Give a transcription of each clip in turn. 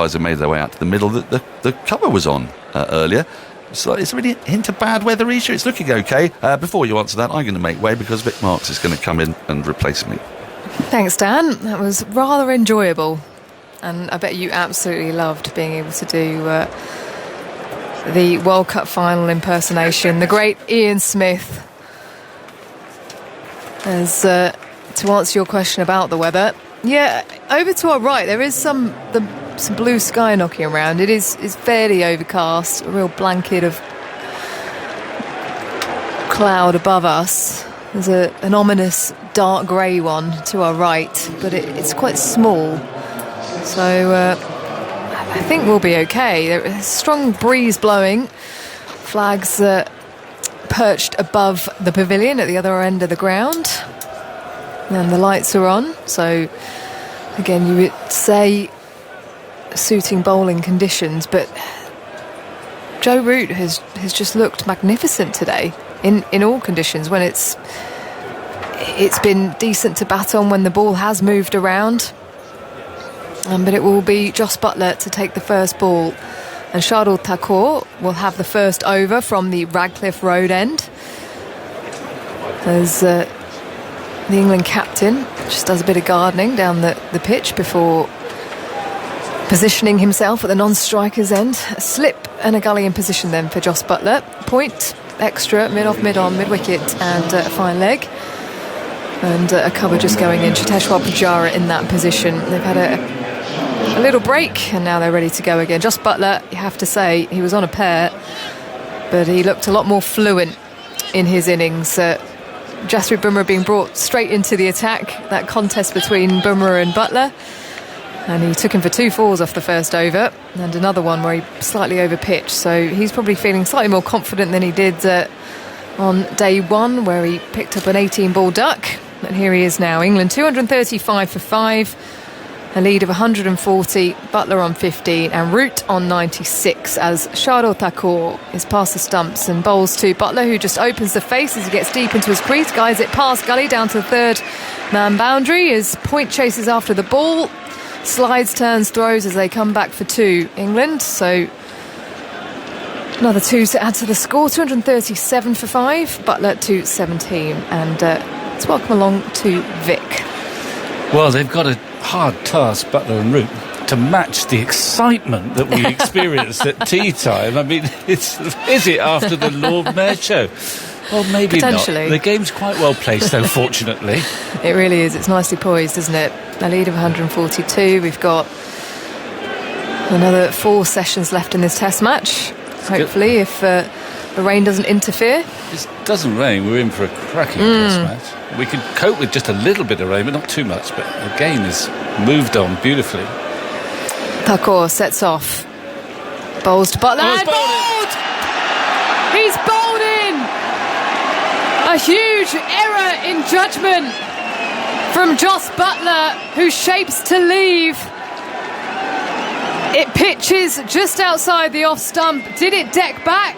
umpires have made their way out to the middle. The cover was on earlier. So it's really a hint of bad weather, Isha. It's looking okay. Before you answer that, I'm going to make way because Vic Marks is going to come in and replace me. Thanks, Dan. That was rather enjoyable. And I bet you absolutely loved being able to do the World Cup final impersonation. The great Ian Smith. As to answer your question about the weather, yeah, over to our right there is some blue sky knocking around. It is fairly overcast, a real blanket of cloud above us. There's an ominous dark grey one to our right, but it's quite small. So I think we'll be okay. There's a strong breeze blowing. Flags perched above the pavilion at the other end of the ground. And the lights are on. So, again, you would say suiting bowling conditions, but Joe Root has just looked magnificent today in all conditions. When it's been decent to bat on when the ball has moved around. But it will be Jos Buttler to take the first ball, and Shardul Thakur will have the first over from the Radcliffe Road end, as the England captain just does a bit of gardening down the pitch before positioning himself at the non-striker's end. A slip and a gully in position then for Jos Buttler. Point, extra, mid-off, mid-on, mid-wicket, and a fine leg. And a cover just going in. Cheteshwar Pujara in that position. They've had a little break, and now they're ready to go again. Jos Buttler, you have to say, he was on a pair, but he looked a lot more fluent in his innings. Jasprit Bumrah being brought straight into the attack, that contest between Bumrah and Buttler, and he took him for 2 fours off the first over, and another one where he slightly overpitched, so he's probably feeling slightly more confident than he did on day one, where he picked up an 18-ball duck. And here he is now. England 235 for 5, a lead of 140, Buttler on 15 and Root on 96, as Shardul Thakur is past the stumps and bowls to Buttler, who just opens the face as he gets deep into his crease, guides it past gully down to the third man boundary as Point chases after the ball, slides, turns, throws as they come back for 2 England. So another 2 to add to the score. 237 for 5, Buttler 217, and let's welcome along to Vic. Well, they've got a hard task, Buttler and Root, to match the excitement that we experienced at tea time. I mean, is it after the Lord Mayor show? Well, maybe not. The game's quite well placed, though, fortunately. It really is. It's nicely poised, isn't it? A lead of 142. We've got another 4 sessions left in this test match. Hopefully, if the rain doesn't interfere. If it doesn't rain, we're in for a cracking test match. We could cope with just a little bit of rain, but not too much. But the game has moved on beautifully. Thakur sets off. Bowls to Buttler. Oh, and bowled! He's bowled in! A huge error in judgment from Jos Buttler, who shapes to leave. It pitches just outside the off stump. Did it deck back?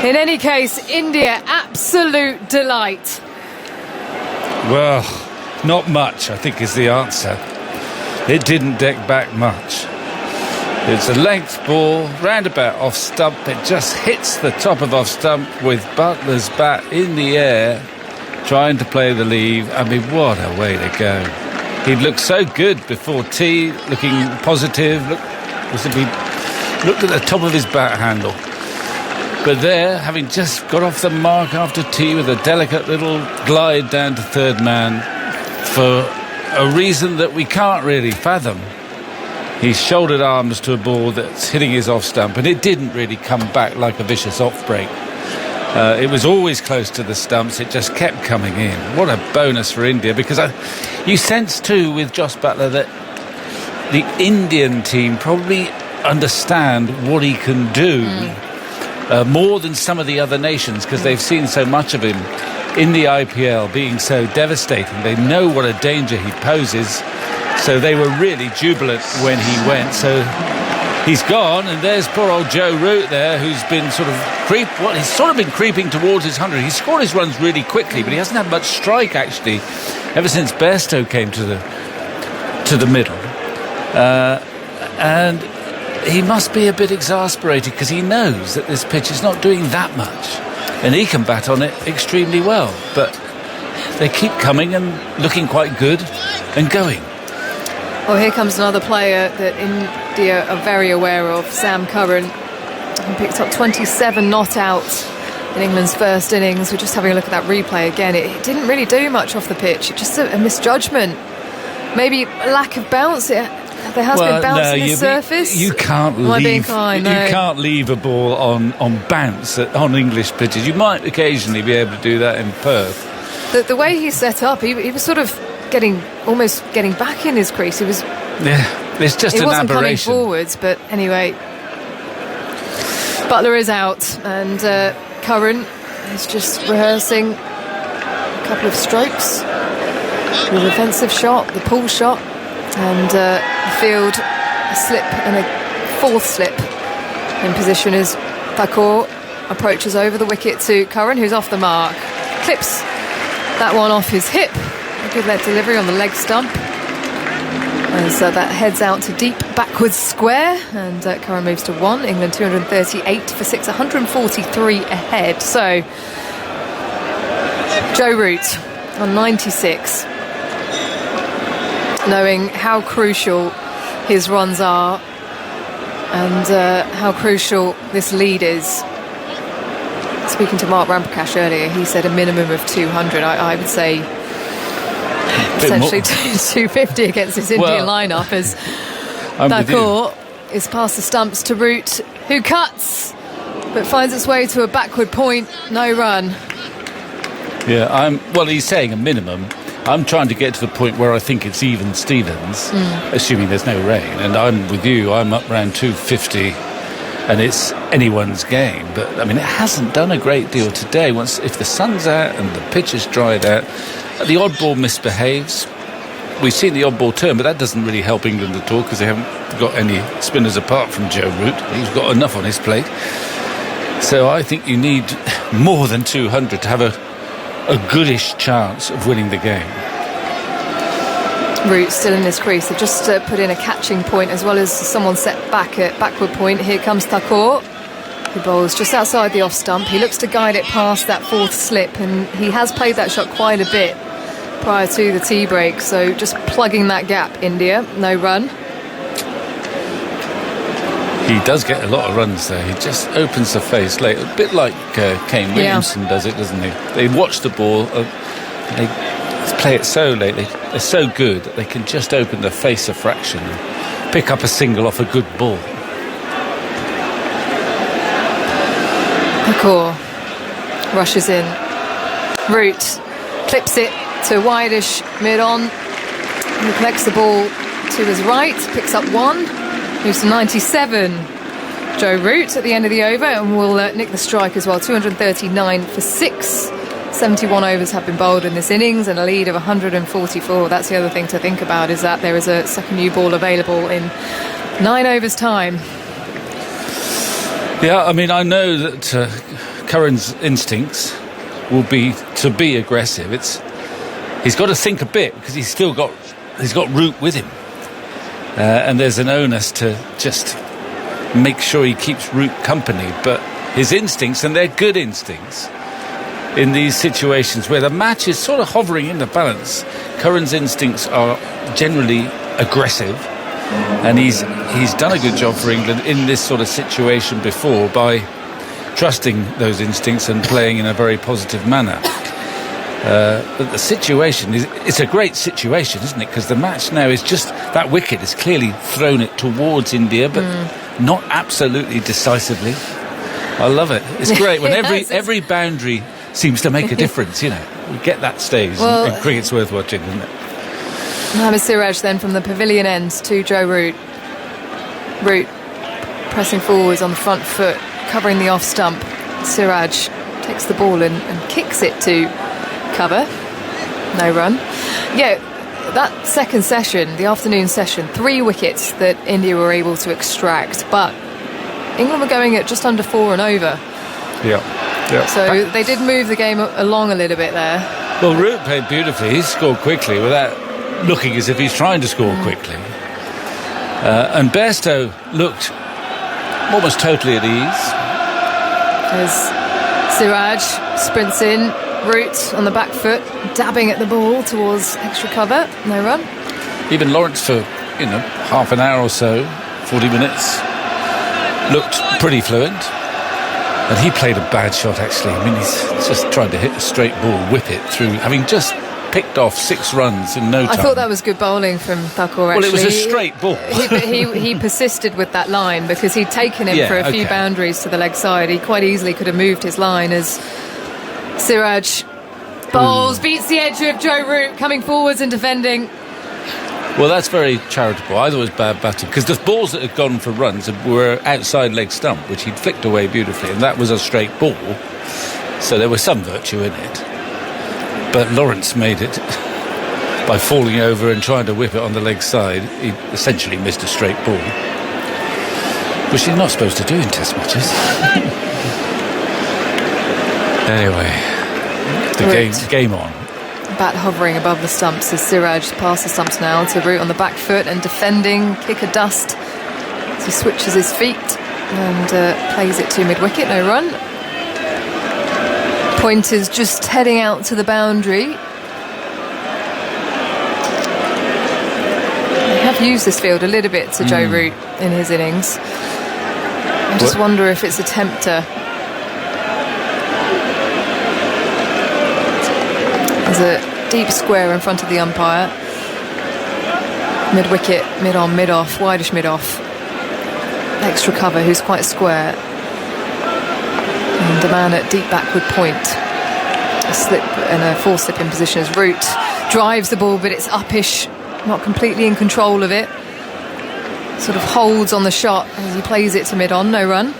In any case, India, absolute delight. Well, not much, I think, is the answer. It didn't deck back much. It's a length ball, roundabout off stump. It just hits the top of off stump with Buttler's bat in the air, trying to play the lead. I mean, what a way to go. He'd looked so good before tea, looking positive, looked as if he looked at the top of his bat handle. But there, having just got off the mark after tea with a delicate little glide down to third man, for a reason that we can't really fathom, he shouldered arms to a ball that's hitting his off stump, and it didn't really come back like a vicious off break. It was always close to the stumps. It just kept coming in. What a bonus for India, because you sense too with Jos Buttler that the Indian team probably understand what he can do more than some of the other nations, because they've seen so much of him in the IPL being so devastating. They know what a danger he poses, so they were really jubilant when he went. So he's gone, and there's poor old Joe Root there, who's been he's sort of been creeping towards his 100. He scored his runs really quickly, but he hasn't had much strike, actually, ever since Bairstow came to the middle. And he must be a bit exasperated because he knows that this pitch is not doing that much. And he can bat on it extremely well. But they keep coming and looking quite good and going. Well, here comes another player that India are very aware of, Sam Curran. He picked up 27 not out in England's first innings. We're just having a look at that replay again. It didn't really do much off the pitch. It's just a misjudgment. Maybe a lack of bounce. There has been bounce on the surface. You can't can't leave a ball on bounce on English pitches. You might occasionally be able to do that in Perth. The way he set up, he was sort of almost getting back in his crease. It was. Yeah, it's just an aberration. It wasn't coming forwards, but anyway, Buttler is out, and Curran is just rehearsing a couple of strokes, the defensive shot, the pull shot, and the field a slip and a fourth slip in position as Thakur approaches over the wicket to Curran, who's off the mark, clips that one off his hip. Good leg delivery on the leg stump as that heads out to deep backwards square, and Curran moves to 1. England 238 for 6, 143 ahead. So Joe Root on 96, knowing how crucial his runs are and how crucial this lead is. Speaking to Mark Ramprakash earlier, he said a minimum of 200. I would say essentially 250 against this Indian lineup, as Thakur is past the stumps to Root, who cuts but finds its way to a backward point. No run. Yeah, he's saying a minimum. I'm trying to get to the point where I think it's even Stevens, assuming there's no rain. And I'm with you. I'm up around 250, and it's anyone's game. But I mean, it hasn't done a great deal today. If the sun's out and the pitch is dried out, the odd ball misbehaves. We've seen the odd ball turn, but that doesn't really help England at all because they haven't got any spinners apart from Joe Root. He's got enough on his plate. So I think you need more than 200 to have a goodish chance of winning the game. Root still in his crease. They've just put in a catching point as well as someone set back at backward point. Here comes Thakur, who bowls just outside the off stump. He looks to guide it past that fourth slip, and he has played that shot quite a bit prior to the tea break. So just plugging that gap, India. No run. He does get a lot of runs there. He just opens the face late, a bit like Kane Williamson does it, doesn't he? They watch the ball, they play it so late, they're so good that they can just open the face a fraction and pick up a single off a good ball. Thakur rushes in. Root clips it to wideish mid-on. He collects the ball to his right, picks up 1. Moves to 97. Joe Root at the end of the over, and will nick the strike as well. 239 for 6. 71 overs have been bowled in this innings, and a lead of 144. That's the other thing to think about, is that there is a second new ball available in 9 overs time. Yeah, I mean, I know that Curran's instincts will be to be aggressive. He's got to think a bit because he's got Root with him. And there's an onus to just make sure he keeps Root company. But his instincts, and they're good instincts, in these situations where the match is sort of hovering in the balance, Curran's instincts are generally aggressive. And he's done a good job for England in this sort of situation before by trusting those instincts and playing in a very positive manner. But the situation it's a great situation, isn't it? Because the match now is just that wicket has clearly thrown it towards India, but not absolutely decisively. I love it. It's great when every boundary seems to make a difference. You know, we get that stage, and cricket's worth watching, isn't it? Mohammad Siraj then from the pavilion end to Joe Root. Root pressing forwards on the front foot, covering the off stump. Siraj takes the ball and kicks it to cover. No run. Yeah, that second session, the afternoon session, 3 wickets that India were able to extract, but England were going at just under 4 and over. Yeah. So they did move the game along a little bit there. Well, Root played beautifully. He scored quickly without looking as if he's trying to score quickly. And Bairstow looked almost totally at ease. As Siraj sprints in, Root on the back foot, dabbing at the ball towards extra cover. No run. Even Lawrence for, half an hour or so, 40 minutes, looked pretty fluent. And he played a bad shot, actually. I mean, he's just trying to hit a straight ball, whip it through, having just picked off 6 runs in no time. I thought that was good bowling from Thakur, actually. Well, it was a straight ball. He persisted with that line because he'd taken him for a few boundaries to the leg side. He quite easily could have moved his line as Siraj bowls, beats the edge of Joe Root, coming forwards and defending. Well, that's very charitable. I thought it was bad batting because the balls that had gone for runs were outside leg stump, which he'd flicked away beautifully, and that was a straight ball. So there was some virtue in it. But Lawrence made it by falling over and trying to whip it on the leg side. He essentially missed a straight ball, which you're not supposed to do in test matches. Anyway, the game on. Bat hovering above the stumps as Siraj past the stumps now to Root on the back foot and defending, kick of dust as he switches his feet and plays it to mid-wicket. No run. Pointers just heading out to the boundary. They have used this field a little bit to Joe Root in his innings. I just wonder if it's a tempter. There's a deep square in front of the umpire. Mid-wicket, mid-on, mid-off, wideish mid-off. Extra cover, who's quite square. And the man at deep backward point. A slip and a full slip in position as Root drives the ball, but it's uppish, not completely in control of it. Sort of holds on the shot as he plays it to mid-on, no run.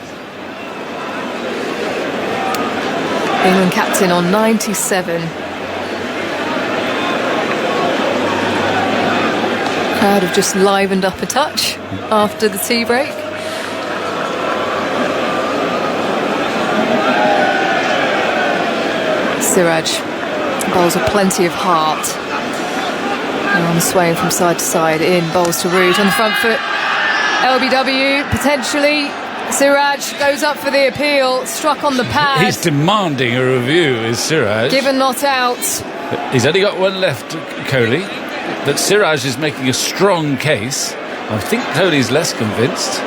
England captain on 97. Crowd have just livened up a touch after the tea break. Siraj bowls with plenty of heart. Arms swaying from side to side. In, bowls to Root on the front foot. LBW potentially. Siraj goes up for the appeal. Struck on the pad. He's demanding a review, is Siraj. Given not out. He's only got one left, Kohli. But Siraj is making a strong case. I think Kohli's less convinced.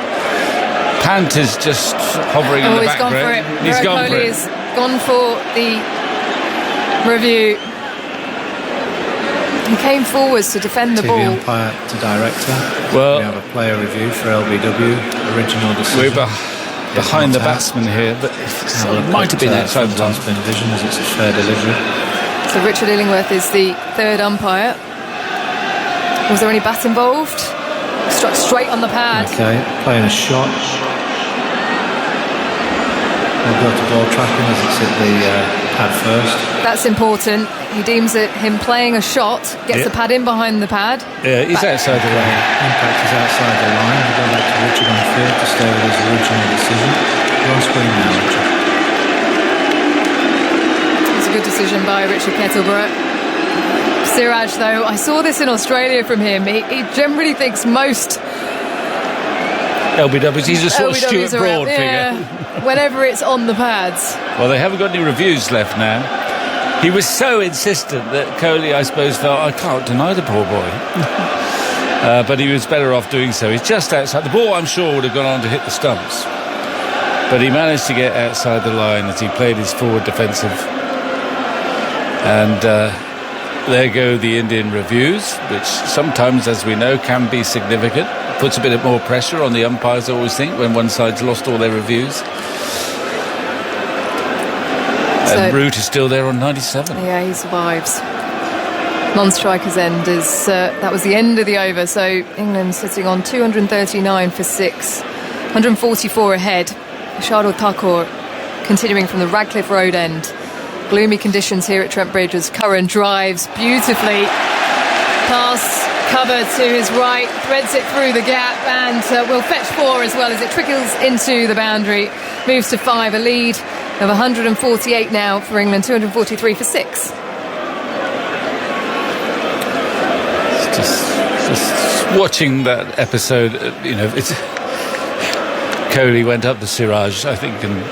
Pant is just hovering in the background. He's gone for it. He's gone for the review. He came forwards to defend the ball. TV umpire to director. Well, we have a player review for LBW. Original decision. We're behind the batsman here, but it might have been outside the line. Spin vision as it's a fair delivery. So Richard Illingworth is the third umpire. Was there any bat involved? Struck straight on the pad. Okay, playing a shot. We'll go to ball tracking as it's hit the pad first. That's important. He deems it him playing a shot, gets the pad in behind the pad. Yeah, he's outside the line. Impact is outside the line. We'll go back to Richard on field to stay with his original decision. You're on screen now, Richard. It's a good decision by Richard Kettleborough. Siraj, though, I saw this in Australia from him. He generally thinks most LBWs, he's a sort of Stuart Broad figure. Whenever it's on the pads. Well, they haven't got any reviews left now. He was so insistent that Kohli, I suppose, felt, I can't deny the poor boy. But he was better off doing so. He's just outside. The ball, I'm sure, would have gone on to hit the stumps. But he managed to get outside the line as he played his forward defensive. And there go the Indian reviews, which sometimes, as we know, can be significant. Puts a bit of more pressure on the umpires, I always think, when one side's lost all their reviews. And Root is still there on 97. Yeah, he survives. Non-striker's end is that was the end of the over. So England sitting on 239 for 6, 144 ahead. Shardul Thakur continuing from the Radcliffe Road end. Gloomy conditions here at Trent Bridge as Curran drives beautifully past cover to his right, threads it through the gap and will fetch 4 as well as it trickles into the boundary. Moves to 5, a lead of 148 now for England, 243 for 6. Just Watching that episode, Kohli went up to Siraj, I think, and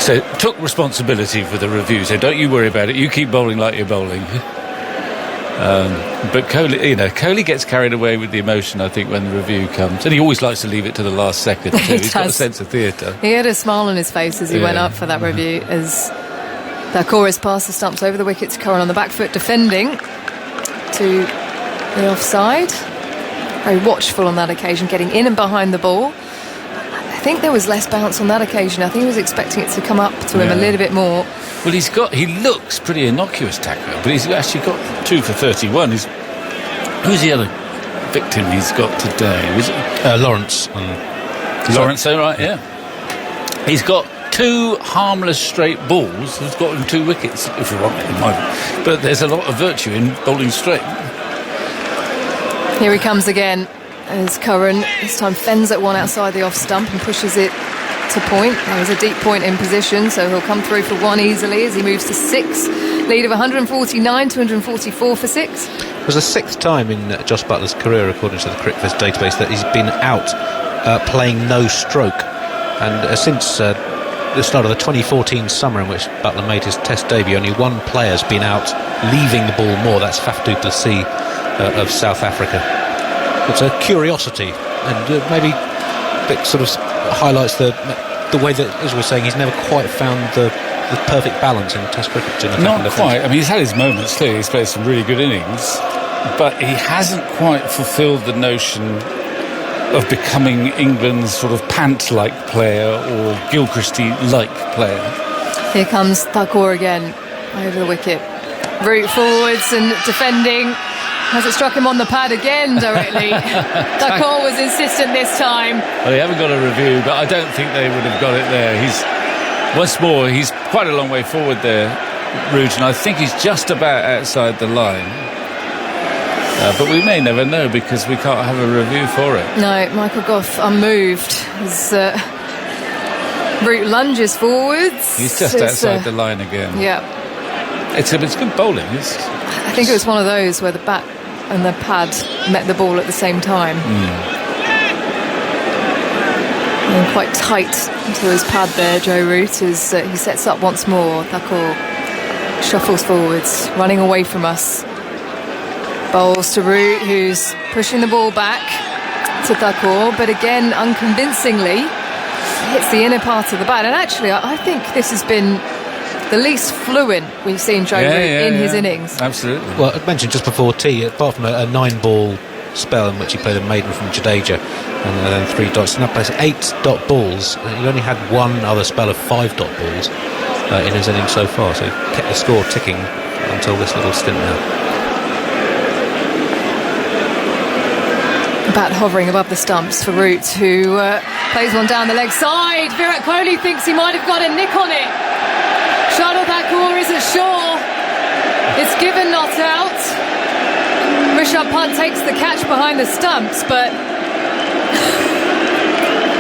so took responsibility for the review. So don't you worry about it. You keep bowling like you're bowling. But Kohli gets carried away with the emotion, I think, when the review comes. And he always likes to leave it to the last second, too. He's got a sense of theatre. He had a smile on his face as he went up for that review, as Thakur has passed the stumps over the wicket to Curran on the back foot, defending to the offside. Very watchful on that occasion, getting in and behind the ball. I think there was less bounce on that occasion. I think he was expecting it to come up to him a little bit more. Well, he looks pretty innocuous, Thakur, but he's actually got 2 for 31. Who's the other victim he's got today? Was it Lawrence. Lawrence, right, yeah. He's got 2 harmless straight balls. He's got him 2 wickets, if you want it, in my view. But there's a lot of virtue in bowling straight. Here he comes again, as Curran this time fends at one outside the off stump and pushes it to point. There was a deep point in position, so he'll come through for 1 easily as he moves to 6. Lead of 149, 244 for 6. It was the 6th time in Jos Buttler's career, according to the CricViz database, that he's been out playing no stroke. And since the start of the 2014 summer, in which Buttler made his Test debut, only one player's been out leaving the ball more. That's Faf du Plessis of South Africa. It's a curiosity, and maybe it sort of highlights the way that, as we're saying, he's never quite found the perfect balance in Test cricket. Not quite. I mean, he's had his moments, clearly. He's played some really good innings, but he hasn't quite fulfilled the notion of becoming England's sort of Pant-like player or Gilchrist-like player. Here comes Thakur again over the wicket. Root forwards and defending. Has it struck him on the pad again directly? Thakur was insistent this time. Well, they haven't got a review, but I don't think they would have got it there. Once more, he's quite a long way forward there, Root, and I think he's just about outside the line. But we may never know because we can't have a review for it. No, Michael Gough unmoved as Root lunges forwards. He's just outside the line again. Yeah. It's good bowling. I think it was one of those where the bat and the pad met the ball at the same time. And quite tight to his pad there, Joe Root, as he sets up once more. Thakur shuffles forwards, running away from us. Bowls to Root, who's pushing the ball back to Thakur, but again, unconvincingly, hits the inner part of the bat. And actually, I think this has been the least fluent we've seen Joe Root in his innings. Absolutely. Well, I mentioned just before tea, apart from a 9-ball spell in which he played a maiden from Jadeja and then 3 dots, and that plays 8 dot balls. He only had one other spell of 5 dot balls in his innings so far, so he kept the score ticking until this little stint now. Bat hovering above the stumps for Root, who plays one down the leg side. Virat Kohli thinks he might have got a nick on it. Shardul Thakur isn't sure. It's given, not out. Rishabh Pant takes the catch behind the stumps, but...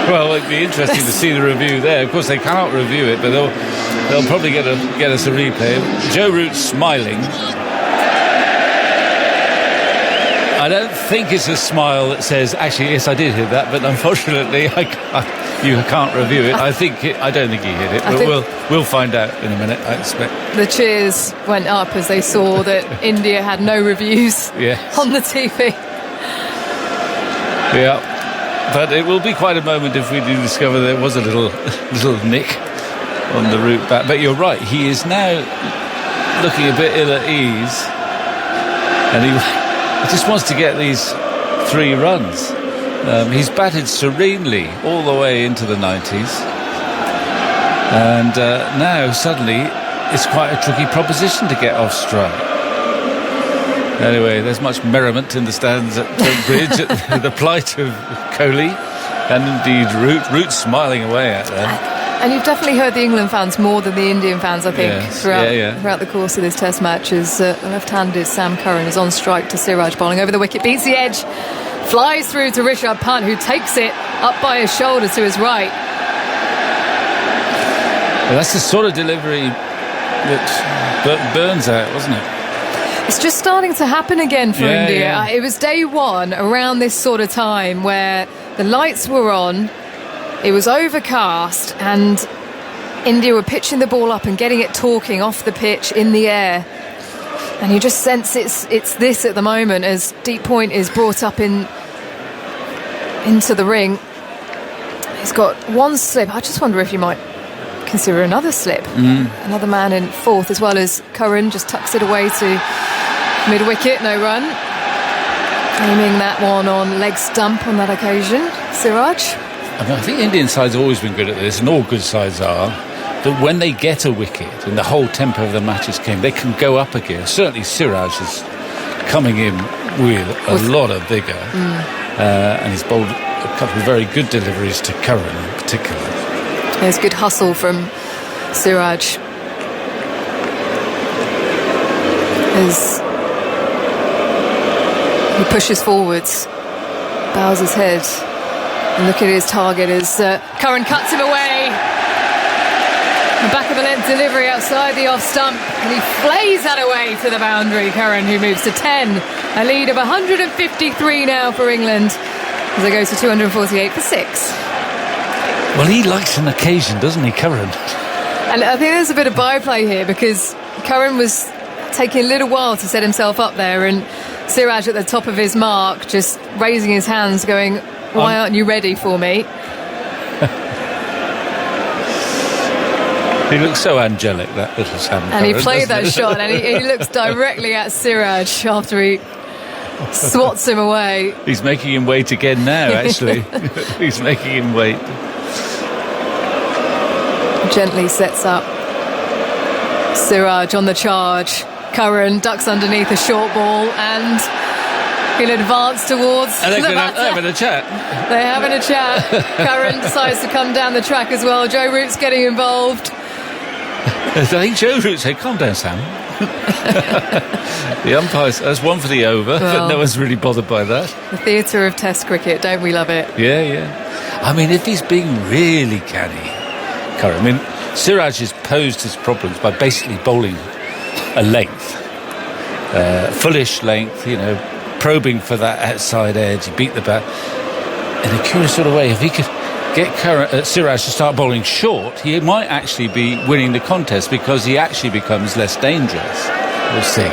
Well, it'd be interesting to see the review there. Of course, they cannot review it, but they'll probably get us a replay. Joe Root smiling. I don't think it's a smile that says, actually, yes, I did hit that, but unfortunately, you can't review it. I don't think he hit it, but we'll find out in a minute, I expect. The cheers went up as they saw that India had no reviews on the TV. Yeah, but it will be quite a moment if we do discover there was a little nick on the Root bat. But you're right, he is now looking a bit ill at ease, and he just wants to get these 3 runs. He's batted serenely all the way into the 90s, and now suddenly it's quite a tricky proposition to get off strike. Anyway, there's much merriment in the stands at Trent Bridge at the plight of Kohli, and indeed Root smiling away at them. And you've definitely heard the England fans more than the Indian fans, I think, throughout the course of this Test match, as the left-handed Sam Curran is on strike to Siraj, bowling over the wicket, beats the edge, flies through to Rishabh Pant, who takes it up by his shoulder to his right. Well, that's the sort of delivery that burns out, wasn't it? It's just starting to happen again for Yeah, India. yeah. It was day one around this sort of time where the lights were on, it was overcast, and India were pitching the ball up and getting it talking off the pitch in the air. And you just sense it's this at the moment as Deep Point is brought up into the ring. He's got one slip. I just wonder if you might consider another slip. Another man in fourth, as well as Curran just tucks it away to mid-wicket, no run. Aiming that one on leg stump on that occasion, Siraj. I think Indian sides have always been good at this, and all good sides are, that when they get a wicket and the whole tempo of the matches came, they can go up again. Certainly Siraj is coming in with a lot of vigour, and he's bowled a couple of very good deliveries to Curran in particular. There's good hustle from Siraj. As he pushes forwards, bows his head, and look at his target as Curran cuts him away. The back of a length delivery outside the off stump, and he flays that away to the boundary. Curran, who moves to 10, a lead of 153 now for England as they go to 248 for 6. Well, he likes an occasion, doesn't he, Curran? And I think there's a bit of byplay here because Curran was taking a little while to set himself up there, and Siraj at the top of his mark just raising his hands going, why aren't you ready for me? He looks so angelic, that little Sam And he Curran, played that doesn't he? shot, and he looks directly at Siraj after he swats him away. He's making him wait again now, actually. He's making him wait. Gently sets up Siraj on the charge. Curran ducks underneath a short ball and he'll advance towards And the they're batter. having a chat. They're having a chat. Curran decides to come down the track as well. Joe Root's getting involved. I think Joe Root said, calm down, Sam. The umpires, that's one for the over, but Well. no one's really bothered by that. The theatre of Test cricket, don't we love it? Yeah, yeah. I mean, if he's being really canny, Curran, I mean, Siraj has posed his problems by basically bowling a length, fullish length, probing for that outside edge. He beat the bat in a curious sort of way. If he could get Siraj to start bowling short, he might actually be winning the contest because he actually becomes less dangerous. We'll see.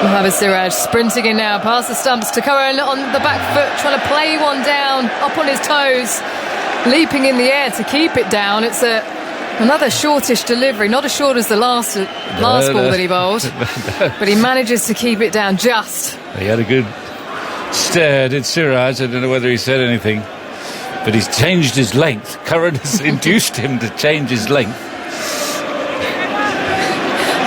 Mohammad Siraj sprinting in now past the stumps to Curran on the back foot, trying to play one down, up on his toes, leaping in the air to keep it down. It's another shortish delivery, not as short as the last ball that he bowled, but he manages to keep it down just. He had a good stare, did Siraj. I don't know whether he said anything, but he's changed his length. Curran has induced him to change his length.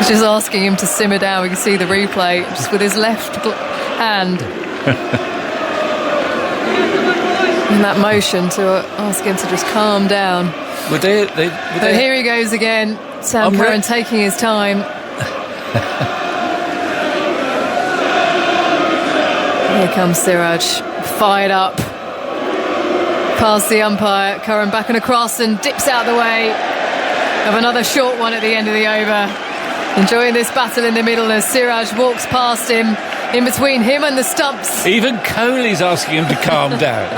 Just asking him to simmer down. We can see the replay just with his left hand in that motion to ask him to just calm down. Would they But here he goes again. Sam Curran taking his time. Here comes Siraj, fired up. Past the umpire, Curran back and across and dips out the way of another short one at the end of the over. Enjoying this battle in the middle as Siraj walks past him, in between him and the stumps. Even Kohli's asking him to calm down.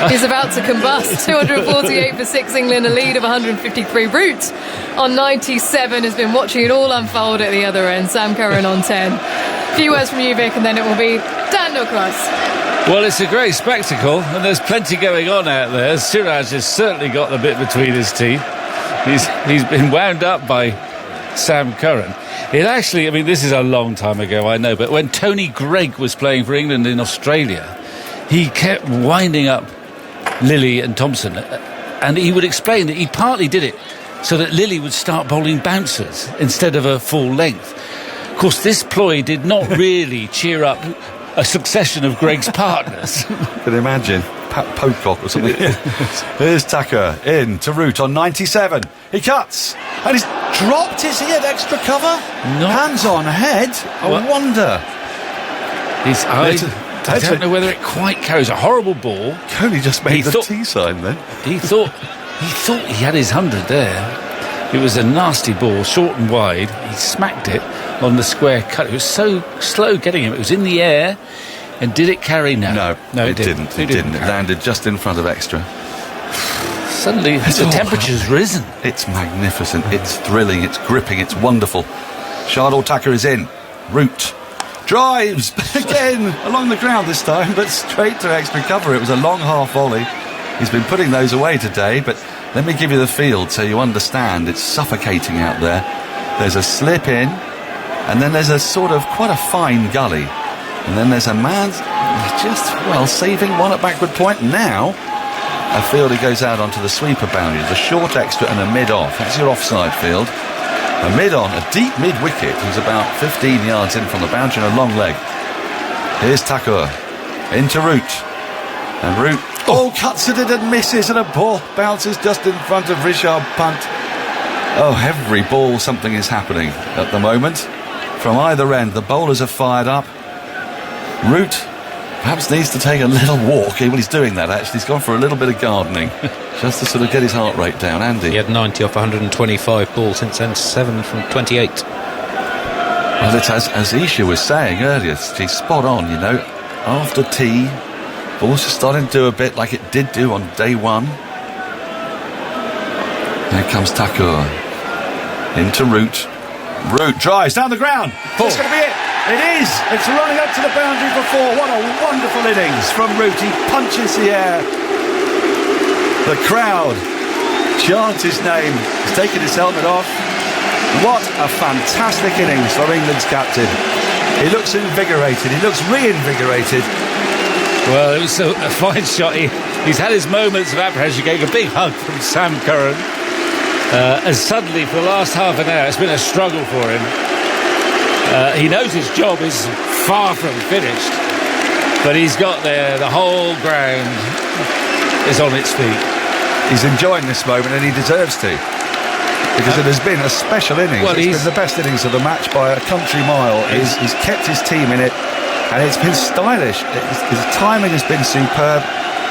He's about to combust. 248 for 6 England, a lead of 153. Root on 97 has been watching it all unfold at the other end. Sam Curran on 10. A few words from you, Vic, and then it will be Dan Norcross. Well, it's a great spectacle, and there's plenty going on out there. Siraj has certainly got the bit between his teeth. He's been wound up by Sam Curran. It actually, I mean, this is a long time ago, I know, but when Tony Greig was playing for England in Australia, he kept winding up Lilly and Thompson, and he would explain that he partly did it so that Lilly would start bowling bouncers instead of a full length. Of course, this ploy did not really cheer up a succession of Greig's partners. Can you imagine? Pat Pocock or something. Here's Tucker in to Root on 97. He cuts and he's dropped. Is he at extra cover? No. Hands on head. I What? wonder. I don't know whether it quite carries a horrible ball. Kohli just made He the thought- T sign then. He thought he had his 100 there. It was a nasty ball, short and wide. He smacked it on the square cut. It was so slow getting him. It was in the air. And did it carry? No, it didn't. It didn't. It landed just in front of extra. Suddenly, the temperature's risen. It's magnificent. It's thrilling. It's gripping. It's wonderful. Shardul Thakur is in. Root drives again along the ground this time, but straight to extra cover. It was a long half volley. He's been putting those away today, but let me give you the field so you understand. It's suffocating out there. There's a slip in, and then there's a sort of quite a fine gully. And then there's a man just, saving one at backward point. Now, a fielder goes out onto the sweeper boundary. The short extra and a mid-off. That's your offside field. A mid-on, a deep mid-wicket, who's about 15 yards in from the boundary and a long leg. Here's Thakur. Into Root. And Root, cuts at it and misses, and a ball bounces just in front of Rishabh Pant. Oh, every ball something is happening at the moment. From either end, the bowlers are fired up. Root perhaps needs to take a little walk. Well, he's doing that, actually. He's gone for a little bit of gardening just to sort of get his heart rate down. Andy? He had 90 off 125 balls since then, 7 from 28. Well, it's as Isha was saying earlier, she's spot on, After tea, balls are starting to do a bit like it did do on day one. There comes Thakur. Into Root. Root drives down the ground. That's going to be it. It is. It's running up to the boundary for 4. What a wonderful innings from Root. He punches the air. The crowd chants his name. He's taken his helmet off. What a fantastic innings from England's captain. He looks invigorated. He looks reinvigorated. Well, it was a fine shot. He's had his moments of apprehension. Getting a big hug from Sam Curran. And suddenly, for the last half an hour, it's been a struggle for him. He knows his job is far from finished, but he's got there. The whole ground is on its feet. He's enjoying this moment, and he deserves to, because it has been a special innings. Well, it's been the best innings of the match by a country mile. He's kept his team in it, and it's been stylish. His timing has been superb.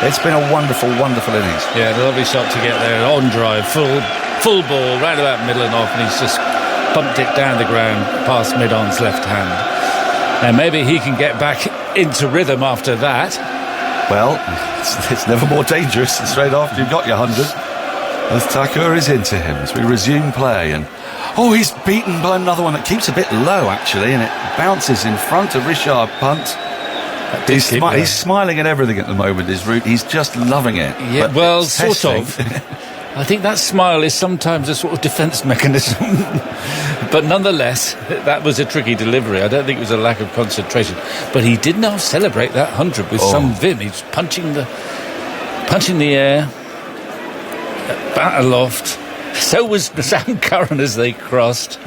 It's been a wonderful, wonderful innings. Yeah, a lovely shot to get there. On drive, full ball, round about middle and off, and he's just pumped it down the ground past mid-on's left hand. Now maybe he can get back into rhythm after that. Well, it's never more dangerous than straight after you've got your 100. As Thakur is into him as we resume play, and he's beaten by another one that keeps a bit low actually, and it bounces in front of Rishabh Pant. He's smiling at everything at the moment, his Root. He's just loving it. Yeah, well, sort of. I think that smile is sometimes a sort of defence mechanism. But nonetheless, that was a tricky delivery. I don't think it was a lack of concentration. But he did now celebrate that 100 with some vim. He's punching the air, bat aloft. So was Sam Curran as they crossed.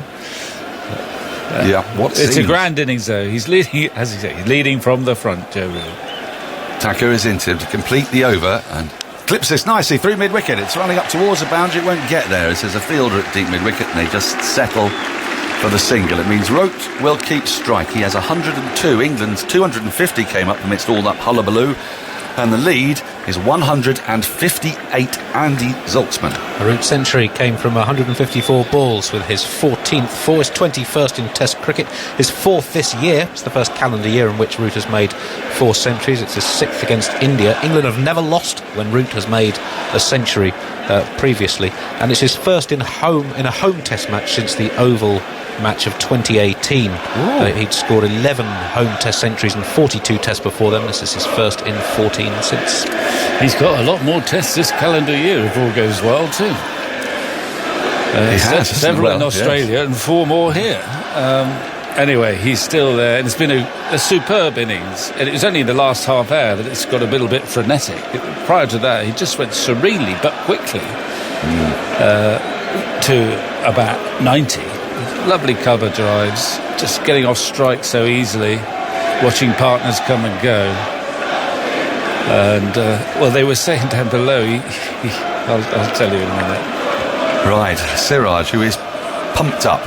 It's a grand innings, though. He's leading, as he said, he's leading from the front, Joe Root. Thakur is into him to complete the over and clips this nicely through mid-wicket. It's running up towards the boundary. It won't get there as there's a fielder at deep mid-wicket, and they just settle for the single. It means Root will keep strike. He has 102. England's 250 came up amidst all that hullabaloo, and the lead is 158. Andy Zaltzman. A Root century came from 154 balls with his 14th for his 21st in Test cricket, his 4th this year. It's the first calendar year in which Root has made 4 centuries. It's his 6th against India. England have never lost when Root has made a century previously, and it's his first in a home Test match since the Oval match of 2018. He'd scored 11 home Test centuries and 42 Tests before them. This is his first in 14 since. He's got a lot more Tests this calendar year if all goes well too. He has several in Australia and 4 more here. Anyway, he's still there, and it's been a superb innings, and it was only in the last half hour that it's got a little bit frenetic. Prior to that, he just went serenely but quickly to about 90. Lovely cover drives, just getting off strike so easily, watching partners come and go. And they were saying down below, I'll tell you in a minute. Right, Siraj, who is pumped up,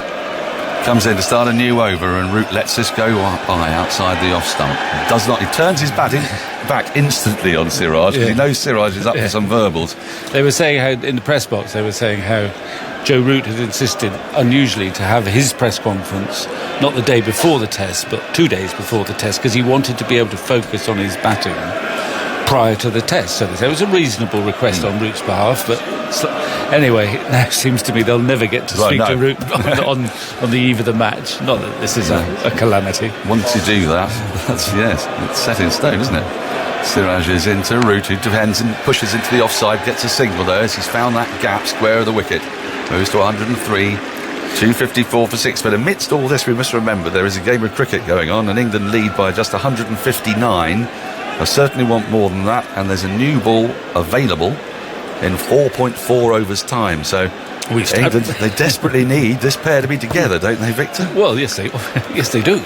Comes in to start a new over, and Root lets this go by outside the off stump. Does not. He turns his back instantly on Siraj, because he knows Siraj is up for some verbals. They were saying how, in the press box, they were saying how Joe Root had insisted, unusually, to have his press conference not the day before the test, but 2 days before the test, because he wanted to be able to focus on his batting prior to the test. So it was a reasonable request on Root's behalf, but anyway, it now seems to me they'll never get to speak to Root on the eve of the match. Not that this is a calamity. Once you do that, it's set in stone, isn't it? Siraj is into Root, who defends and pushes into the offside, gets a single there as he's found that gap square of the wicket. Moves to 103, 254 for 6. But amidst all this, we must remember there is a game of cricket going on, and England lead by just 159. I certainly want more than that, and there's a new ball available in 4.4 overs time. So England, they desperately need this pair to be together, don't they, Victor? Well, yes, they do.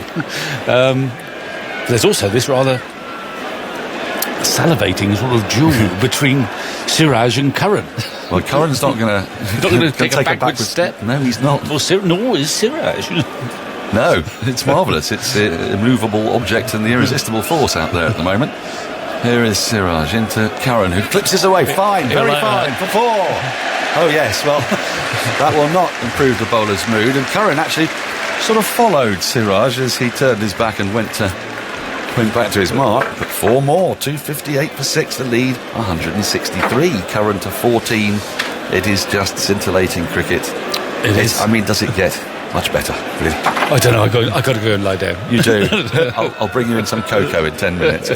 There's also this rather salivating sort of duel between Siraj and Curran. Well, Curran's not going to take a backward step. No, he's not. Well, nor is Siraj. No, it's marvellous. It's an immovable object and the irresistible force out there at the moment. Here is Siraj into Curran, who flips this away. Fine, very fine, for 4. Oh, yes, well, that will not improve the bowler's mood. And Curran actually sort of followed Siraj as he turned his back and went back to his mark. But 4 more, 258 for 6, the lead, 163. Curran to 14. It is just scintillating cricket. It is. I mean, does it get much better, really? I don't know. I got to go and lie down. You do. I'll bring you in some cocoa in 10 minutes.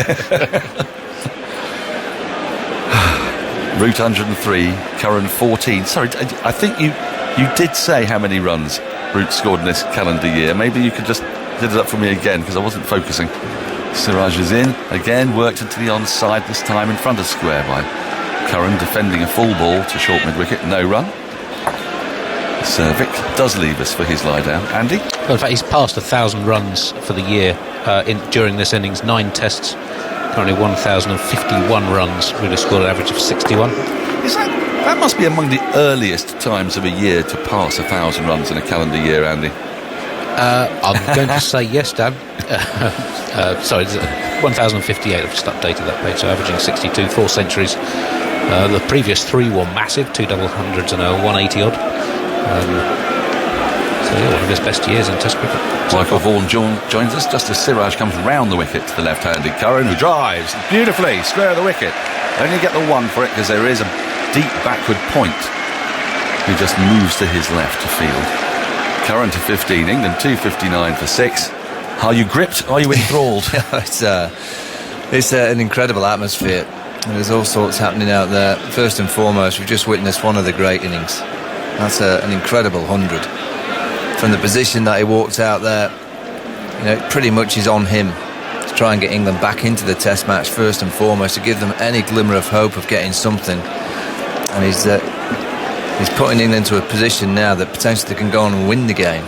Root 103, Curran 14. Sorry, I think you did say how many runs Root scored in this calendar year. Maybe you could just did it up for me again, because I wasn't focusing. Siraj is in again, worked into the onside, this time in front of square by Curran, defending a full ball to short mid wicket. No run. Vic does leave us for his lie down. Andy? Well, in fact, he's passed 1,000 runs for the year during this innings. 9 tests, currently 1,051 runs. Really scored an average of 61. That must be among the earliest times of a year to pass 1,000 runs in a calendar year, Andy. I'm going to say yes, Dan. Sorry, 1,058. I've just updated that page. So averaging 62, 4 centuries. The previous 3 were massive, 2 double hundreds and a 180 odd. So yeah, one of his best years in Test cricket. Michael Vaughan joins us just as Siraj comes round the wicket to the left-handed Curran, who drives beautifully square of the wicket. Only get the 1 for it because there is a deep backward point. He just moves to his left to field. Curran to 15, England 259 for 6. Are you gripped? Are you enthralled? It's an incredible atmosphere. And there's all sorts happening out there. First and foremost, we've just witnessed one of the great innings. That's an incredible 100. From the position that he walked out there, it pretty much is on him to try and get England back into the Test match first and foremost, to give them any glimmer of hope of getting something. And he's putting England into a position now that potentially they can go on and win the game.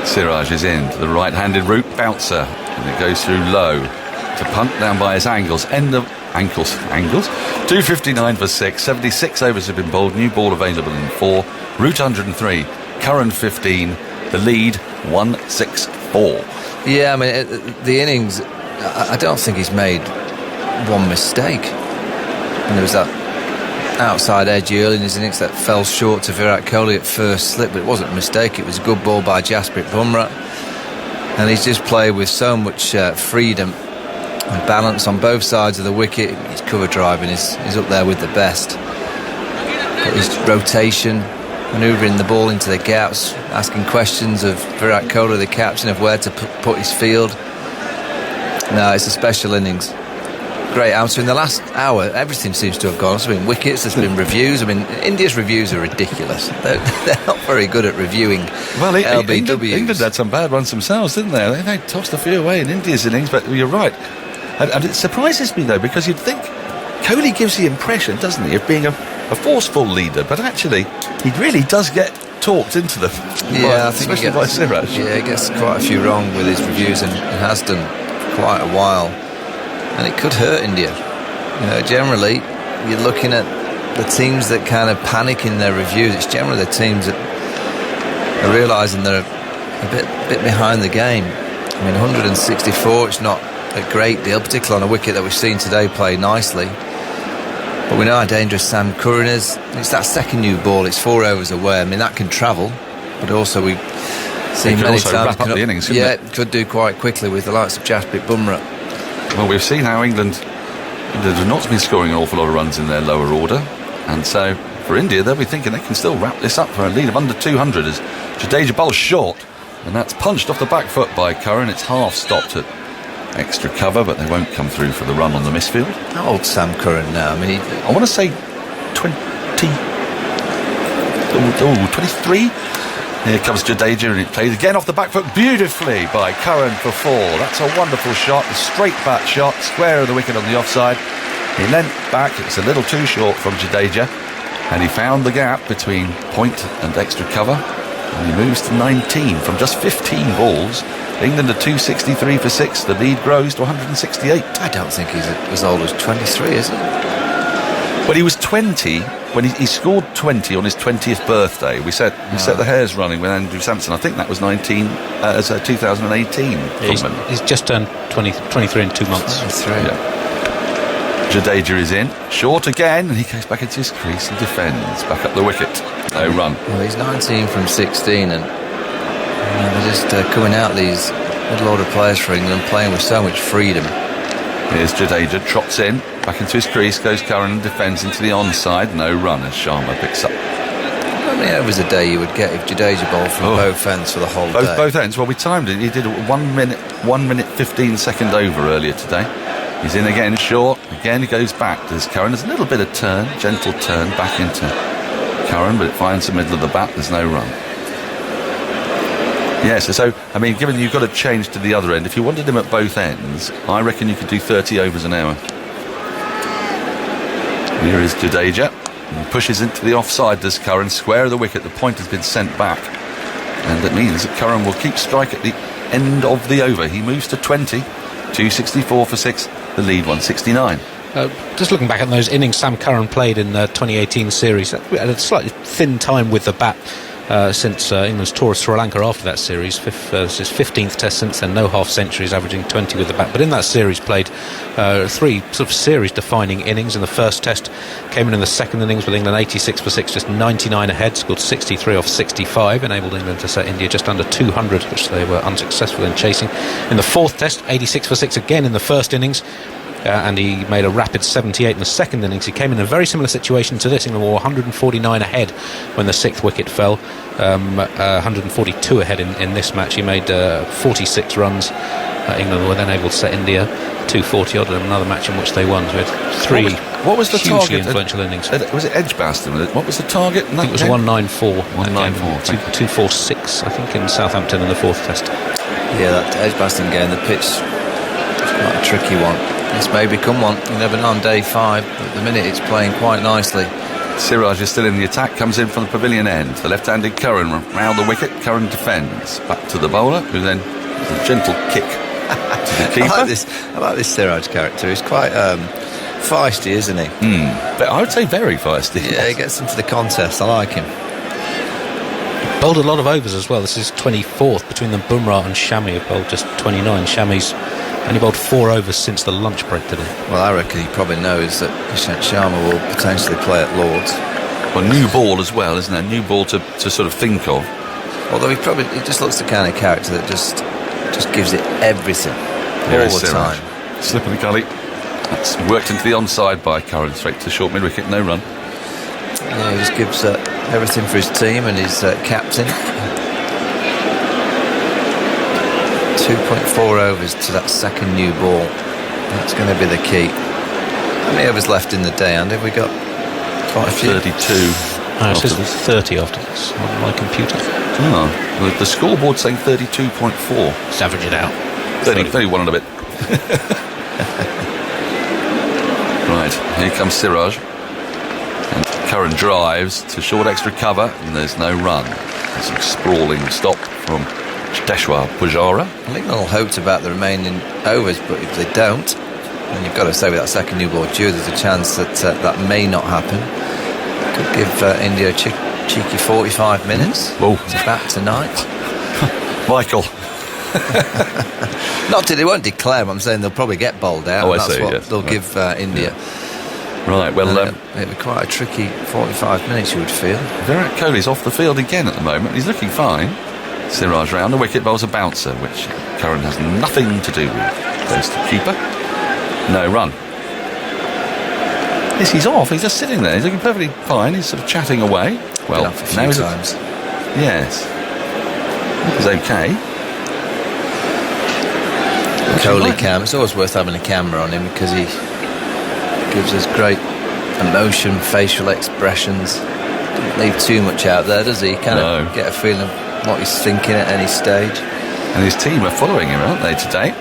Siraj is in to the right-handed Root bouncer, and it goes through low to punt down by his angles. Angles. 259 for 6. 76 overs have been bowled. New ball available in 4. Root 103. Curran 15. The lead 164. Yeah, I mean, the innings, I don't think he's made one mistake. And there was that outside edge early in his innings that fell short to Virat Kohli at first slip, but it wasn't a mistake. It was a good ball by Jasprit Bumrah. And he's just played with so much freedom and balance on both sides of the wicket. His cover driving is up there with the best. But his rotation, manoeuvring the ball into the gaps, asking questions of Virat Kohli, the captain, of where to put his field. No, it's a special innings. Great answer. In the last hour, everything seems to have gone. There's been wickets, there's been reviews. I mean, India's reviews are ridiculous. They're not very good at reviewing LBWs. England had some bad ones themselves, didn't they? They tossed a few away in India's innings, but you're right. And it surprises me, though, because you'd think Kohli gives the impression, doesn't he, of being a forceful leader, but actually he really does get talked into them. Yeah, I think especially by Siraj. Yeah, he gets quite a few wrong with his reviews and has done quite a while. And it could hurt India. Generally, you're looking at the teams that kind of panic in their reviews. It's generally the teams that are realising they're a bit behind the game. I mean, 164, it's not a great deal, particularly on a wicket that we've seen today play nicely. But we know how dangerous Sam Curran is. It's that second new ball, it's 4 overs away. I mean, that can travel, but also we've seen could many also times... wrap up the innings, couldn't yeah, it? could do quite quickly with the likes of Jasprit Bumrah. Well, we've seen how England have not been scoring an awful lot of runs in their lower order, and so for India they'll be thinking they can still wrap this up for a lead of under 200 as Jadeja bowls short, and that's punched off the back foot by Curran. It's half stopped at extra cover, but they won't come through for the run on the misfield. How old's Sam Curran now? I mean, I want to say 23. Here comes Jadeja, and it plays again off the back foot beautifully by Curran for 4. That's a wonderful shot, a straight bat shot, square of the wicket on the offside. He leant back, it's a little too short from Jadeja, and he found the gap between point and extra cover, and he moves to 19 from just 15 balls. England are 263 for 6. The lead grows to 168. I don't think he's as old as 23, is he? Well, he was 20 when he scored 20 on his 20th birthday. We set the hairs running with Andrew Sampson. I think that was 2018. He's just turned 23 in 2 months. 23. Yeah. Jadeja is in. Short again, and he goes back into his crease and defends. Back up the wicket. No run. Well, he's 19 from 16, and they're just coming out, these middle order players for England, playing with so much freedom. Here's Jadeja, trots in, back into his crease, goes Curran and defends into the onside. No run as Sharma picks up. How many overs a day you would get if Jadeja bowled from both ends for the whole day? Both ends. Well, we timed it. He did a 1 minute 15 second over earlier today. He's in again, short. Again, he goes back. There's Curran. There's a little bit of turn, gentle turn back into Curran, but it finds the middle of the bat. There's no run. Yes, so, I mean, given you've got to change to the other end, if you wanted him at both ends, I reckon you could do 30 overs an hour. Here is Jadeja. He pushes into the offside, does Curran. Square of the wicket, the point has been sent back. And that means that Curran will keep strike at the end of the over. He moves to 20, 264 for 6, the lead 169. Just looking back at those innings Sam Curran played in the 2018 series, we had a slightly thin time with the bat. Since England's tour of Sri Lanka after that series. This is his 15th test since then, no half centuries, averaging 20 with the bat. But in that series played 3 sort of series defining innings. In the first test came in the second innings with England 86 for 6, just 99 ahead, scored 63 off 65, enabled England to set India just under 200, which they were unsuccessful in chasing. In the fourth test, 86 for 6 again in the first innings. And he made a rapid 78 in the second innings. He came in a very similar situation to this. England were 149 ahead when the 6th wicket fell, 142 ahead in this match. He made 46 runs. England were then able to set India 240 odd in another match in which they won. So we had 3 what was the hugely target? influential innings. Was it Edgbaston? What was the target? I think it was 194. 194. 246, I think, in Southampton in the 4th test. Yeah, that Edgbaston game, the pitch was quite a tricky one. This may become one. You never know on day 5, but at the minute it's playing quite nicely. Siraj is still in the attack, comes in from the pavilion end. The left-handed Curran round the wicket. Curran defends. Back to the bowler, who then has a gentle kick to the keeper. I like this Siraj character. He's quite feisty, isn't he? But I would say very feisty. Yeah, he gets into the contest. I like him. Bowled a lot of overs as well. This is 24th between them. Bumrah and Shami have bowled just 29. Shami's only bowled 4 overs since the lunch break today. Well, I reckon he probably knows that Ishant Sharma will potentially play at Lord's. Well, new ball as well, isn't it? New ball to sort of think of. Although he just looks the kind of character that just gives it everything all the time. Slip of the gully. That's worked into the onside by Curran, straight to the short mid wicket, no run. Yeah, he just gives everything for his team and his captain. 2.4 overs to that second new ball. That's going to be the key. How many overs left in the day, and have we got quite a few? 32. It says 30 after this on my computer. Oh, the scoreboard's saying 32.4. Let's average it out. 31 and a bit. Right, here comes Siraj. And Curran drives to short extra cover, and there's no run. There's a sprawling stop from Deshwar Pujara. I think they'll hoped about the remaining overs, but if they don't, then you've got to say with that second new ball due, there's a chance that that may not happen. Could give India a cheeky 45 minutes. Whoa. To bat tonight. Michael. Not that they won't declare, but I'm saying they'll probably get bowled out. Oh, I and that's see, what yes. they'll Right. give India. Right, well, It'll be quite a tricky 45 minutes, you would feel. Virat Kohli's off the field again at the moment. He's looking fine. Siraj round, the wicket bowls a bouncer, which Curran has nothing to do with. Goes to keeper. No run. Yes, he's off. He's just sitting there. He's looking perfectly fine. He's sort of chatting away. Well, Been off a few now he's times. yes. He's okay. Kohli Right. cam. It's always worth having a camera on him because he gives us great emotion, facial expressions. Doesn't leave too much out there, does he? You kind No. of get a feeling of what he's thinking at any stage. And his team are following him, aren't they, today?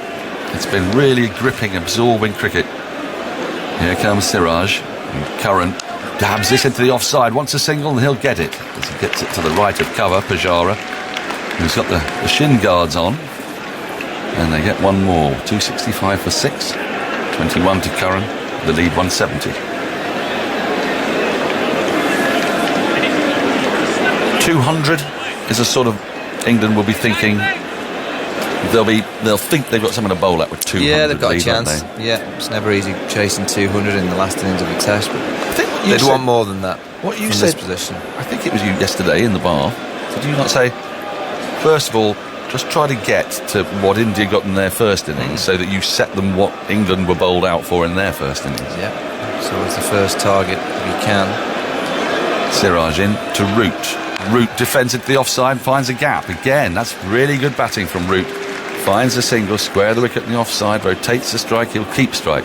It's been really gripping, absorbing cricket. Here comes Siraj. And Curran dabs this into the offside. Wants a single and he'll get it. As he gets it to the right of cover, Pujara, who's got the shin guards on. And they get one more. 265 for 6. 21 to Curran. The lead 170. 200 is a sort of England will be thinking they'll think they've got someone to bowl at with 200. Yeah, they've got a lead, aren't chance. they? Yeah, it's never easy chasing 200 in the last innings of a test, but I think what you they'd said- want more than that What you from said, this position. I think it was you yesterday in the bar. Did you not say, first of all, just try to get to what India got in their first innings so that you set them what England were bowled out for in their first innings? Yeah, so it's the first target if you can. Siraj in to Root. Root defends into the offside, finds a gap. Again, that's really good batting from Root. Finds a single, square the wicket in the offside, rotates the strike, he'll keep strike.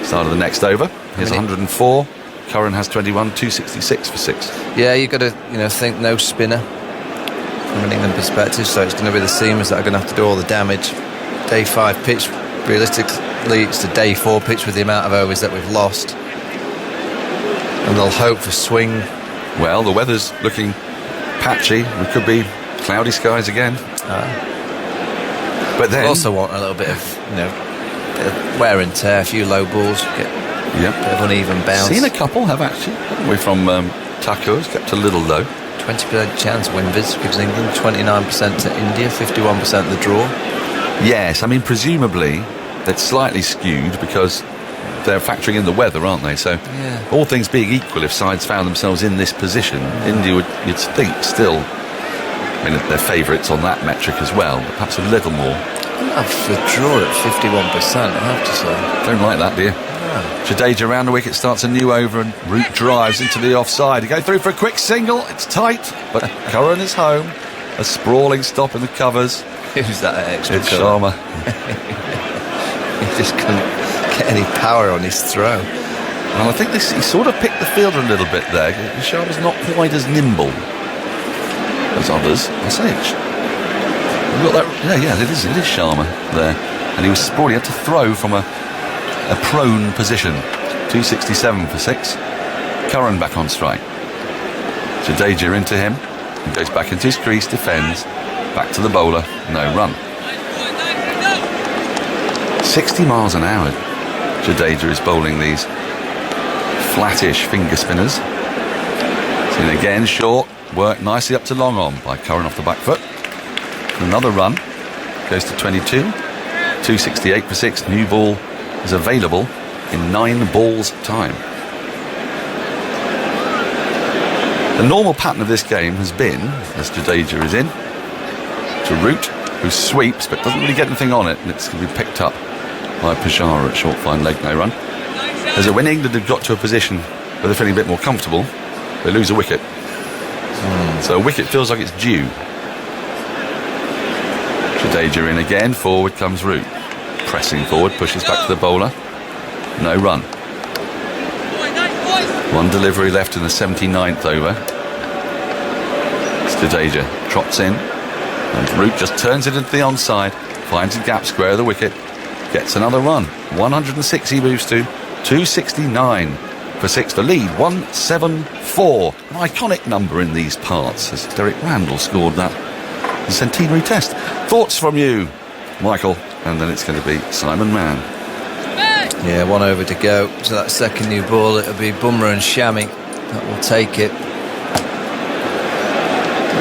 Start of the next over. Here's 104. Curran has 21, 266 for 6. Yeah, you've got to think no spinner from an England perspective, so it's going to be the seamers that are going to have to do all the damage. Day 5 pitch, realistically it's the day 4 pitch with the amount of overs that we've lost, and they'll hope for swing. Well, the weather's looking patchy. It could be cloudy skies again. But then... Also want a little bit of bit of wear and tear, a few low balls, get a Yep. bit of uneven bounce. Seen a couple, have actually, haven't we, from Thakur. It's kept a little low. 20% chance Winvis gives England, 29% to India, 51% the draw. Yes, I mean, presumably it's slightly skewed because they're factoring in the weather, aren't they? So, Yeah. all things being equal, if sides found themselves in this position, India would, you'd think, still... I mean, they're favourites on that metric as well, but perhaps a little more. I've the draw at 51%, I have to say. Don't like that, do you? Jadeja round the wicket, starts a new over, and Root drives into the offside. He goes through for a quick single. It's tight, but Curran is home. A sprawling stop in the covers. Who's that extra It's colour? Sharma. He just couldn't get any power on his throw. Well, I think he sort of picked the fielder a little bit there. Sharma's not quite as nimble as others. I say it. We've got that. Yeah, it is Sharma there, and he was sprawling. He had to throw from a prone position. 267 for 6. Curran back on strike. Jadeja into him. He goes back into his crease, defends. Back to the bowler. No run. 60 miles an hour. Jadeja is bowling these flattish finger spinners. Seen again, short. Worked nicely up to long on by Curran off the back foot. Another run. Goes to 22. 268 for 6. New ball is available in 9 balls time. The normal pattern of this game has been, as Jadeja is in, to Root, who sweeps but doesn't really get anything on it, and it's going to be picked up by Pujara at short fine leg, no run. As when England have got to a position where they're feeling a bit more comfortable, they lose a wicket. So a wicket feels like it's due. Jadeja in again, forward comes Root. Pressing forward, pushes back to the bowler. No run. One delivery left in the 79th over. Jadeja trots in, and Root just turns it into the onside, finds a gap square of the wicket, gets another run. 106 he moves to, 269 for 6 for lead, 174. An iconic number in these parts as Derek Randall scored that the centenary test. Thoughts from you, Michael? And then it's going to be Simon Mann. Yeah, 1 over to go. So that second new ball, it'll be Bumrah and Shami that will take it.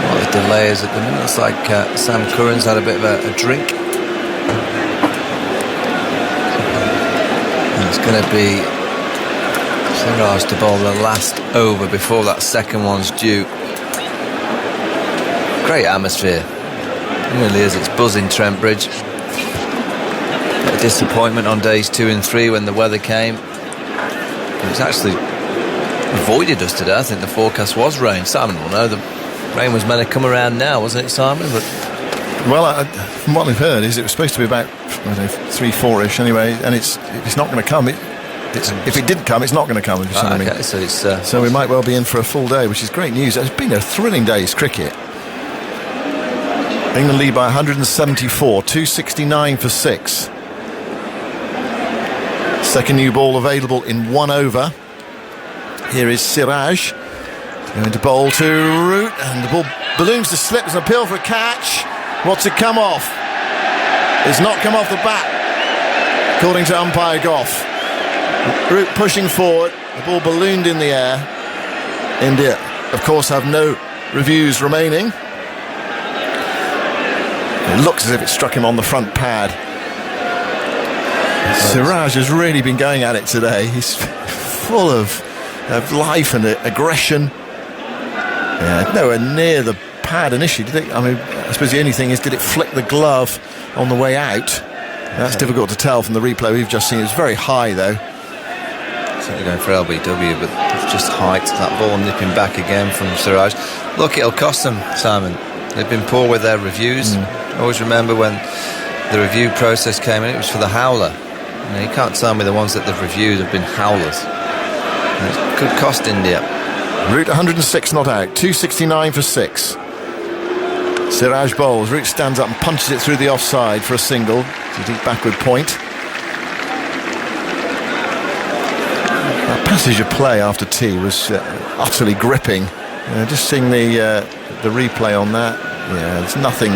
Well, the delay is at the minute. Looks like Sam Curran's had a bit of a drink. And it's going to be Siraj to bowl the last over before that second one's due. Great atmosphere. It really is. It's buzzing Trent Bridge. A disappointment on days 2 and 3 when the weather came. It's actually avoided us today. I think the forecast was rain. Simon will know the rain was meant to come around now, wasn't it, Simon? But well, from what I've heard, is it was supposed to be about 3-4ish anyway, and if it's not going to come, if it didn't come, it's not going to come. If you see what I mean. Okay, so it's so we might well be in for a full day, which is great news. It's been a thrilling day's cricket. England lead by 174, 269 for 6. Second new ball available in 1 over. Here is Siraj going to bowl to Root, and the ball balloons to slip. There's an appeal for a catch. What's it come off? It's not come off the bat, according to umpire Goff. Root pushing forward, the ball ballooned in the air. India, of course, have no reviews remaining. It looks as if it struck him on the front pad. Siraj has really been going at it today. He's full of life and aggression. Yeah, nowhere near the pad initially, did it? I mean, I suppose the only thing is, did it flick the glove on the way out? That's difficult to tell from the replay we've just seen. It's very high, though. Certainly going for LBW, but they've just hiked that ball, nipping back again from Siraj. Look, it'll cost them, Simon. They've been poor with their reviews. Always remember when the review process came in, it was for the howler. You can't tell me the ones that they've reviewed have been howlers. And it could cost India. Root 106 not out, 269 for 6. Siraj bowls. Root stands up and punches it through the offside for a single. It's a deep backward point. That passage of play after tea was utterly gripping. Just seeing the replay on that, there's nothing.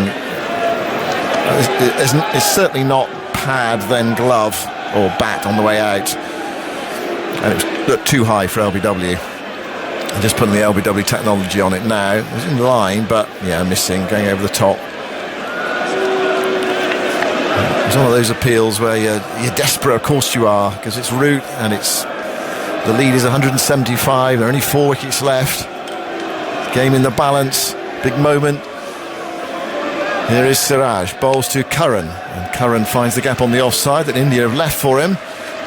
It's certainly not pad then glove or bat on the way out, and it looked too high for LBW. And just putting the LBW technology on it now, it was in line, but missing, going over the top. It's one of those appeals where you're desperate, of course you are, because it's Root and the lead is 175. There are only 4 wickets left. Game in the balance, big moment. Here is Siraj, bowls to Curran, and Curran finds the gap on the offside that India have left for him.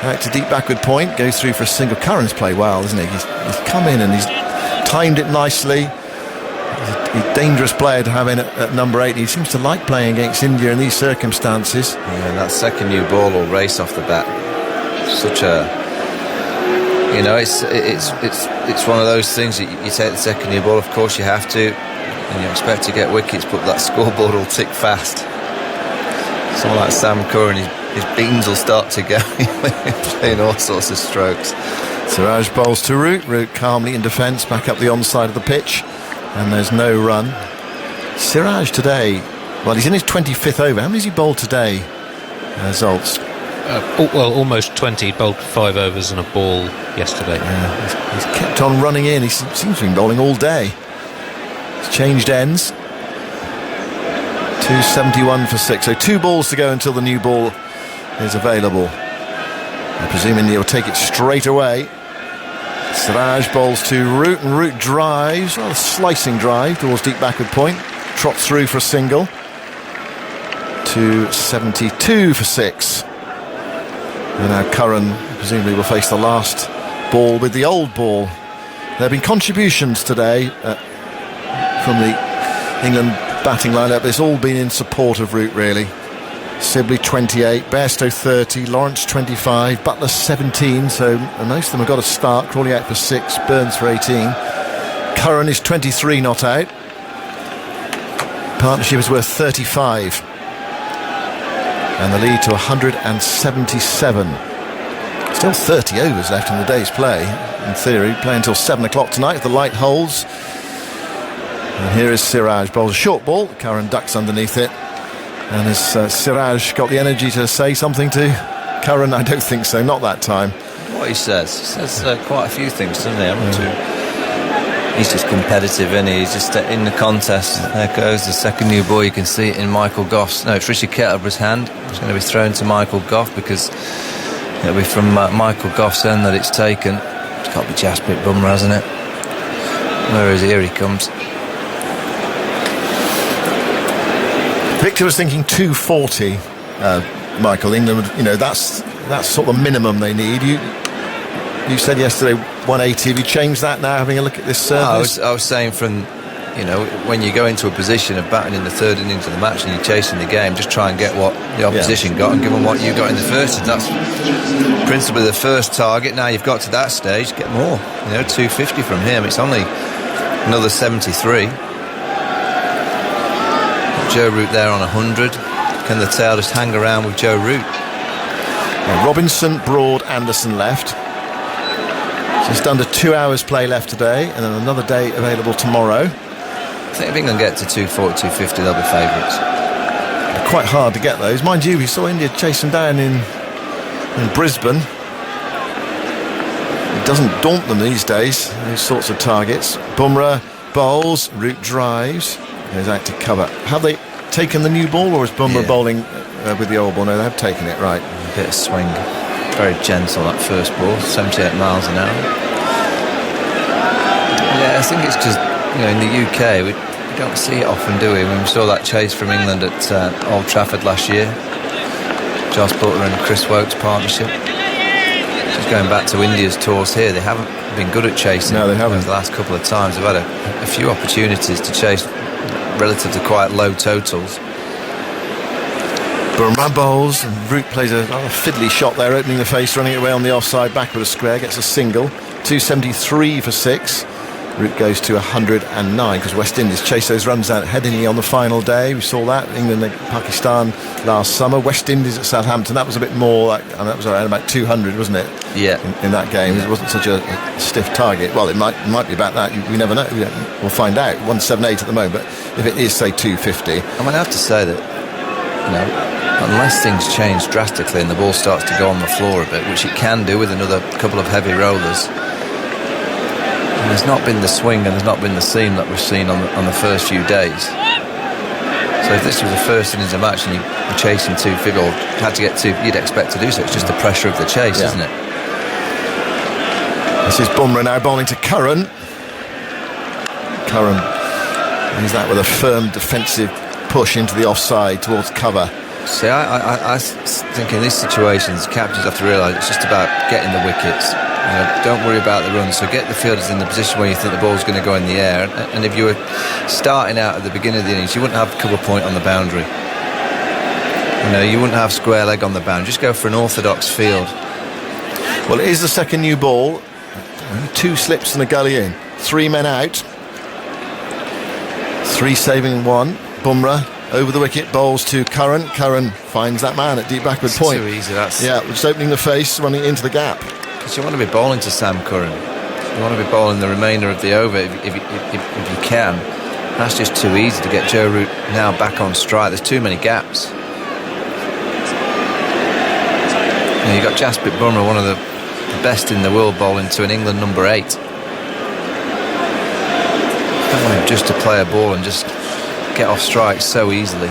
Back to deep backward point, goes through for a single. Curran's played well, isn't he? He's come in and he's timed it nicely. He's a dangerous player to have in at number 8. He seems to like playing against India in these circumstances. Yeah, that second new ball will race off the bat. Such a, it's one of those things that you take the second new ball, of course you have to, and you expect to get wickets, but that scoreboard will tick fast. Someone like Sam Curran, his beans will start to go playing all sorts of strokes. Siraj bowls to Root. Root calmly in defence, back up the onside of the pitch, and there's no run. Siraj today, well, he's in his 25th over. How many has he bowled today, Zoltz? Almost 20. He bowled 5 overs and a ball yesterday. Yeah, he's kept on running in. He seems to have been bowling all day. He's changed ends. 271 for 6. So 2 balls to go until the new ball is available. I presume India will take it straight away. Siraj bowls to Root, and Root drives, rather slicing drive towards deep backward point. Trots through for a single. 272 for 6. And now Curran presumably will face the last ball with the old ball. There have been contributions today from the England batting lineup. It's all been in support of Root, really. Sibley 28, Bairstow 30, Lawrence 25, Butler 17, so most of them have got a start. Crawley out for 6, Burns for 18. Curran is 23 not out. Partnership is worth 35. And the lead to 177. Still 30 overs left in the day's play. In theory, play until 7 o'clock tonight if the light holds. And here is Siraj, bowls a short ball. Curran ducks underneath it. And has Siraj got the energy to say something to Curran? I don't think so, not that time. What he says quite a few things, doesn't he? He's just competitive, isn't he? He's just in the contest. There goes the second new ball. You can see it in Michael Goff's. No, it's Richard Kettleborough's hand. It's going to be thrown to Michael Goff because it'll be from Michael Goff's end that it's taken. It's got to be Jasprit Bumrah, hasn't it? Where is he? Here he comes. Victor was thinking 240. Michael, England, that's sort of the minimum they need. You said yesterday 180. Have you changed that now, having a look at this service? I was saying from, when you go into a position of batting in the third innings of the match and you're chasing the game, just try and get what the opposition got and give them what you got in the first. And that's principally the first target. Now you've got to that stage, get more. 250 from him. It's only another 73. Joe Root there on 100. Can the tail just hang around with Joe Root? Robinson, Broad, Anderson left. Just under 2 hours play left today, and then another day available tomorrow. I think if England get to 240, 250, they'll be favourites. Quite hard to get those. Mind you, we saw India chase them down in Brisbane. It doesn't daunt them these days, those sorts of targets. Bumrah bowls, Root drives, goes out to cover. Have they taken the new ball, or is Bumrah bowling with the old ball? No, they have taken it, right. A bit of swing. Very gentle, that first ball, 78 miles an hour. Yeah, I think it's just, in the UK, we don't see it often, do we? When we saw that chase from England at Old Trafford last year, Jos Buttler and Chris Woakes partnership. Just going back to India's tours here, they haven't been good at chasing. No, they haven't. The last couple of times they've had a few opportunities to chase relative to quite low totals. Bumrah bowls, and Root plays a fiddly shot there, opening the face, running away on the offside, backward a square, gets a single. 273 for 6. Root goes to 109 because West Indies chase those runs out headingly on the final day. We saw that England and Pakistan last summer. West Indies at Southampton, that was a bit more that was around about 200, wasn't it? Yeah. In that game, it wasn't such a stiff target. Well, it might be about that. We never know. We'll find out. 178 at the moment, but if it is say 250, I might have to say that unless things change drastically and the ball starts to go on the floor a bit, which it can do with another couple of heavy rollers. And there's not been the swing and there's not been the seam that we've seen on the first few days. So if this was the first innings of a match and you're chasing 250 or had to get 2, you'd expect to do so. It's just the pressure of the chase, isn't it? This is Bumrah now bowling to Curran. Curran ends that with a firm defensive push into the offside towards cover. See, I think in these situations, captains have to realise it's just about getting the wickets. Don't worry about the runs. So get the fielders in the position where you think the ball's going to go in the air. And if you were starting out at the beginning of the innings, you wouldn't have cover point on the boundary. You wouldn't have square leg on the boundary. Just go for an orthodox field. Well, it is the second new ball. 2 slips and a gully in. 3 men out. 3 saving 1. Bumrah over the wicket, bowls to Curran. Curran finds that man at deep backward point. Too easy. Just opening the face, running into the gap. Because you want to be bowling to Sam Curran. You want to be bowling the remainder of the over if you can. That's just too easy to get Joe Root now back on strike. There's too many gaps. You've got Jasprit Bumrah, one of the best in the world, bowling to an England number 8. I don't want him just to play a ball and just get off strike so easily.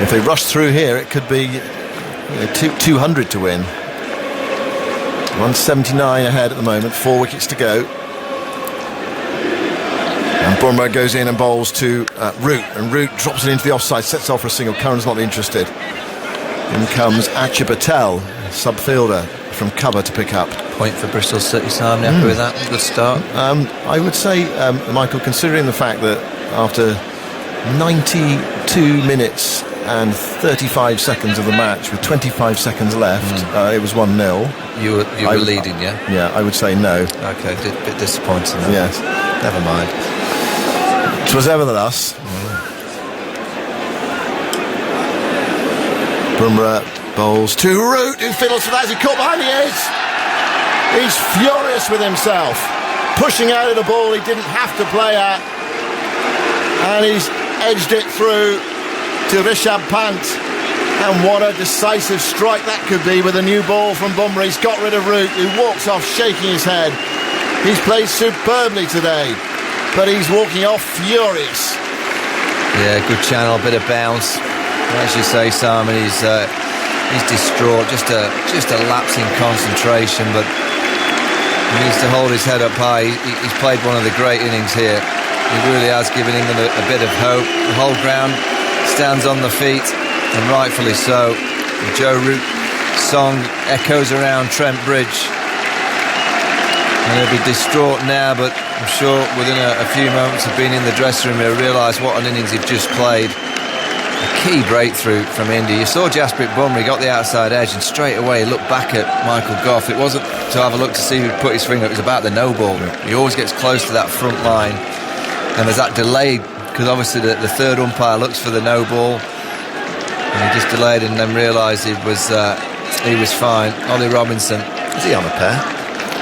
If they rush through here, it could be 200 to win. 179 ahead at the moment, 4 wickets to go. And Bumrah goes in and bowls to Root, and Root drops it into the offside, sets off for a single. Curran's not interested. In comes Achha Patel, sub-fielder from cover to pick up. Point for Bristol City, so I'm happy with that. Good start. I would say, Michael, considering the fact that after 92 minutes and 35 seconds of the match with 25 seconds left, it was 1-0. You were leading, yeah? Yeah, I would say no. Okay, a bit disappointing. Yes. Never mind. 'Twas ever thus. Bumrah bowls to Root, who fiddles for that as he caught behind the edge. He's furious with himself, pushing out of the ball he didn't have to play at, and he's edged it through to Rishabh Pant. And what a decisive strike that could be with a new ball from Bumrah. He's got rid of Root, who walks off shaking his head. He's played superbly today. but he's walking off furious. Yeah, good channel, bit of bounce. As you say, Simon, he's distraught. Just a lapse in concentration, but he needs to hold his head up high. He's played one of the great innings here. He really has given England a bit of hope. The whole ground stands on the feet, and rightfully so. The Joe Root song echoes around Trent Bridge. And he'll be distraught now, but I'm sure within a few moments of being in the dressing room, he'll realise what an innings he'd just played. A key breakthrough from India. You saw Jasprit Bumrah, he got the outside edge, and straight away he looked back at Michael Gough. It wasn't to have a look to see who'd put his finger, it was about the no ball. He always gets close to that front line, and there's that delay, because obviously the third umpire looks for the no ball, and he just delayed and then realised he was fine. Ollie Robinson, is he on a pair?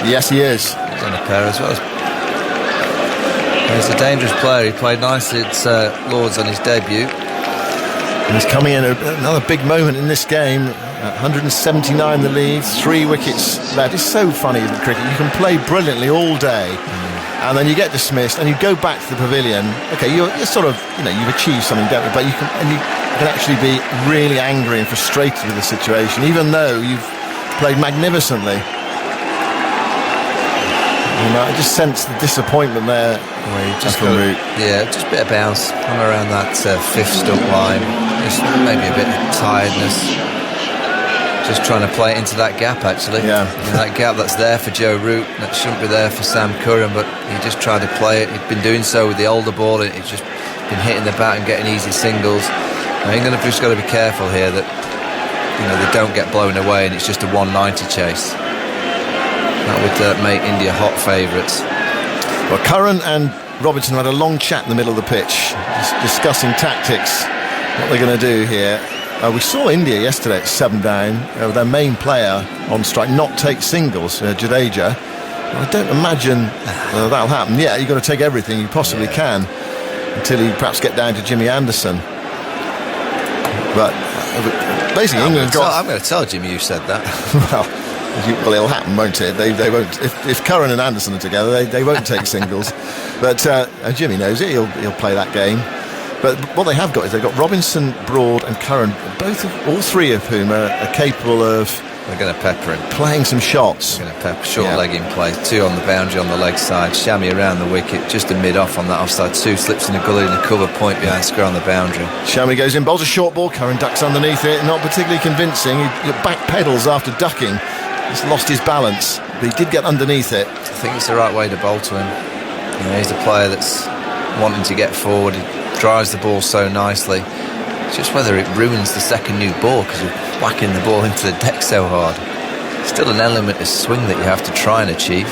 Yes, he is. He's on a pair as well. He's a dangerous player. He played nicely at Lords on his debut. And he's coming in another big moment in this game. 179 the lead, 3 wickets left. It's so funny in cricket. You can play brilliantly all day, and then you get dismissed, and you go back to the pavilion. Okay, you're sort of, you've achieved something, don't you? But you can actually be really angry and frustrated with the situation, even though you've played magnificently. I just sense the disappointment there. Just a bit of bounce on around that 5th stump line. Just maybe a bit of tiredness. Just trying to play it into that gap, actually. Yeah. That gap that's there for Joe Root, that shouldn't be there for Sam Curran, but he just tried to play it. He'd been doing so with the older ball, and he's just been hitting the bat and getting easy singles. Now, England have just got to be careful here that they don't get blown away and it's just a 190 chase. That would make India hot favourites. Well, Curran and Robinson had a long chat in the middle of the pitch, discussing tactics, what they're going to do here. We saw India yesterday at 7 down, with their main player on strike, not take singles, Jadeja. I don't imagine that'll happen. Yeah, you've got to take everything you possibly can until you perhaps get down to Jimmy Anderson. But basically, England got... I'm going to tell Jimmy you said that. Well, it'll happen, won't it? They won't. If Curran and Anderson are together, they won't take singles. But Jimmy knows it. He'll play that game. But what they have got is they've got Robinson, Broad, and Curran, all 3 of whom are capable of. They're going to pepper him, playing some shots. They're going to pepper short leg in play. 2 on the boundary on the leg side. Shami around the wicket, just a mid off on that offside. 2 slips in the gully and a cover point behind square on the boundary. Shami goes in, bowls a short ball. Curran ducks underneath it. Not particularly convincing. He back pedals after ducking. He's lost his balance, but he did get underneath it. I think it's the right way to bowl to him. He's a player that's wanting to get forward. He drives the ball so nicely. It's just whether it ruins the second new ball because you're whacking the ball into the deck so hard. Still an element of swing that you have to try and achieve.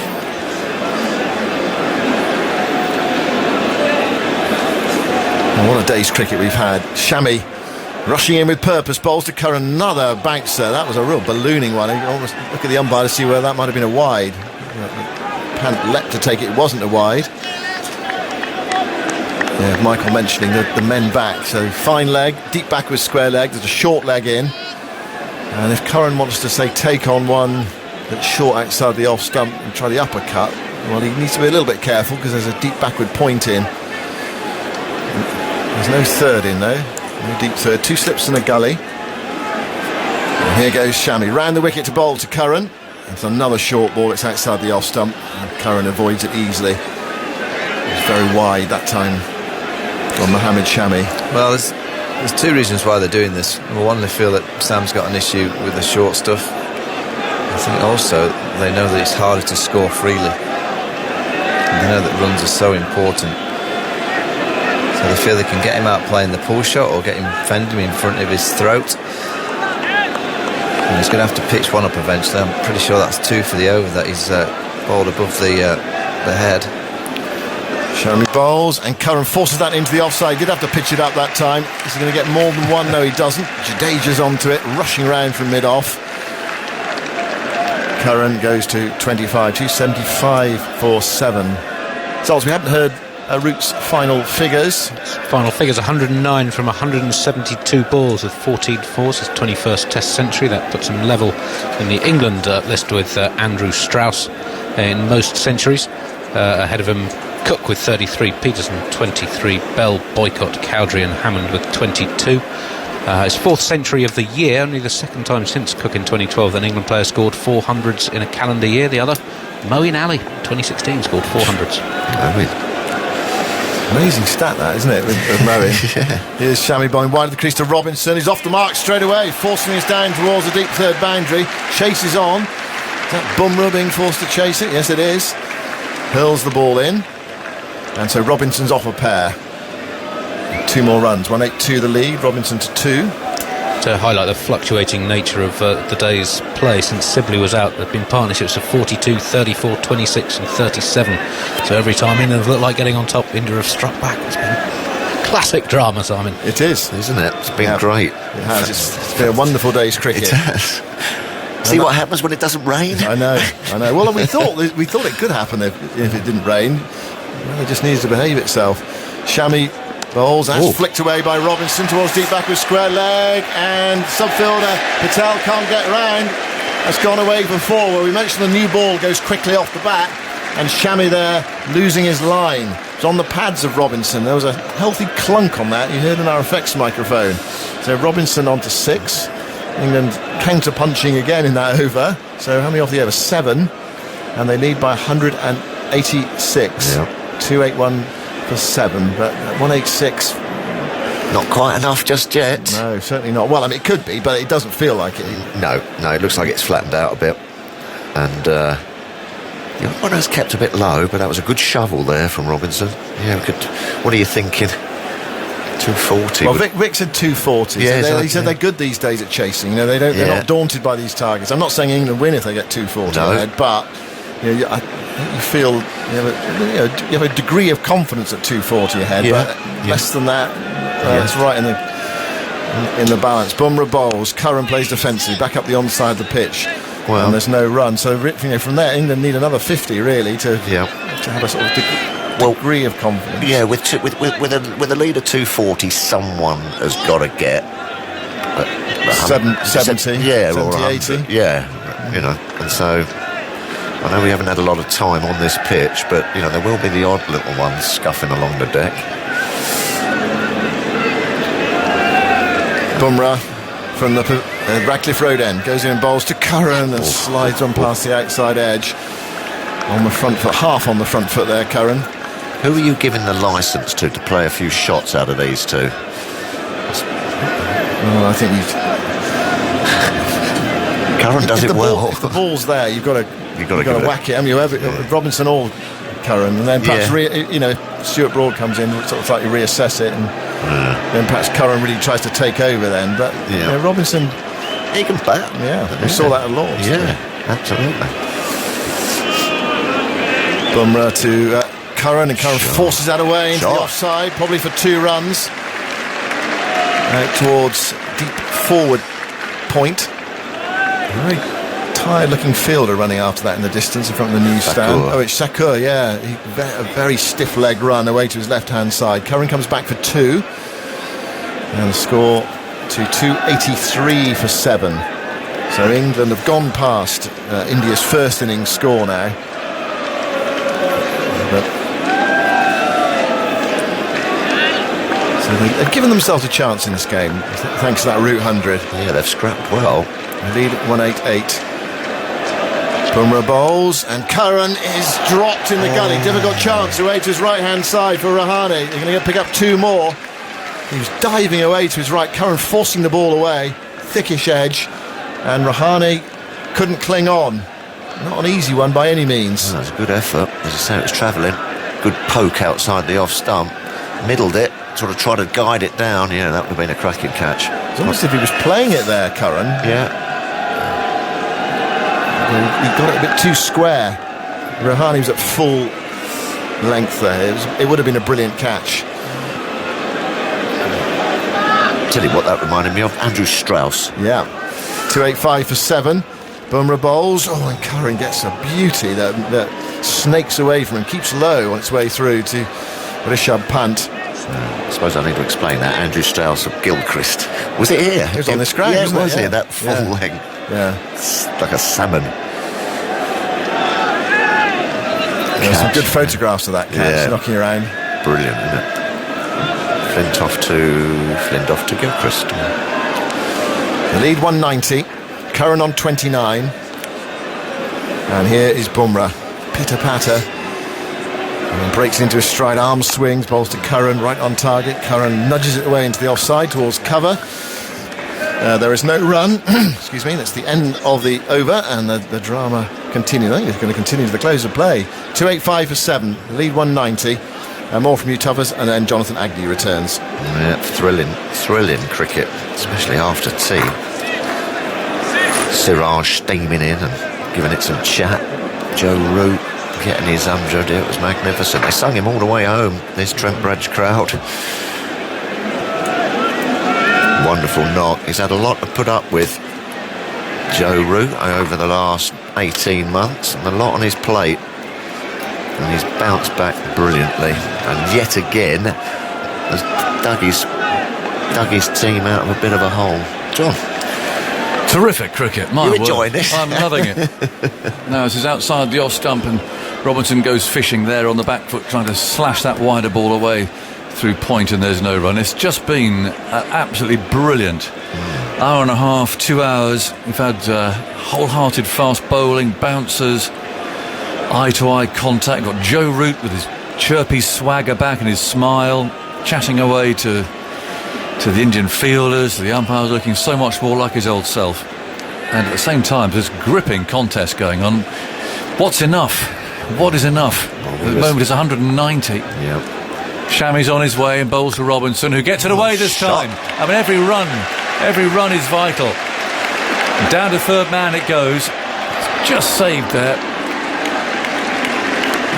Well, what a day's cricket we've had. Shami rushing in with purpose, bowls to Curran, another bouncer. That was a real ballooning one. You almost look at the umpire to see where that might have been a wide. Pant leapt to take it, it wasn't a wide. Yeah, Michael mentioning the men back. So fine leg, deep backward square leg, there's a short leg in. And if Curran wants to, say, take on one that's short outside the off stump and try the uppercut, well, he needs to be a little bit careful because there's a deep backward point in. There's no third in, though. No deep third. 2 slips and a gully. And here goes Shami. Round the wicket to bowl to Curran. It's another short ball. It's outside the off stump. And Curran avoids it easily. It's very wide that time from Mohammad Shami. Well, there's 2 reasons why they're doing this. Number one, they feel that Sam's got an issue with the short stuff. I think also they know that it's harder to score freely. And they know that runs are so important. So they feel they can get him out playing the pull shot or fend him in front of his throat. And he's going to have to pitch one up eventually. I'm pretty sure that's 2 for the over that he's bowled above the head. Shami bowls and Curran forces that into the offside. Did have to pitch it up that time. Is he going to get more than one? No, he doesn't. Jadeja's onto it, rushing around from mid-off. Curran goes to 25, 275 for 7. So we haven't heard Root's final figures. Final figures 109 from 172 balls with 14 fours. His 21st Test century. That puts him level in the England list with Andrew Strauss in most centuries. Ahead of him Cook with 33, Peterson 23, Bell, Boycott, Cowdrey and Hammond with 22. His 4th century of the year, only the 2nd time since Cook in 2012 that an England player scored 400s in a calendar year. The other, Moeen Ali, 2016, scored 400s. Amazing stat that, isn't it, with Moeen? Yeah. Here's Shammy Boyne wide of the crease to Robinson. He's off the mark straight away, forcing us down towards the deep third boundary. Chases on. Is that Bumrah being forced to chase it? Yes, it is. Hurls the ball in. And so Robinson's off a pair. 2 more runs. 1-8-2 the lead. Robinson to 2. To highlight the fluctuating nature of the day's play, since Sibley was out, there have been partnerships of 42, 34, 26 and 37. So every time England have looked like getting on top, India have struck back. It's been classic drama, Simon. It is, Isn't it? It's been great. It has. It's been a wonderful day's cricket. It has. See what happens when it doesn't rain? I know. Well, we thought it could happen if it didn't rain. Well, it just needs to behave itself. Shammy bowls, that's flicked away by Robinson towards deep back with square leg, and subfielder Patel can't get round. That's gone away for 4. Well, we mentioned the new ball goes quickly off the bat, and Shammy there losing his line. It's on the pads of Robinson. There was a healthy clunk on that. You heard in our effects microphone. So Robinson on to 6. England counter-punching again in that over. So how many off the over? 7. And they lead by 186. Yeah. 281 for 7. But 186... Not quite enough just yet. No, certainly not. Well, I mean, it could be, but it doesn't feel like it. No, it looks like it's flattened out a bit. And the one has kept a bit low, but that was a good shovel there from Robinson. Yeah, what are you thinking? 240. Well, Vic said 240. Yeah, so he said they're good these days at chasing. They're not daunted by these targets. I'm not saying England win if they get 240 ahead, but you feel you have a degree of confidence at 240 ahead. But less than that, it's right in the balance. Bumrah bowls. Curran plays defensively, back up the onside of the pitch. Well, and there's no run. So from there, England need another 50 really to have a sort of degree of confidence. Yeah, with a lead of 240, someone has got to get 70, yeah, 70, or 80. Yeah, and so I know we haven't had a lot of time on this pitch, but there will be the odd little ones scuffing along the deck. Bumrah from the Radcliffe Road end goes in and bowls to Curran and slides on past the outside edge on the front foot, half on the front foot there, Curran. Who are you giving the licence to play a few shots out of these two? I think Curran does it well. If the ball's there, you've got to whack it. I mean, Robinson or Curran, and then perhaps Stuart Broad comes in, sort of slightly reassess it, and then perhaps Curran really tries to take over then. But Robinson, he can bat. Yeah, we saw that a lot. Yeah, absolutely. Bumrah to Curran, and Curran forces that away into the offside, probably for 2 runs. Towards deep forward point. Very tired-looking fielder running after that in the distance in front of the new stand. Oh, it's Sakur, a very stiff leg run away to his left-hand side. Curran comes back for 2. And the score to 283 for 7. So England have gone past India's first innings score now. So they've given themselves a chance in this game, thanks to that route 100. Yeah, they've scrapped well. They lead at 188. Bumrah bowls, and Curran is dropped in the gully. Difficult chance away to his right-hand side for Rahane. They're going to pick up 2 more. He was diving away to his right. Curran forcing the ball away. Thickish edge. And Rahane couldn't cling on. Not an easy one by any means. Well, it was a good effort. As I say, it was travelling. Good poke outside the off stump. Middled it. Sort of tried to guide it down. Yeah, that would have been a cracking catch. It's almost as if he was playing it there, Curran. Yeah. He got it a bit too square. Rahane was at full length there. It would have been a brilliant catch. Tell you what that reminded me of, Andrew Strauss. Yeah. 285 for 7. Bumrah bowls. Oh, and Curran gets a beauty that snakes away from him, keeps low on its way through to Rishabh Pant. I suppose I need to explain that. Andrew Strauss of Gilchrist. Was it here? It was on this ground, yeah, wasn't it? Was Yeah. it? That full length. Yeah. It's like a salmon. There's some catch. good photographs of that catch Yeah. knocking around. Brilliant, isn't it? Flintoff to Gilchrist. The lead 190, Curran on 29. And here is Bumrah. Pitter patter. And then breaks into his stride, arm swings, bowls to Curran, right on target. Curran nudges it away into the offside towards cover. There is no run. Excuse me, that's the end of the over, and the drama continues. I think it's going to continue to the close of play. 285 for 7, lead 190. More from you, Tuffers, and then Jonathan Agnew returns. Yeah, thrilling cricket, especially after tea. Siraj steaming in and giving it some chat. Joe Root getting his umjo deal. It was magnificent. They sung him all the way home, this Trent Bridge crowd. Wonderful knock. He's had a lot to put up with, Joe Root, over the last 18 months, and a lot on his plate. And he's bounced back brilliantly, and yet again has dug his team out of a bit of a hole. John, Terrific cricket. My you word. enjoying this? I'm loving it. Now, this is outside the off stump, and Robinson goes fishing there on the back foot, trying to slash that wider ball away through point, and there's no run. It's just been absolutely brilliant. Hour and a half, 2 hours. We've had wholehearted fast bowling, bouncers, eye-to-eye contact. Got Joe Root with his chirpy swagger back and his smile, chatting away to the Indian fielders, the umpires, looking so much more like his old self. And at the same time, there's gripping contest going on. What's enough? What is enough? At the moment, it's 190. Yep. Shami's on his way and bowls to Robinson, who gets it away this shot. time. I mean, every run is vital. Down to third man it goes. Just saved there.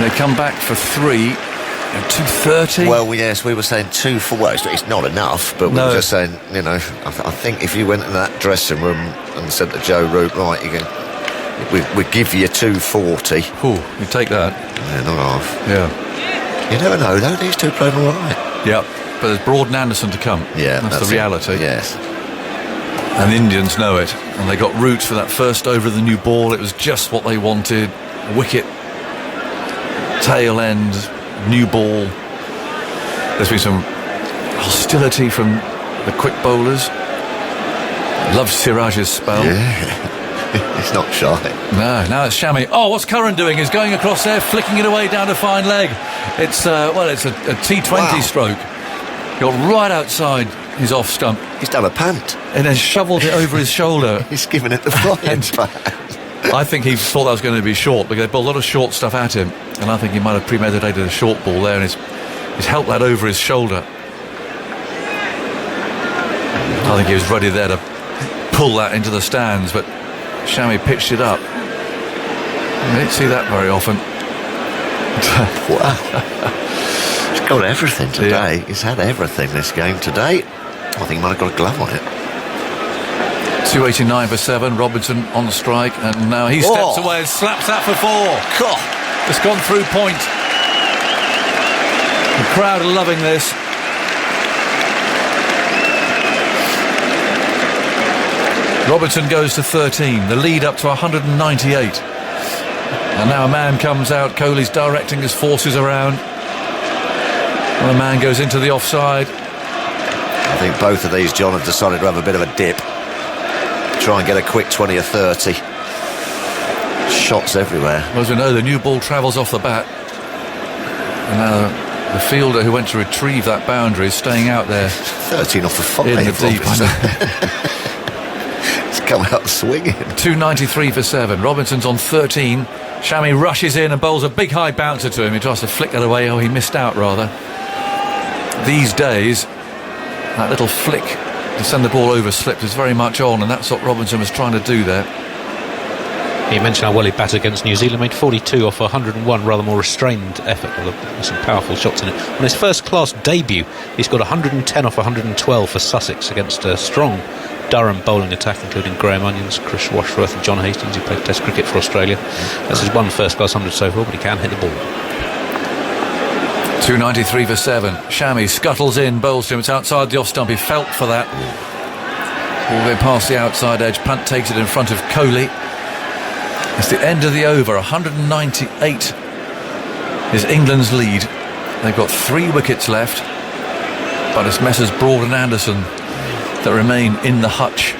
They come back for 3 at 230. Well, yes, we were saying 2 for well, it's not enough, but we No. were just saying, I think if you went in that dressing room and said to Joe Root, right, we give you 240. Ooh, you take that. Yeah, not half. Yeah. You never know, though. These two played all right. Yep. But there's Broad and Anderson to come. Yeah, that's the it. reality. Yes. And the Indians know it. And they got Root for that first over of the new ball. It was just what they wanted. Wicket, tail end, new ball. There's been some hostility from the quick bowlers. Loved Siraj's spell. Yeah. He's not shy. No, now it's Shami. Oh, what's Curran doing? He's going across there, flicking it away down a fine leg. It's a T20 Wow. stroke. Got right outside his off stump He's done a pant. and then shoveled it over his shoulder. He's given it the flying pan. I think he thought that was going to be short because they bowled a lot of short stuff at him, and I think he might have premeditated a short ball there, and he's helped that over his shoulder. I think he was ready there to pull that into the stands, but Shami pitched it up. You don't see that very often. Wow. He's got everything today. Yeah. He's had everything this game today. I think he might have got a glove on it. 289 for 7. Robinson on the strike, and now he steps Oh. away and slaps that for 4. God. It's gone through point. The crowd are loving this. Robinson goes to 13, the lead up to 198. And now a man comes out. Kohli's directing his forces around. And a man goes into the offside. I think both of these, John, have decided to have a bit of a dip. Try and get a quick 20 or 30. Shots everywhere. Well, as we know, the new ball travels off the bat. And now the fielder who went to retrieve that boundary is staying out there 13 off the 5. in the deep. It's come out swinging. 293 for 7. Robinson's on 13. Shami rushes in and bowls a big high bouncer to him. He tries to flick that away. Oh, he missed out rather. These days, that little flick to send the ball over slips is very much on, and that's what Robinson was trying to do there. You mentioned how well he batted against New Zealand, made 42 off 101, rather more restrained effort, with some powerful shots in it. On his first-class debut, he's got 110 off 112 for Sussex against a strong Durham bowling attack, including Graham Onions, Chris Washworth and John Hastings, who played Test cricket for Australia. That's his one first-class 100 so far, but he can hit the ball. 293 for 7. Shami scuttles in, bowls to him. It's outside the off-stump. He felt for that. All the way past the outside edge. Punt takes it in front of Kohli. It's the end of the over. 198 is England's lead. They've got 3 wickets left, but it's Messrs Broad and Anderson that remain in the hutch.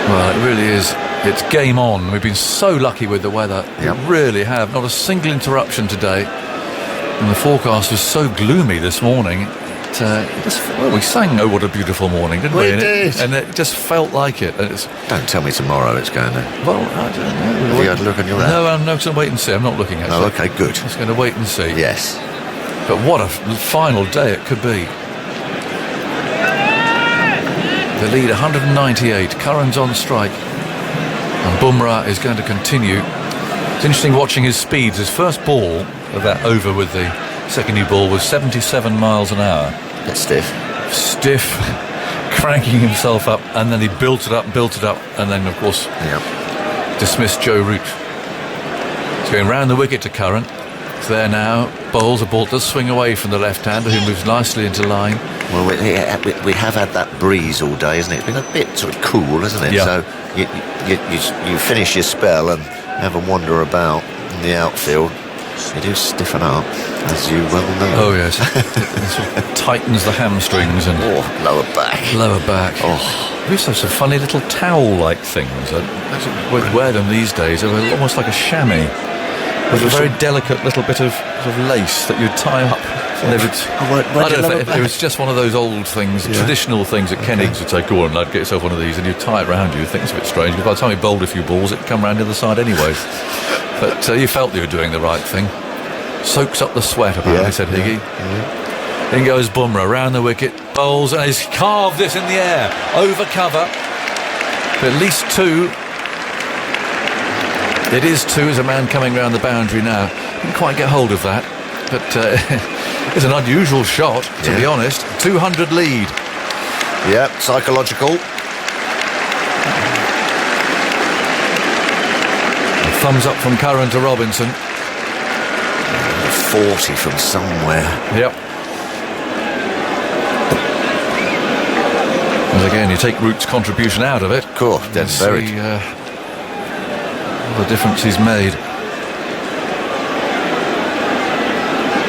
Well, it really is. It's game on. We've been so lucky with the weather. Yep. We really have. Not a single interruption today. And the forecast was so gloomy this morning. We sang "Oh, What a Beautiful Morning," didn't we? We did. And it just felt like it. And Don't tell me tomorrow it's going to. well, I don't know. Have you had a look on your app? No, I'm not going to wait and see. I'm not looking at it. Oh, okay, good. Just going to wait and see. Yes. But what a final day it could be. The lead 198. Curran's on strike. And Bumrah is going to continue. It's interesting watching his speeds. His first ball of that over with the second new ball was 77 miles an hour. Bit stiff. Stiff, cranking himself up, and then he built it up, and then, of course, dismissed Joe Root. It's going round the wicket to Curran. It's there now. Bowles, a ball does swing away from the left-hander, who moves nicely into line. Well, we have had that breeze all day, isn't it? It's been a bit sort of cool, hasn't it? Yeah. So you finish your spell and have a wander about in the outfield. You do stiffen up, as you well know. Oh, yes. It sort of tightens the hamstrings and Lower back. lower back. Oh, We used to have some funny little towel-like things. We'd wear them these days. They were almost like a chamois. With a very delicate little bit of lace that you'd tie up. And they would, I don't know if it was just one of those old things, traditional things that Ken Higgs would say, go on lad, get yourself one of these, and you'd tie it round you. You think it's a bit strange, but by the time you bowled a few balls, it'd come round the other side anyway. But you felt you were doing the right thing. Soaks up the sweat, apparently, said Higgy. In goes Bumrah, round the wicket, bowls, and he's carved this in the air, over cover. At least 2. It is 2 as a man coming round the boundary now. Didn't quite get hold of that, but it's an unusual shot, to be honest. 200 lead. yeah, psychological. Thumbs up from Curran to Robinson. 40 from somewhere. Yep. And again, you take Root's contribution out of it. Cool, dead See, buried. the difference he's made.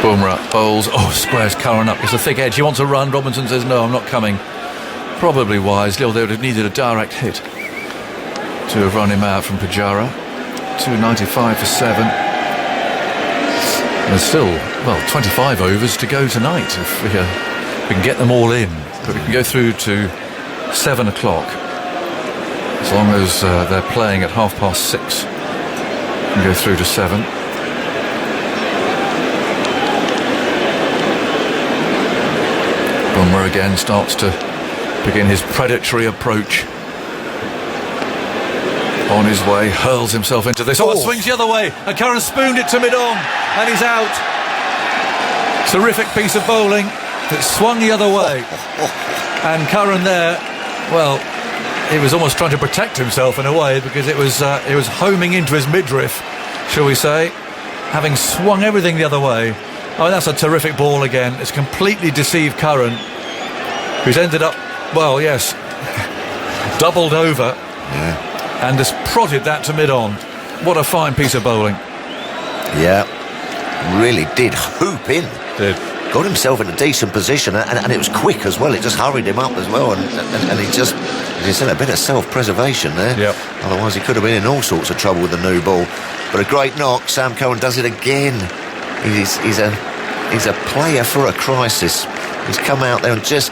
Bumrah bowls. Oh, squares Curran up. It's a thick edge. He wants a run. Robinson says, no, I'm not coming. Probably wisely, although they would have needed a direct hit to have run him out from Pujara. 295 for 7. There's still, 25 overs to go tonight if we can get them all in. But we can go through to 7 o'clock. As long as they're playing at 6:30. We can go through to 7. Bumrah again starts to begin his predatory approach. On his way, hurls himself into this. Oh, it swings the other way, and Curran spooned it to mid-on, and he's out. Terrific piece of bowling that swung the other way. And Curran there, he was almost trying to protect himself in a way, because it was homing into his midriff, shall we say, having swung everything the other way. I mean, that's a terrific ball again. It's completely deceived Curran, who's ended up, doubled over. Yeah. And has prodded that to mid-on. What a fine piece of bowling. Yeah, really did hoop in. Did. Got himself in a decent position, and it was quick as well. It just hurried him up as well, and he just, as you said, a bit of self-preservation there. Yep. Otherwise he could have been in all sorts of trouble with the new ball. But a great knock. Sam Curran does it again. He's a player for a crisis. He's come out there and just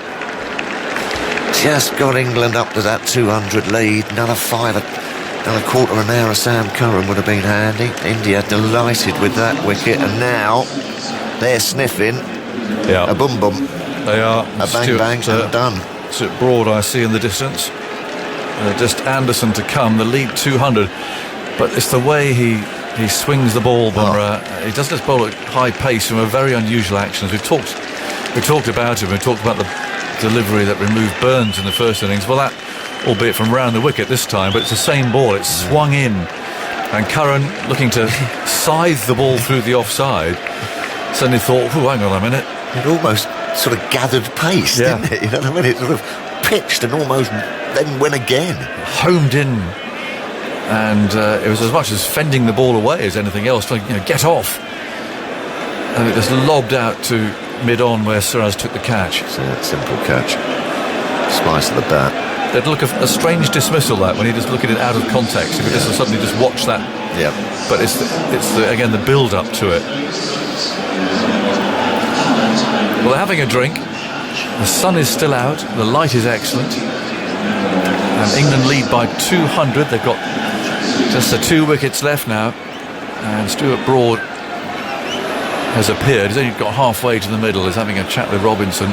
got England up to that 200 lead. Another quarter of an hour of Sam Curran would have been handy. India delighted with that wicket, and now they're sniffing a boom boom. They are. A bang bang and done. Stuart Broad I see in the distance. Just Anderson to come, the lead 200. But it's the way he swings the ball, Bumrah. He doesn't just bowl at high pace from a very unusual actions. We've talked about him. We've talked about the delivery that removed Burns in the first innings. Well, that, albeit from round the wicket this time, but it's the same ball. It's swung in, and Curran, looking to scythe the ball through the offside, suddenly thought, hang on a minute. It almost sort of gathered pace, didn't it? You know what I mean? It sort of pitched and almost then went again. Homed in and it was as much as fending the ball away as anything else, trying to get off. And it just lobbed out to mid-on where Suarez took the catch. It's a simple catch. Slice of the bat. It'd look a strange dismissal, that, when you just look at it out of context. If you just suddenly just watch that. Yeah. But it's again the build-up to it. Well, they're having a drink. The sun is still out. The light is excellent. And England lead by 200. They've got just the 2 wickets left now. And Stuart Broad has appeared. He's only got halfway to the middle. He's having a chat with Robinson,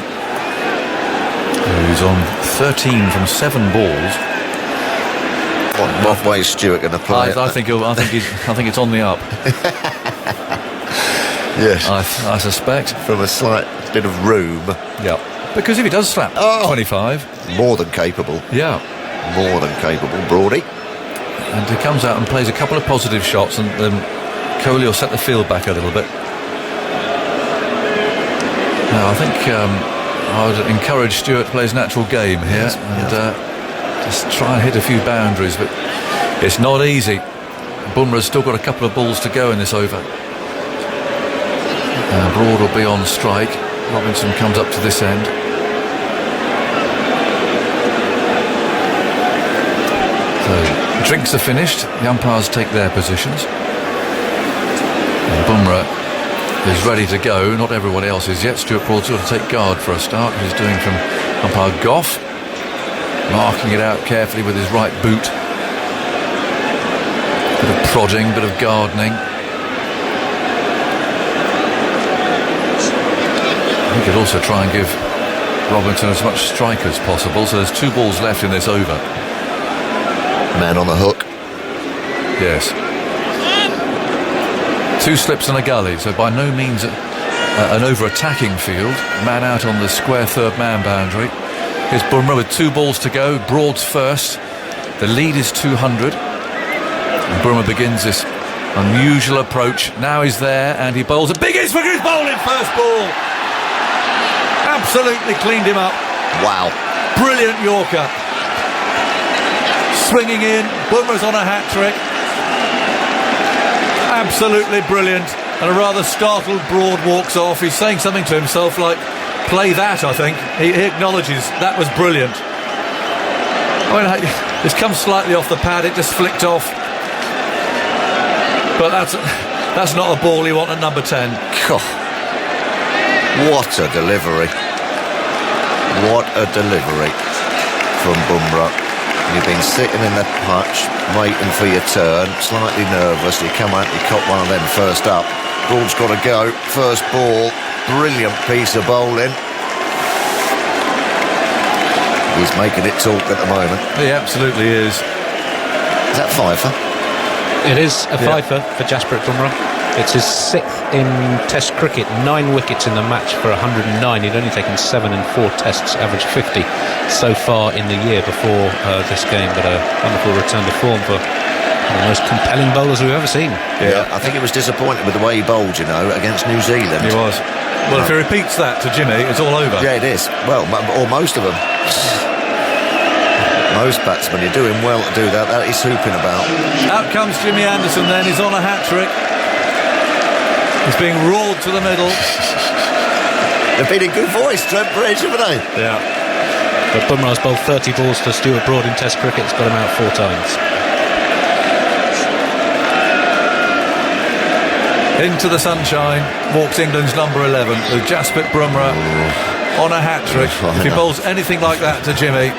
who's on 13 from 7 balls. What way is Stuart going to play? I think it's on the up. Yes, I suspect. From a slight bit of room. Yeah. Because if he does slap 25, more than capable. Yeah, more than capable, Broady. And he comes out and plays a couple of positive shots, and then Kohli will set the field back a little bit. Now I think I would encourage Stuart to play his natural game here, and just try and hit a few boundaries, but it's not easy. Bumrah's still got a couple of balls to go in this over. Broad will be on strike. Robinson comes up to this end. So drinks are finished. The umpires take their positions. And Bumrah is ready to go. Not everyone else is yet. Stuart Broad's got to take guard for a start. He's doing from umpire Gough, marking it out carefully with his right boot. Bit of prodding, bit of gardening. He could also try and give Robinson as much strike as possible. So there's 2 balls left in this over. Man on the hook. Yes. 2 slips and a gully, so by no means an over-attacking field. Man out on the square third man boundary. Here's Bumrah with 2 balls to go. Broad's first. The lead is 200. And Bumrah begins this unusual approach. Now he's there and he bowls a big hit for his bowling first ball. Absolutely cleaned him up. Wow. Brilliant Yorker. Swinging in. Bumrah's on a hat-trick. Absolutely brilliant. And a rather startled Broad walks off. He's saying something to himself like, play that, I think. He acknowledges that was brilliant. I mean, it's come slightly off the pad. It just flicked off. But that's not a ball you want at number 10. God. What a delivery. What a delivery from Bumrah. You've been sitting in the hutch waiting for your turn, slightly nervous. You come out, you caught one of them first up. Broad's got to go. First ball, brilliant piece of bowling. He's making it talk at the moment. He absolutely is. Is that fifer? It is a fifer for Jasprit Bumrah. It's his 6th in Test cricket, 9 wickets in the match for 109. He'd only taken 7 in 4 tests, average 50 so far in the year before this game. But a wonderful return to form for one of the most compelling bowlers we've ever seen. Yeah, I think he was disappointed with the way he bowled, against New Zealand. He was. Well, if he repeats that to Jimmy, it's all over. Yeah, it is. Well, or most of them. Most batsmen, you're doing well to do that. That he's hooping about. Out comes Jimmy Anderson then. He's on a hat-trick. He's being roared to the middle. They've been in good voice, Trent Bridge, haven't they? Yeah. But Bumrah's bowled 30 balls to Stuart Broad in Test cricket. It's got him out 4 times. Into the sunshine walks England's number 11 with Jasprit Bumrah on a hat-trick. If he bowls anything like that to Jimmy.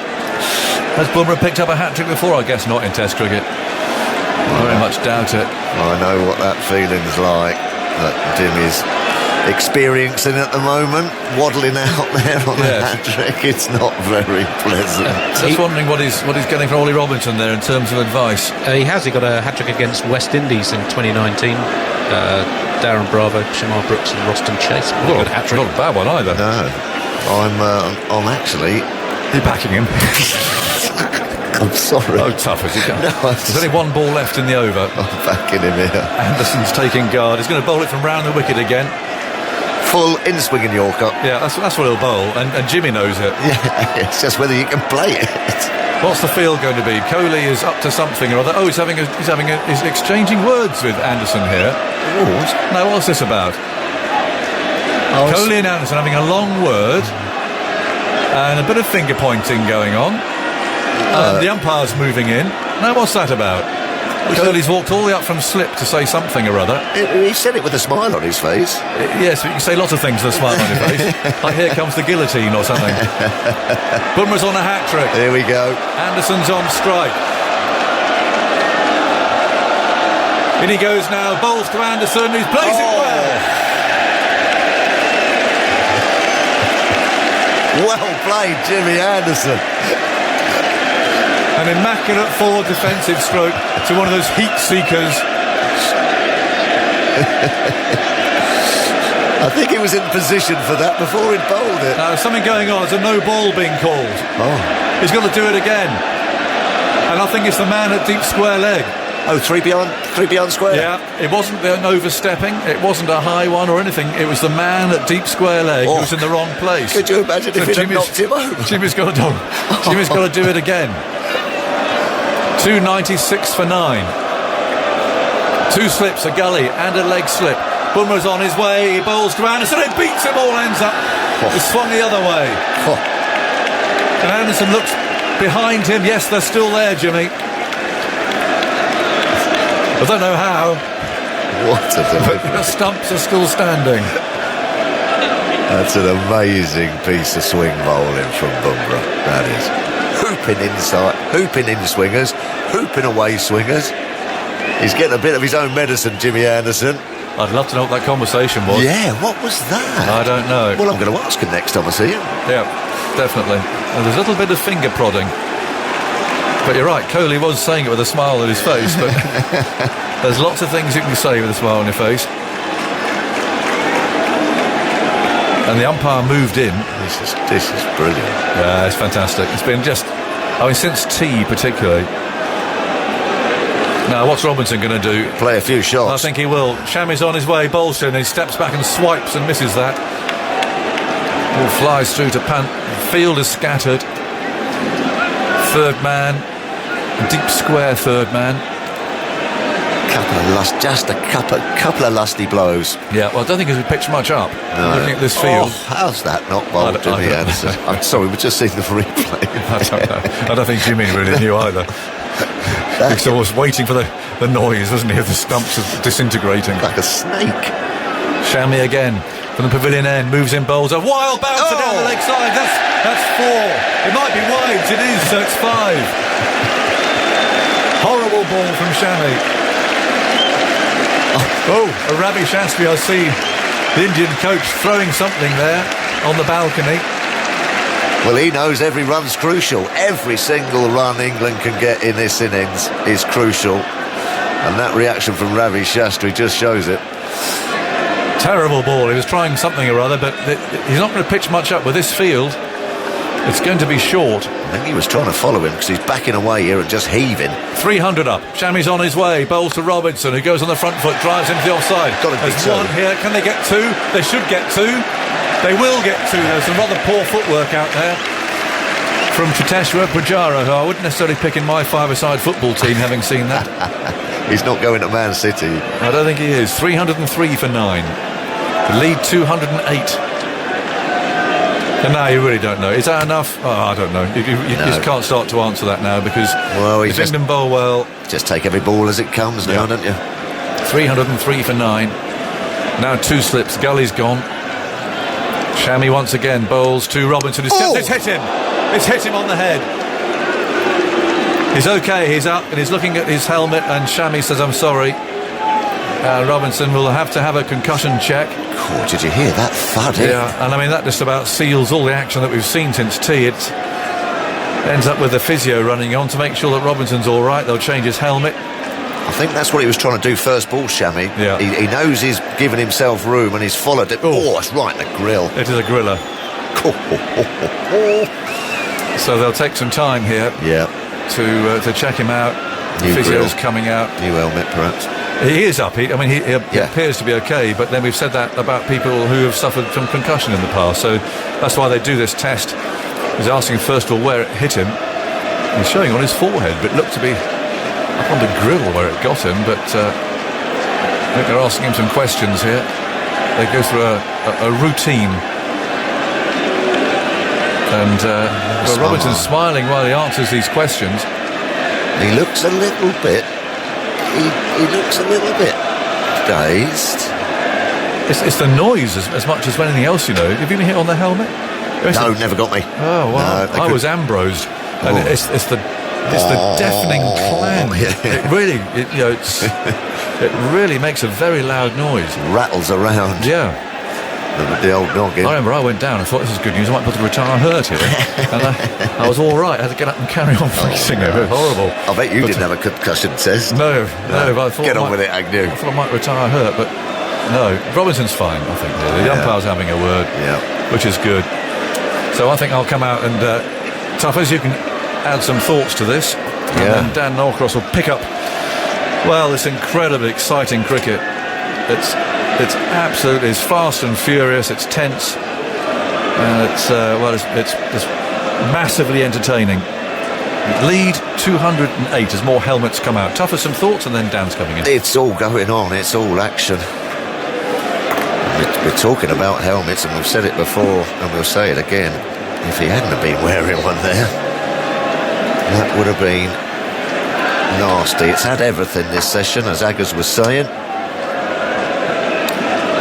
Has Bumrah picked up a hat-trick before? I guess not in Test cricket. I very much doubt it. I know what that feeling's like that Jimmy's experiencing at the moment, waddling out there on a hat-trick. It's not very pleasant. Just wondering what he's getting from Ollie Robinson there in terms of advice. He got a hat-trick against West Indies in 2019. Darren Bravo, Shamar Brooks and Roston Chase. Not a bad one either. No, I'm actually... You're backing him. I'm sorry. Oh, tough as he can. No, there's only 1 ball left in the over. I'm backing him here. Anderson's taking guard. He's going to bowl it from round the wicket again. Full in-swinging Yorker. Yeah, that's what he'll bowl, and Jimmy knows it. Yeah, it's just whether you can play it. What's the field going to be? Coley is up to something or other. Oh, he's exchanging words with Anderson here. Now, what's this about? Coley and Anderson having a long word and a bit of finger pointing going on. And the umpire's moving in. Now, what's that about? Coley's walked all the way up from slip to say something or other. He said it with a smile on his face. Yes, but you can say lots of things with a smile on your face. Like, here comes the guillotine or something. Bumrah's on a hat-trick. Here we go. Anderson's on strike. In he goes now, bowls to Anderson, who's plays it well. Well played, Jimmy Anderson. An immaculate forward defensive stroke to one of those heat seekers. I think he was in position for that before he'd bowled it. Now, there's something going on. There's a no ball being called. He's got to do it again. And I think it's the man at deep square leg. Oh, three beyond square? Yeah, it wasn't an overstepping, it wasn't a high one or anything, it was the man at deep square leg who was in the wrong place. Could you imagine if he'd knocked him over? Jimmy's got to do it again. 296 for 9. 2 slips, a gully and a leg slip. Bumrah's on his way, he bowls to Anderson, it beats him, all ends up. It's swung the other way. And Anderson looks behind him. Yes, they're still there, Jimmy. I don't know how. What a delivery. The stumps are still standing. That's an amazing piece of swing bowling from Bumrah. That is. Hooping inside, hooping in swingers, hooping away swingers. He's getting a bit of his own medicine, Jimmy Anderson. I'd love to know what that conversation was. Yeah, what was that? I don't know. Well, I'm going to ask him next time I see him. Yeah, definitely. And there's a little bit of finger prodding. But you're right, Coley was saying it with a smile on his face, but there's lots of things you can say with a smile on your face. And the umpire moved in. This is brilliant. Yeah, it's fantastic. It's been since tea particularly. Now, what's Robinson going to do? Play a few shots. I think he will. Shami's on his way, bowls to him, he steps back and swipes and misses that. Ball flies through to Pant. Field is scattered. Third man, deep square third man. Just a couple of lusty blows. Yeah, well, I don't think he's pitched much up. No. Looking at this field. How's that not bowled, Jimmy Anderson? I'm sorry, we're just seeing the replay. I don't think Jimmy really knew either. He was waiting for the noise, wasn't he, of the stumps disintegrating. Like a snake. Shami again from the pavilion end, moves in, bowls a wild bouncer down the leg side. That's 4. It might be wides, it is, so it's 5. Horrible ball from Shami. A Ravi Shastri, I see the Indian coach throwing something there on the balcony. Well, he knows every run's crucial. Every single run England can get in this innings is crucial. And that reaction from Ravi Shastri just shows it. Terrible ball. He was trying something or other, but he's not going to pitch much up with this field. It's going to be short. I think he was trying to follow him because he's backing away here and just heaving. 300 up. Shami's on his way. Bowls to Robinson, who goes on the front foot, drives into the offside. There's one here. Can they get 2? They should get 2. They will get 2. There's some rather poor footwork out there from Cheteshwar Pujara, who I wouldn't necessarily pick in my five-a-side football team, having seen that. He's not going to Man City. I don't think he is. 303 for 9. The lead 208. And now you really don't know. Is that enough? Oh, I don't know. You just can't start to answer that now because if England bowl well... Just take every ball as it comes now, don't you? 303 for 9. Now 2 slips. Gully's gone. Shami once again bowls to Robinson. It's hit him. It's hit him on the head. He's okay. He's up and he's looking at his helmet and Shami says, I'm sorry. Robinson will have to have a concussion check. Oh, did you hear that thud? Yeah, and I mean that just about seals all the action that we've seen since tea. It ends up with the physio running on to make sure that Robinson's all right. They'll change his helmet. I think that's what he was trying to do first ball, Shami. Yeah. He knows he's given himself room and he's followed it. It's right in the grill. It is a griller. So they'll take some time here. Yeah. To check him out. New Physio's grill. coming out. New helmet, perhaps. He is up. He appears to be okay, but then we've said that about people who have suffered from concussion in the past. So that's why they do this test. He's asking first of all where it hit him. He's showing on his forehead, but it looked to be up on the grill where it got him. But I think they're asking him some questions here. They go through a routine. And Robinson's smiling while he answers these questions. He looks a little bit. He looks a little bit dazed. It's the noise as much as anything else, you know. Have you been hit on the helmet? No, never got me. Oh, wow. No, I was ambrosed. And it's the deafening clang. Yeah. It really, it really makes a very loud noise. Rattles around. Yeah. The old noggin. I remember I went down and thought this is good news. I might be able to retire hurt here. And I was all right. I had to get up and carry on facing it. Horrible. I bet you didn't have a concussion test. No. But I thought Get on with it, Agnew. I thought I might retire hurt, but no. Robinson's fine, I think. Really. The umpire's having a word, which is good. So I think I'll come out and Tuffers, you can add some thoughts to this. And then Dan Norcross will pick up, well, this incredibly exciting cricket. It's absolutely, it's fast and furious, it's tense, and it's massively entertaining. Lead 208 as more helmets come out. Tougher some thoughts, and then Dan's coming in. It's all going on, it's all action. We're talking about helmets, and we've said it before, and we'll say it again. If he hadn't have been wearing one there, that would have been nasty. It's had everything this session, as Aggers was saying.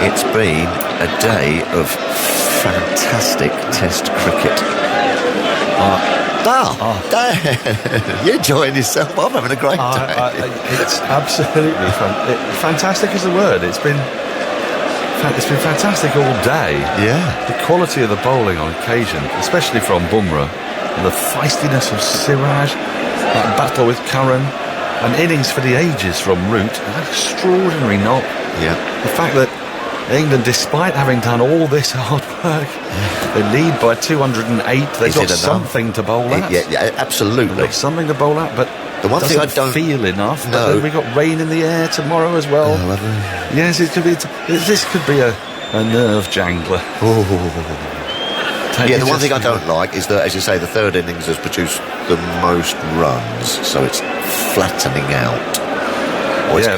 It's been a day of fantastic Test cricket. You're enjoying yourself. I'm having a great day. It's absolutely fantastic is the word. It's been fantastic all day. Yeah. The quality of the bowling on occasion, especially from Bumrah, and the feistiness of Siraj, that battle with Curran, and innings for the ages from Root, an extraordinary knock. Yeah. The fact that England, despite having done all this hard work, they lead by 208. They've got something to bowl at. Yeah, absolutely. They've got something to bowl at, but the one thing I don't feel enough. No. But then we got rain in the air tomorrow as well. Yes, it could be. This could be a nerve jangler. The one thing I don't like is that, as you say, the third innings has produced the most runs, so it's flattening out.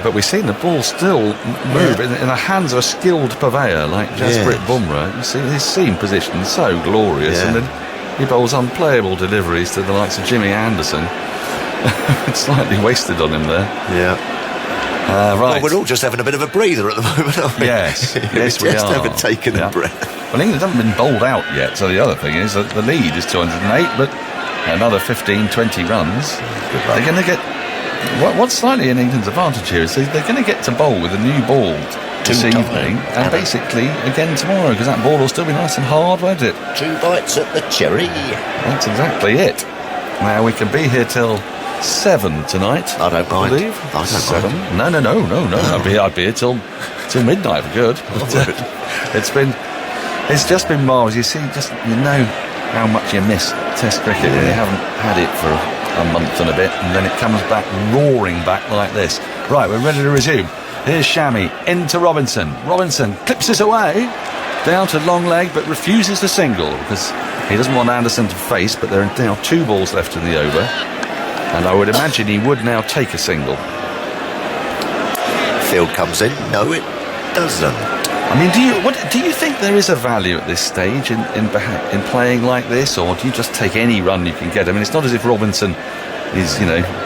But we've seen the ball still move in the hands of a skilled purveyor like Jasprit Bumrah. You see his seam position so glorious, and then he bowls unplayable deliveries to the likes of Jimmy Anderson. It's slightly wasted on him there. Yeah. Right. Well, we're all just having a bit of a breather at the moment, aren't we? Yes, yes, we are. just haven't taken a breath. Well, England haven't been bowled out yet, so the other thing is that the lead is 208, but another 15, 20 runs. They're going to get... What's slightly in England's advantage here is they're going to get to bowl with a new ball this evening, and basically again tomorrow, because that ball will still be nice and hard, won't it? 2 bites at the cherry. That's exactly it. Now we can be here till 7 tonight. I don't mind. I don't 7. Mind. No. I'd be here till midnight for good. It's just been marvellous. You know how much you miss Test cricket when you haven't had it for a month and a bit, and then it comes back roaring back like this. Right, we're ready to resume. Here's Shami into Robinson. Robinson clips this away down to long leg, but refuses the single because he doesn't want Anderson to face. But there are now 2 balls left in the over, and I would imagine he would now take a single. Field comes in. No, it doesn't. I mean, do you think there is a value at this stage in playing like this, or do you just take any run you can get? I mean, it's not as if Robinson is,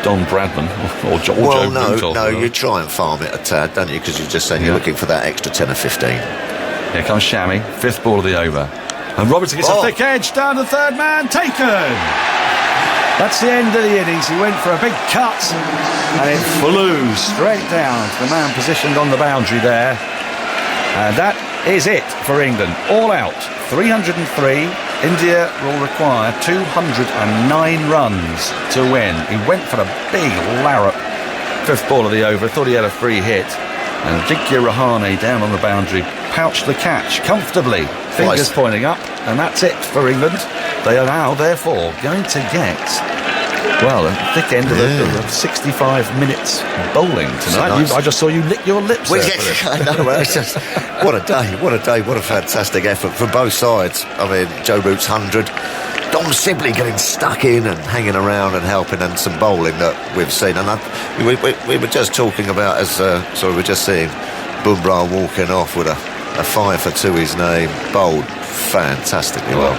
Don Bradman or Joe Root. No, you try and farm it a tad, don't you? Because you're just saying you're looking for that extra 10 or 15. Here comes Shami, 5th ball of the over, and Robinson gets a thick edge down the third man, taken. That's the end of the innings. He went for a big cut, and it flew straight down to the man positioned on the boundary there. And that is it for England. All out. 303. India will require 209 runs to win. He went for a big larrup. 5th ball of the over. Thought he had a free hit. And Ajinkya Rahane down on the boundary pouched the catch comfortably. Fingers pointing up. And that's it for England. They are now, therefore, going to get... well, a thick end of the 65 minutes bowling tonight. I just saw you lick your lips. I know. It's just, what a day! What a fantastic effort from both sides. I mean, Joe Root's 100, Dom Sibley getting stuck in and hanging around and helping, and some bowling that we've seen. And we were just talking about, we were just seeing Bumrah walking off with a 5 for 2 his name, bowled fantastically well.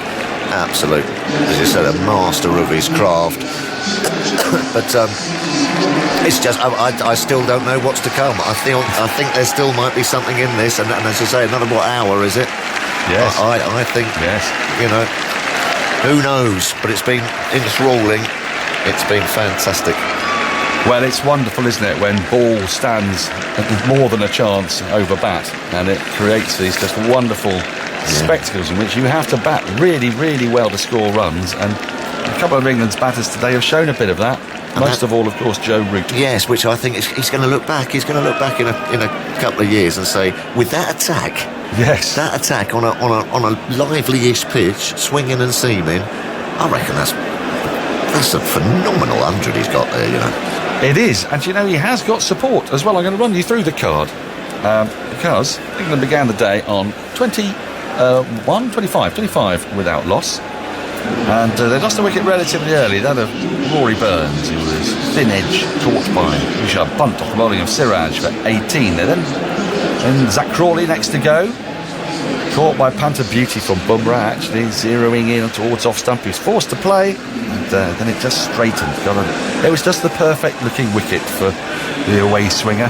Absolute, as you said, a master of his craft. But it's just, I still don't know what's to come. I think there still might be something in this, and as you say, another hour is it? Yes. I think, yes. Who knows? But it's been enthralling. It's been fantastic. Well, it's wonderful, isn't it, when ball stands more than a chance over bat, and it creates these just wonderful spectacles in which you have to bat really, really well to score runs, and a couple of England's batters today have shown a bit of that. Most of all, of course, Joe Root. Yes, which I think he's going to look back. He's going to look back in a couple of years and say, with that attack, that attack on a lively-ish pitch, swinging and seaming, I reckon that's a phenomenal 100 he's got there. It is, and he has got support as well. I'm going to run you through the card because England began the day on 25 without loss, and they lost a wicket relatively early, that of Rory Burns, who was thin edge caught by Rishabh Pant off the bowling of Siraj for 18. Then Zach Crawley next to go, caught by Pant, a beauty from Bumrah, actually zeroing in towards off stump. He was forced to play, and then it just straightened. It was just the perfect looking wicket for the away swinger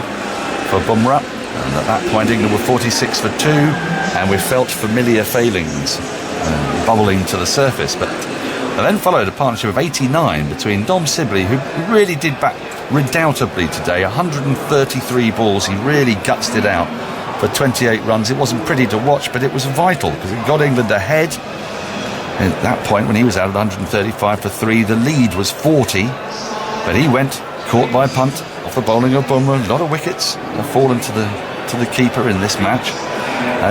for Bumrah. And at that point, England were 46 for 2, and we felt familiar failings bubbling to the surface. But then followed a partnership of 89 between Dom Sibley, who really did bat redoubtably today. 133 balls, he really gutsed it out for 28 runs. It wasn't pretty to watch, but it was vital because it got England ahead. And at that point, when he was out at 135 for 3, the lead was 40, but he went caught by Pant off the bowling of Bumrah. A lot of wickets have fallen to the keeper in this match.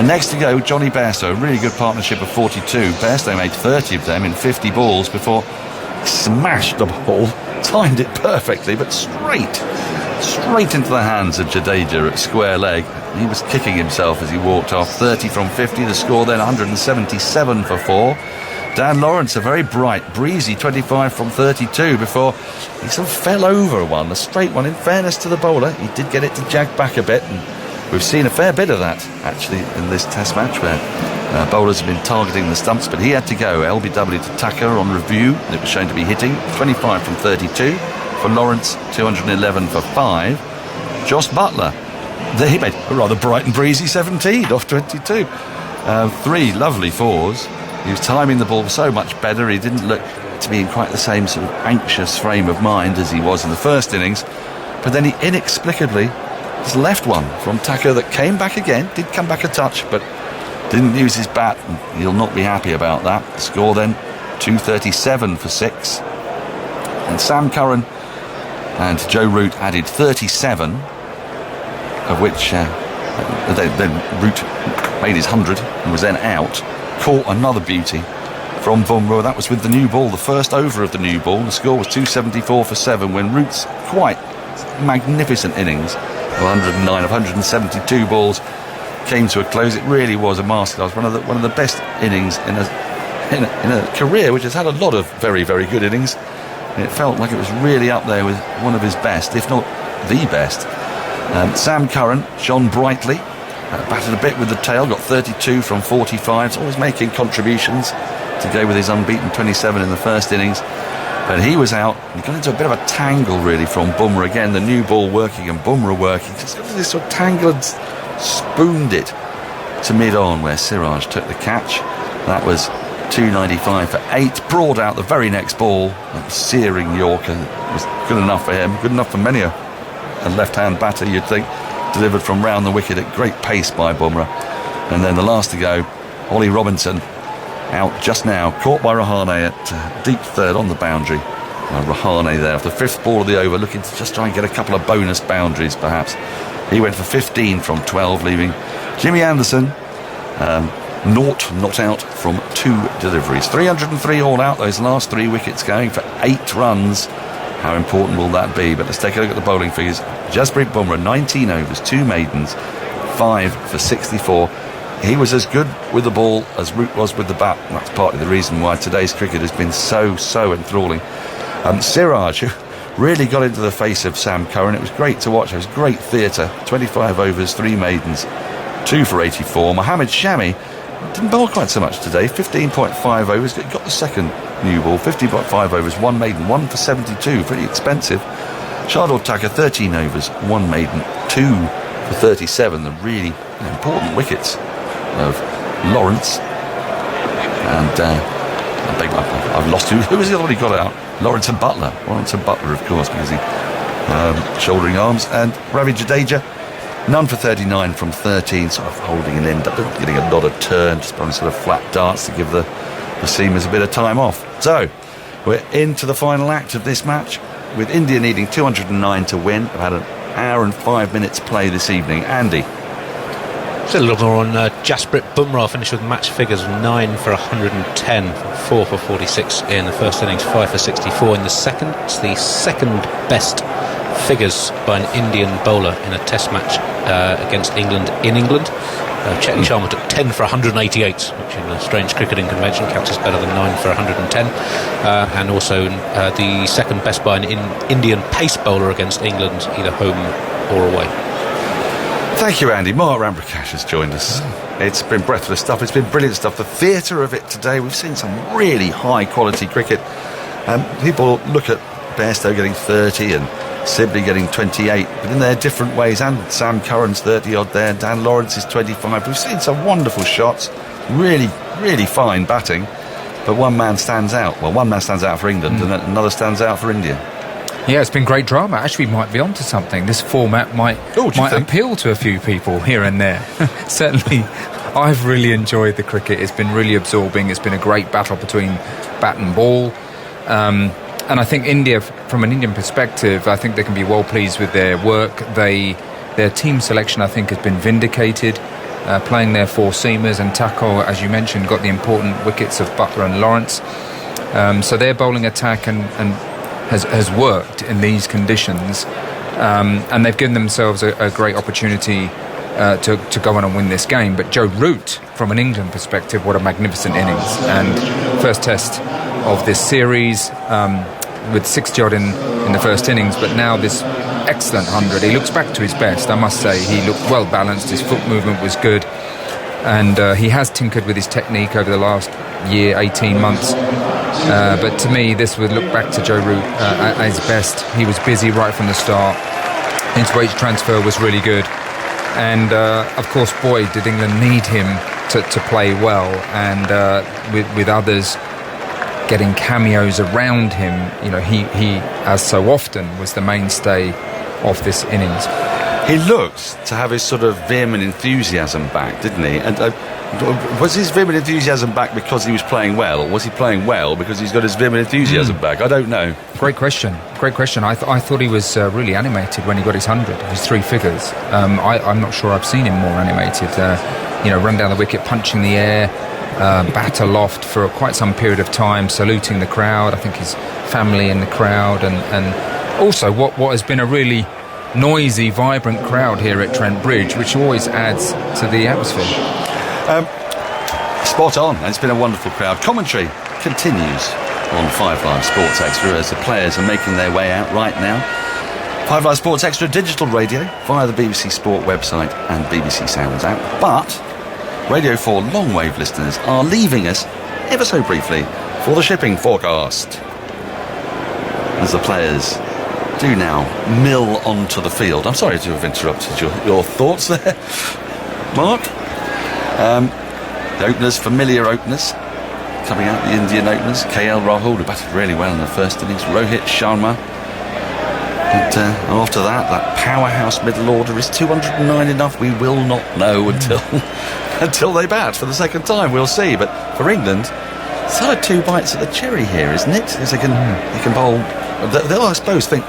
Next to go, Johnny Bairstow, a really good partnership of 42. Bairstow made 30 of them in 50 balls before he smashed the ball, timed it perfectly, but straight into the hands of Jadeja at square leg. He was kicking himself as he walked off. 30 from 50, the score then 177 for 4. Dan Lawrence, a very bright, breezy 25 from 32 before he sort of fell over one, a straight one. In fairness to the bowler, he did get it to jag back a bit, and we've seen a fair bit of that actually in this test match where bowlers have been targeting the stumps, but he had to go. LBW to Tucker on review, and it was shown to be hitting. 25 from 32 for Lawrence, 211 for 5. Joss Buttler, he made a rather bright and breezy 17 off 22. 3 lovely 4s. He was timing the ball so much better. He didn't look to be in quite the same sort of anxious frame of mind as he was in the first innings. But then he inexplicably just left one from Tucker that came back again, did come back a touch, but didn't use his bat, and he'll not be happy about that. The score then 237 for 6. And Sam Curran and Joe Root added 37, of which then Root made his 100 and was then out. Caught another beauty from Bumrah. That was with the new ball, the first over of the new ball. The score was 274 for 7 when Root's quite magnificent innings of 109 of 172 balls came to a close. It really was a masterclass. One of the best innings in a career which has had a lot of very, very good innings. And it felt like it was really up there with one of his best, if not the best. Sam Curran shone brightly. Batted a bit with the tail, got 32 from 45, always making contributions to go with his unbeaten 27 in the first innings. But he was out, and he got into a bit of a tangle really from Bumrah again, the new ball working and Bumrah working. Just got this sort of tangle and spooned it to mid-on where Siraj took the catch. That was 295 for 8. Brought out the very next ball, a searing Yorker. It was good enough for him, good enough for many a left-hand batter, you'd think. Delivered from round the wicket at great pace by Bumrah. And then the last to go, Ollie Robinson, out just now, caught by Rahane at deep third on the boundary. Rahane there, after the 5th ball of the over, looking to just try and get a couple of bonus boundaries perhaps. He went for 15 from 12, leaving Jimmy Anderson not out from 2 deliveries. 303 all out, those last 3 wickets going for 8 runs. How important will that be? But let's take a look at the bowling figures. Jasprit Bumrah, 19 overs, 2 maidens, 5 for 64. he was as good with the ball as Root was with the bat. And that's partly the reason why today's cricket has been so enthralling. Siraj, who really got into the face of Sam Curran. It was great to watch. It was great theatre. 25 overs, 3 maidens, 2 for 84. Mohammed Shami didn't bowl quite so much today. 15.5 overs. Got the second new ball. 15.5 overs, 1 maiden, 1 for 72. Pretty expensive. Shardul Thakur, 13 overs, 1 maiden, 2 for 37. The really important wickets of Lawrence. And I beg my pardon, I've lost who was the other one he got out? Lawrence and Butler, of course, because he shouldering arms. And Ravi Jadeja, none for 39 from 13, sort of holding an end up, getting a lot of turn, just playing sort of flat darts to give the seamers a bit of time off. So we're into the final act of this match, with India needing 209 to win. I've had an hour and 5 minutes play this evening. Andy. Just a little more on Jasprit Bumrah, finished with match figures of 9 for 110, 4 for 46 in the first innings, 5 for 64 in the second. It's the second best figures by an Indian bowler in a test match against England in England. Chetan Sharma took 10 for 188, which in a strange cricketing convention counts as better than 9 for 110. And also the second best by an Indian pace bowler against England, either home or away. Thank you, Andy. Mark Ramprakash has joined us. It's been breathless stuff. It's been brilliant stuff. The theatre of it today, we've seen some really high-quality cricket. People look at Bairstow getting 30 and Sibley getting 28, but in their different ways. And Sam Curran's 30-odd there, Dan Lawrence is 25. We've seen some wonderful shots, really fine batting, but one man stands out. Well, one man stands out for England and another stands out for India. Yeah, it's been great drama. Actually, might be onto something. This format might appeal to a few people here and there. Certainly, I've really enjoyed the cricket. It's been really absorbing. It's been a great battle between bat and ball. And I think India, from an Indian perspective, I think they can be well pleased with their work. Their team selection, I think, has been vindicated. Playing their 4 seamers, and Thakur, as you mentioned, got the important wickets of Butler and Lawrence. So their bowling attack and has worked in these conditions, and they've given themselves a great opportunity to go on and win this game. But Joe Root, from an England perspective, what a magnificent innings, and first test of this series, with 60 odd in the first innings, but now this excellent 100. He looks back to his best, I must say. He looked well balanced, his foot movement was good, and he has tinkered with his technique over the last year, 18 months. But to me, this would look back to Joe Root at his best. He was busy right from the start. Into-age transfer was really good. And, of course, boy, did England need him to play well. And with others getting cameos around him, you know, he, as so often, was the mainstay of this innings. He looked to have his sort of vehement enthusiasm back, didn't he? And was his vehement enthusiasm back because he was playing well, or was he playing well because he's got his vehement enthusiasm back? I don't know. Great question. I thought he was really animated when he got his 100, his 3 figures. I'm not sure I've seen him more animated. Run down the wicket, punching the air, bat aloft for quite some period of time, saluting the crowd. I think his family in the crowd, and also what has been a really noisy, vibrant crowd here at Trent Bridge, which always adds to the atmosphere. Spot on. It's been a wonderful crowd. Commentary continues on 5 Live Sports Extra as the players are making their way out right now. 5 Live Sports Extra digital radio via the BBC Sport website and BBC Sounds app. But Radio 4 long-wave listeners are leaving us ever so briefly for the shipping forecast, as the players do now mill onto the field. I'm sorry to have interrupted your thoughts there, Mark. The openers, familiar openers, coming out, the Indian openers. KL Rahul, who batted really well in the first innings. Rohit Sharma. And after that powerhouse middle order. Is 209 enough? We will not know until they bat for the second time. We'll see. But for England, sort of 2 bites at the cherry here, isn't it? Because they can bowl. They'll, I suppose, think,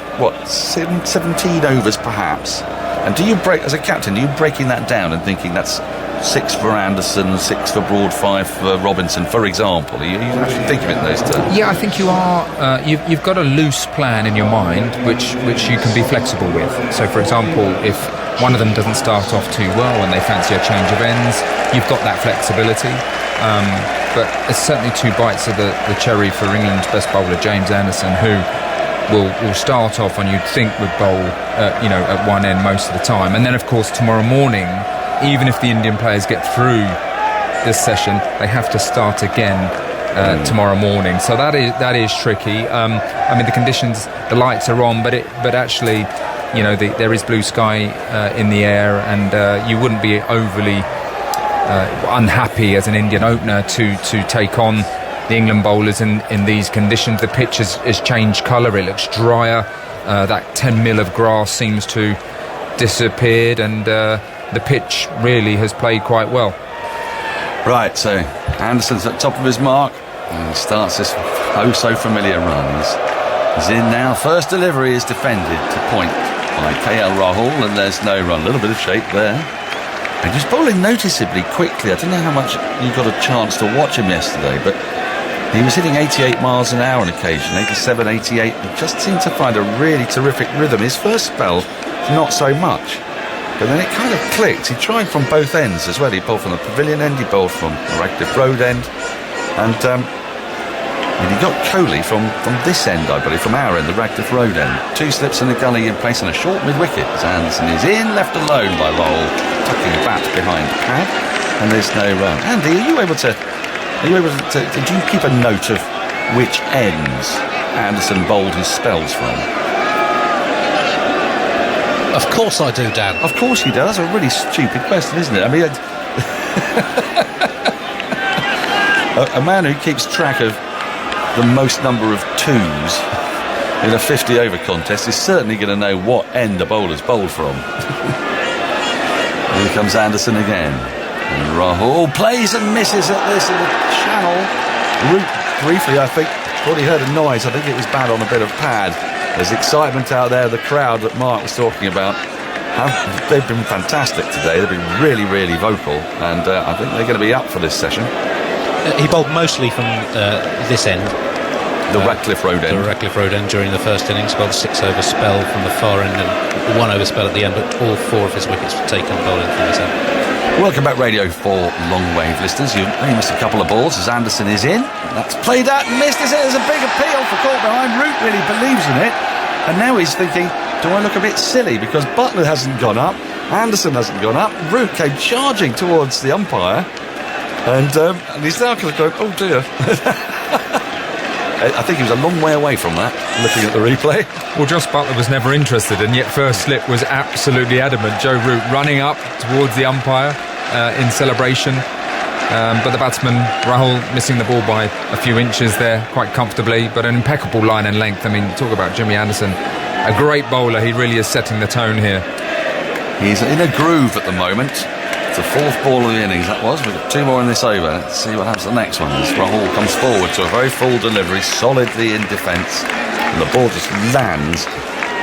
17 overs perhaps. And do you break, as a captain, are you breaking that down and thinking that's 6 for Anderson, 6 for Broad, 5 for Robinson, for example? Are you actually thinking of it in those terms? Yeah, I think you are. You've got a loose plan in your mind, which you can be flexible with. So, for example, if one of them doesn't start off too well and they fancy a change of ends, you've got that flexibility. But it's certainly two bites of the cherry for England's best bowler, James Anderson, who will start off and you'd think would bowl at one end most of the time. And then, of course, tomorrow morning, even if the Indian players get through this session, they have to start again tomorrow morning. So that is tricky. The conditions, the lights are on, but actually, there is blue sky in the air, and you wouldn't be overly unhappy as an Indian opener to take on the England bowlers in these conditions. The pitch has changed colour, it looks drier, that 10 mil of grass seems to disappeared, and the pitch really has played quite well. Right, so Anderson's at top of his mark and starts this so familiar runs. He's in now, first delivery is defended to point by KL Rahul, and there's no run. A little bit of shape there. And he's bowling noticeably quickly. I don't know how much you got a chance to watch him yesterday, but he was hitting 88 miles an hour on occasion, 87, 88, and just seemed to find a really terrific rhythm. His first spell, not so much, but then it kind of clicked. He tried from both ends as well. He bowled from the Pavilion end, he bowled from the Radcliffe Road end, and he got Kohli from this end, I believe, from our end, the Radcliffe Road end. Two slips and a gully in place and a short mid-wicket as Anderson is in, left alone by Rahul, tucking bat behind pad, and there's no run. Andy, are you able to did you keep a note of which ends Anderson bowled his spells from? Of course I do, Dan. Of course he does. A really stupid question, isn't it? I mean, a man who keeps track of the most number of twos in a 50-over contest is certainly going to know what end the bowler's bowled from. Here comes Anderson again. And Rahul plays and misses at this in the channel. Root briefly, I think, thought he heard a noise. I think it was bad on a bit of pad. There's excitement out there. The crowd that Mark was talking about, they've been fantastic today. They've been really, really vocal, and I think they're going to be up for this session. He bowled mostly from this end. The Radcliffe Road end. The Radcliffe Road end during the first innings. Bowled 6-over spell from the far end and 1-over spell at the end, but all 4 of his wickets were taken bowling from this end. Welcome back, Radio 4 long wave listeners. You only missed a couple of balls as Anderson is in. That's played out and missed. There's a big appeal for caught behind. Root really believes in it, and now he's thinking, do I look a bit silly because Buttler hasn't gone up, Anderson hasn't gone up. Root came charging towards the umpire, and he's now going to go, oh dear. I think he was a long way away from that, looking at the replay. Well, Jos Buttler was never interested, and yet first slip was absolutely adamant. Joe Root running up towards the umpire in celebration, but the batsman Rahul missing the ball by a few inches there quite comfortably, but an impeccable line and length. I mean, talk about Jimmy Anderson, a great bowler. He really is setting the tone here. He's in a groove at the moment. It's the 4th ball of the innings, that was. We've got 2 more in this over. Let's see what happens to the next one as Rahul comes forward to a very full delivery, solidly in defence, and the ball just lands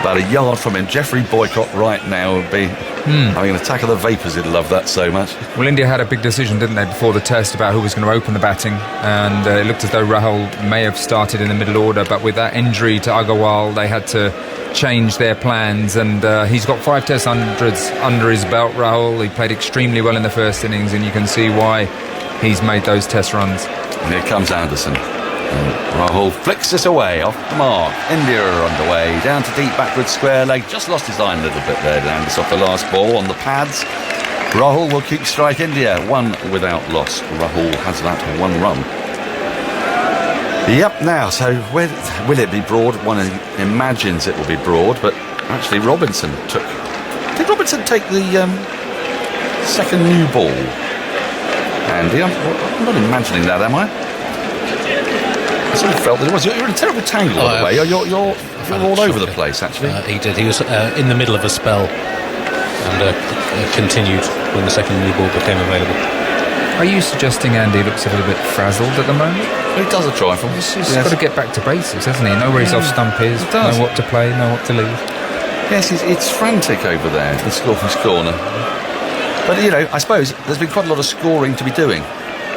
about a yard from him. Geoffrey Boycott right now would be having an attack of the vapours. He'd love that so much. Well, India had a big decision, didn't they, before the test about who was going to open the batting, and it looked as though Rahul may have started in the middle order, but with that injury to Agarwal, they had to change their plans, and he's got 5 test hundreds under his belt, Rahul. He played extremely well in the first innings, and you can see why he's made those test runs. And here comes Anderson. Rahul flicks this away off the mark. India are underway down to deep backward square leg. Just lost his line a little bit there, Anderson, off the last ball on the pads. Rahul will keep strike India 1 without loss. Rahul has that 1 run. Yep, now, so will it be Broad? One imagines it will be Broad, but actually Robinson took... Did Robinson take the second new ball? Andy, I'm not imagining that, am I? I sort of felt that it was. You're in a terrible tangle, by the way. You're all over the place, actually. He did. He was in the middle of a spell and continued when the second new ball became available. Are you suggesting Andy looks a little bit frazzled at the moment? He does a trifle. He's got to get back to basics, hasn't he? Know where his off-stump is, know what to play, know what to leave. Yes, it's frantic over there, the Scorpions corner. But, I suppose there's been quite a lot of scoring to be doing.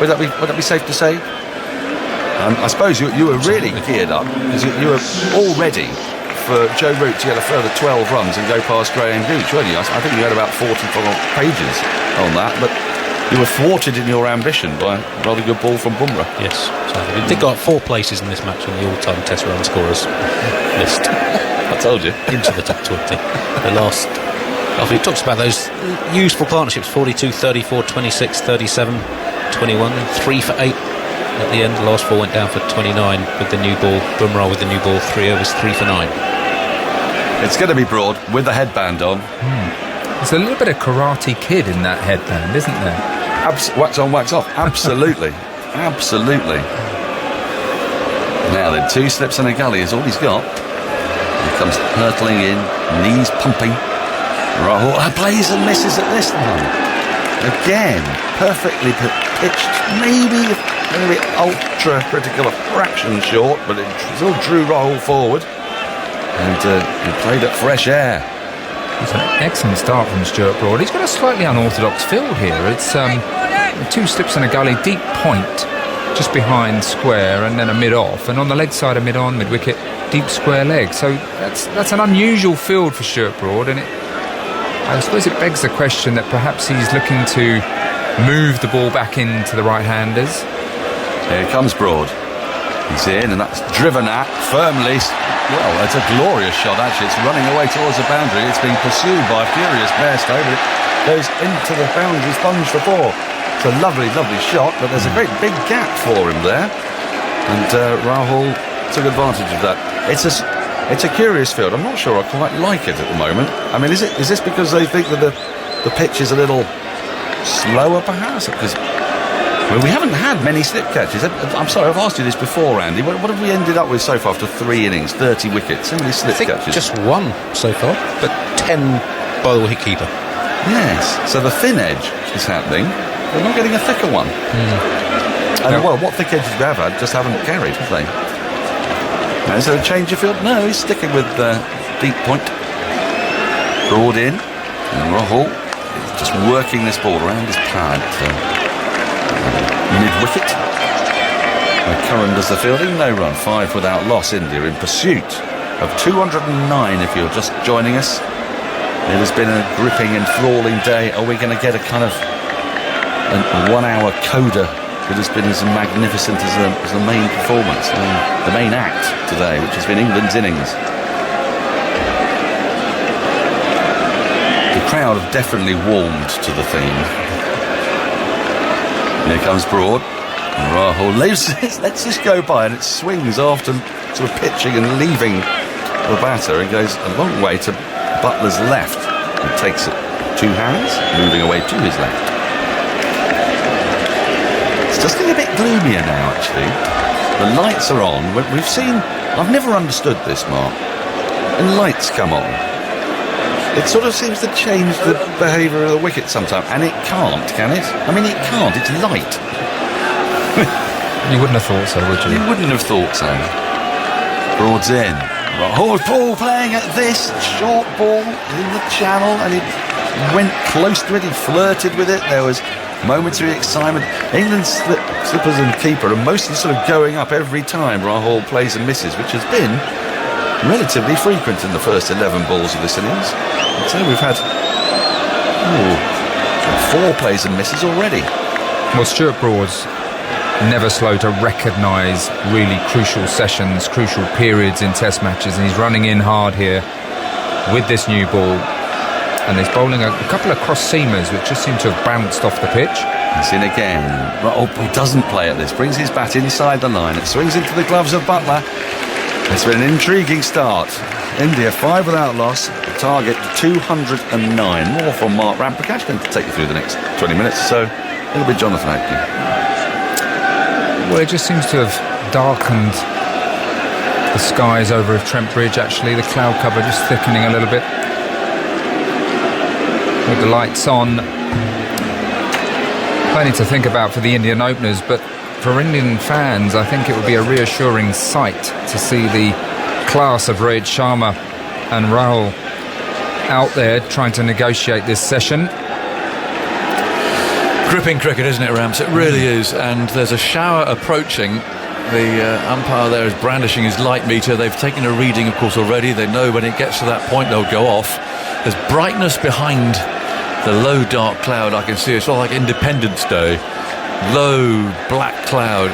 Would that be safe to say? I suppose you were really geared up because you were already for Joe Root to get a further 12 runs and go past Graham Gooch, weren't you? I think you had about 44 pages on that, but you were thwarted in your ambition by a rather good ball from Bumrah. Yes, so they got 4 places in this match on the all-time Test run scorers list. I told you. Into the top 20. The last... He talks about those useful partnerships, 42, 34, 26, 37, 21, 3 for 8 at the end. The last 4 went down for 29 with the new ball. Bumrah with the new ball, 3 overs, 3 for 9. It's going to be Broad with the headband on. There's a little bit of Karate Kid in that headband, isn't there? Wax on, wax off. Absolutely. Absolutely. Now then, 2 slips and a gully is all he's got. He comes hurtling in, knees pumping. Rahul plays and misses at this one. Again, perfectly pitched. Maybe a little bit ultra critical, a fraction short, but it still drew Rahul forward. And he played at fresh air. It's an excellent start from Stuart Broad. He's got a slightly unorthodox field here. It's 2 slips and a gully, deep point, just behind square, and then a mid-off. And on the leg side, a mid-on, mid-wicket, deep square leg. So that's an unusual field for Stuart Broad, and I suppose it begs the question that perhaps he's looking to move the ball back into the right-handers. Here comes Broad. He's in, and that's driven at firmly. Well, it's a glorious shot, actually. It's running away towards the boundary. It's being pursued by a furious Bairstow, but it goes into the boundary sponge for 4. It's a lovely, lovely shot, but there's a great big gap for him there. And Rahul took advantage of that. It's a curious field. I'm not sure I quite like it at the moment. I mean, is this because they think that the pitch is a little slower, perhaps? Because we haven't had many slip catches. I'm sorry, I've asked you this before, Andy. What have we ended up with so far after 3 innings, 30 wickets? How many slip catches? Just 1 so far, but 10 by the wicketkeeper. Yes, so the thin edge is happening. They're not getting a thicker one. And well, what thick edges we have had just haven't carried, have they? Now, is there a change of field? No, he's sticking with deep point. Broad in. And Rahul is just working this ball around his pad. Mid-wicket. Curran does the fielding, no run, 5 without loss. India in pursuit of 209 if you're just joining us. It has been a gripping, enthralling day. Are we going to get a kind of a 1-hour coda that has been as magnificent as the main performance, the main act today, which has been England's innings? The crowd have definitely warmed to the theme. Here comes Broad. Rahul lets this go by, and it swings after sort of pitching and leaving the batter. It goes a long way to Butler's left. He takes it 2 hands, moving away to his left. It's just getting a bit gloomier now, actually. The lights are on. We've seen... I've never understood this, Mark. When lights come on, it sort of seems to change the behaviour of the wicket sometimes. And it can't, can it? I mean, it can't. It's light. You wouldn't have thought so, would you? You wouldn't have thought so. Broad's in. Rahul ball playing at this. Short ball in the channel, and he went close to it. He flirted with it. There was momentary excitement. England's slippers and keeper are mostly sort of going up every time Rahul plays and misses, which has been relatively frequent in the first 11 balls of this innings. And so we've had 4 plays and misses already. Well, Stuart Broad's never slow to recognise really crucial sessions, crucial periods in Test matches, and he's running in hard here with this new ball, and he's bowling a couple of cross-seamers which just seem to have bounced off the pitch. He's in again. He doesn't play at this, brings his bat inside the line, it swings into the gloves of Butler. It's been an intriguing start. India 5 without loss, the target 209. More from Mark Ramprakash, going to take you through the next 20 minutes, so it'll be Jonathan Atkin. Well, it just seems to have darkened the skies over Trent Bridge, actually. The cloud cover just thickening a little bit. With the lights on. Plenty to think about for the Indian openers, but for Indian fans, I think it would be a reassuring sight to see the class of Rohit Sharma and Rahul out there trying to negotiate this session. Gripping cricket, isn't it, Rams? It really is, and there's a shower approaching The umpire there is brandishing his light meter. They've taken a reading, of course, already. They know when it gets to that point, they'll go off. There's brightness behind the low dark cloud. I can see it's sort of like Independence Day. Low black cloud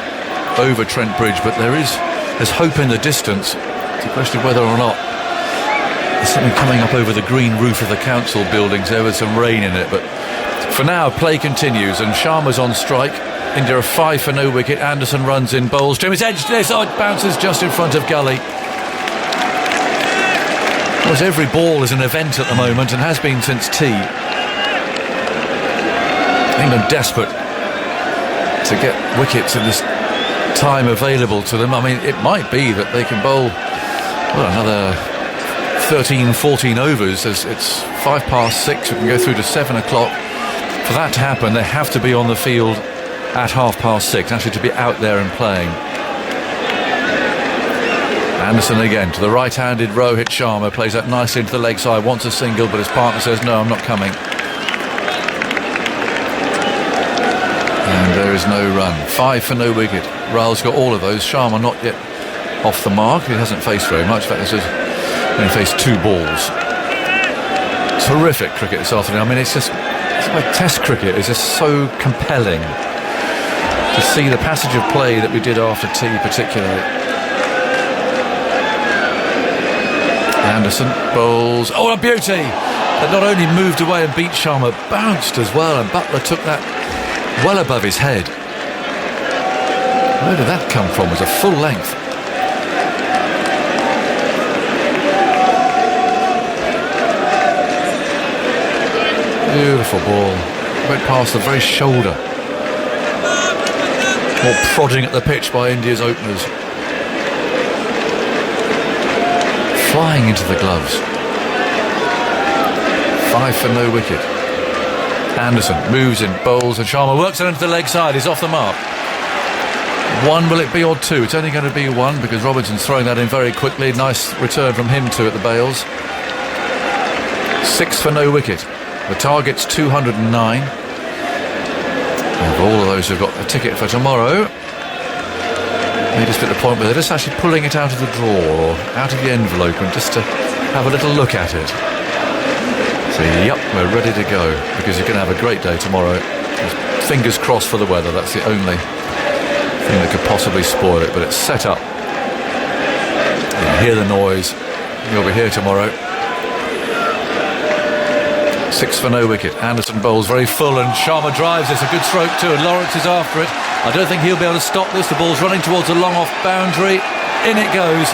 over Trent Bridge, but there's hope in the distance. It's a question of whether or not there's something coming up over the green roof of the council buildings there with some rain in it. But for now, play continues, and Sharma's on strike. India a 5 for no wicket. Anderson runs in, bowls to him. It's edged this. Oh, it bounces just in front of Gully. Of course, every ball is an event at the moment and has been since tea. England desperate to get wickets in this time available to them. I mean, it might be that they can bowl another 13, 14 overs as it's 6:05. We can go through to 7 o'clock. For that to happen, they have to be on the field at 6:30, actually to be out there and playing. Anderson again to the right-handed Rohit Sharma, plays that nicely into the leg side, wants a single, but his partner says no, I'm not coming. And there is no run. 5 for no wicket. Rahul's got all of those. Sharma not yet off the mark. He hasn't faced very much. In fact, he's only faced 2 balls. Terrific cricket this afternoon. I mean, it's like Test cricket is just so compelling to see the passage of play that we did after tea, particularly. Anderson bowls. Oh, a beauty! That not only moved away and beat Sharma, bounced as well, and Butler took that well above his head. Where did that come from? It was a full length. Beautiful ball. Went past the very shoulder. More prodding at the pitch by India's openers. Flying into the gloves. 5 for no wicket. Anderson moves in, bowls, and Sharma works it into the leg side. He's off the mark. 1 will it be or 2? It's only going to be 1 because Robinson's throwing that in very quickly. Nice return from him too at the bails. 6 for no wicket. The target's 209. And for all of those who've got a ticket for tomorrow, they just at the point where they're just actually pulling it out of the drawer or out of the envelope and just to have a little look at it. So, yep, we're ready to go because you're going to have a great day tomorrow. Just fingers crossed for the weather. That's the only thing that could possibly spoil it. But it's set up. You can hear the noise. You'll be here tomorrow. 6 for no wicket. Anderson bowls very full and Sharma drives. It's a good stroke too, and Lawrence is after it. I don't think he'll be able to stop this. The ball's running towards a long off boundary. In it goes.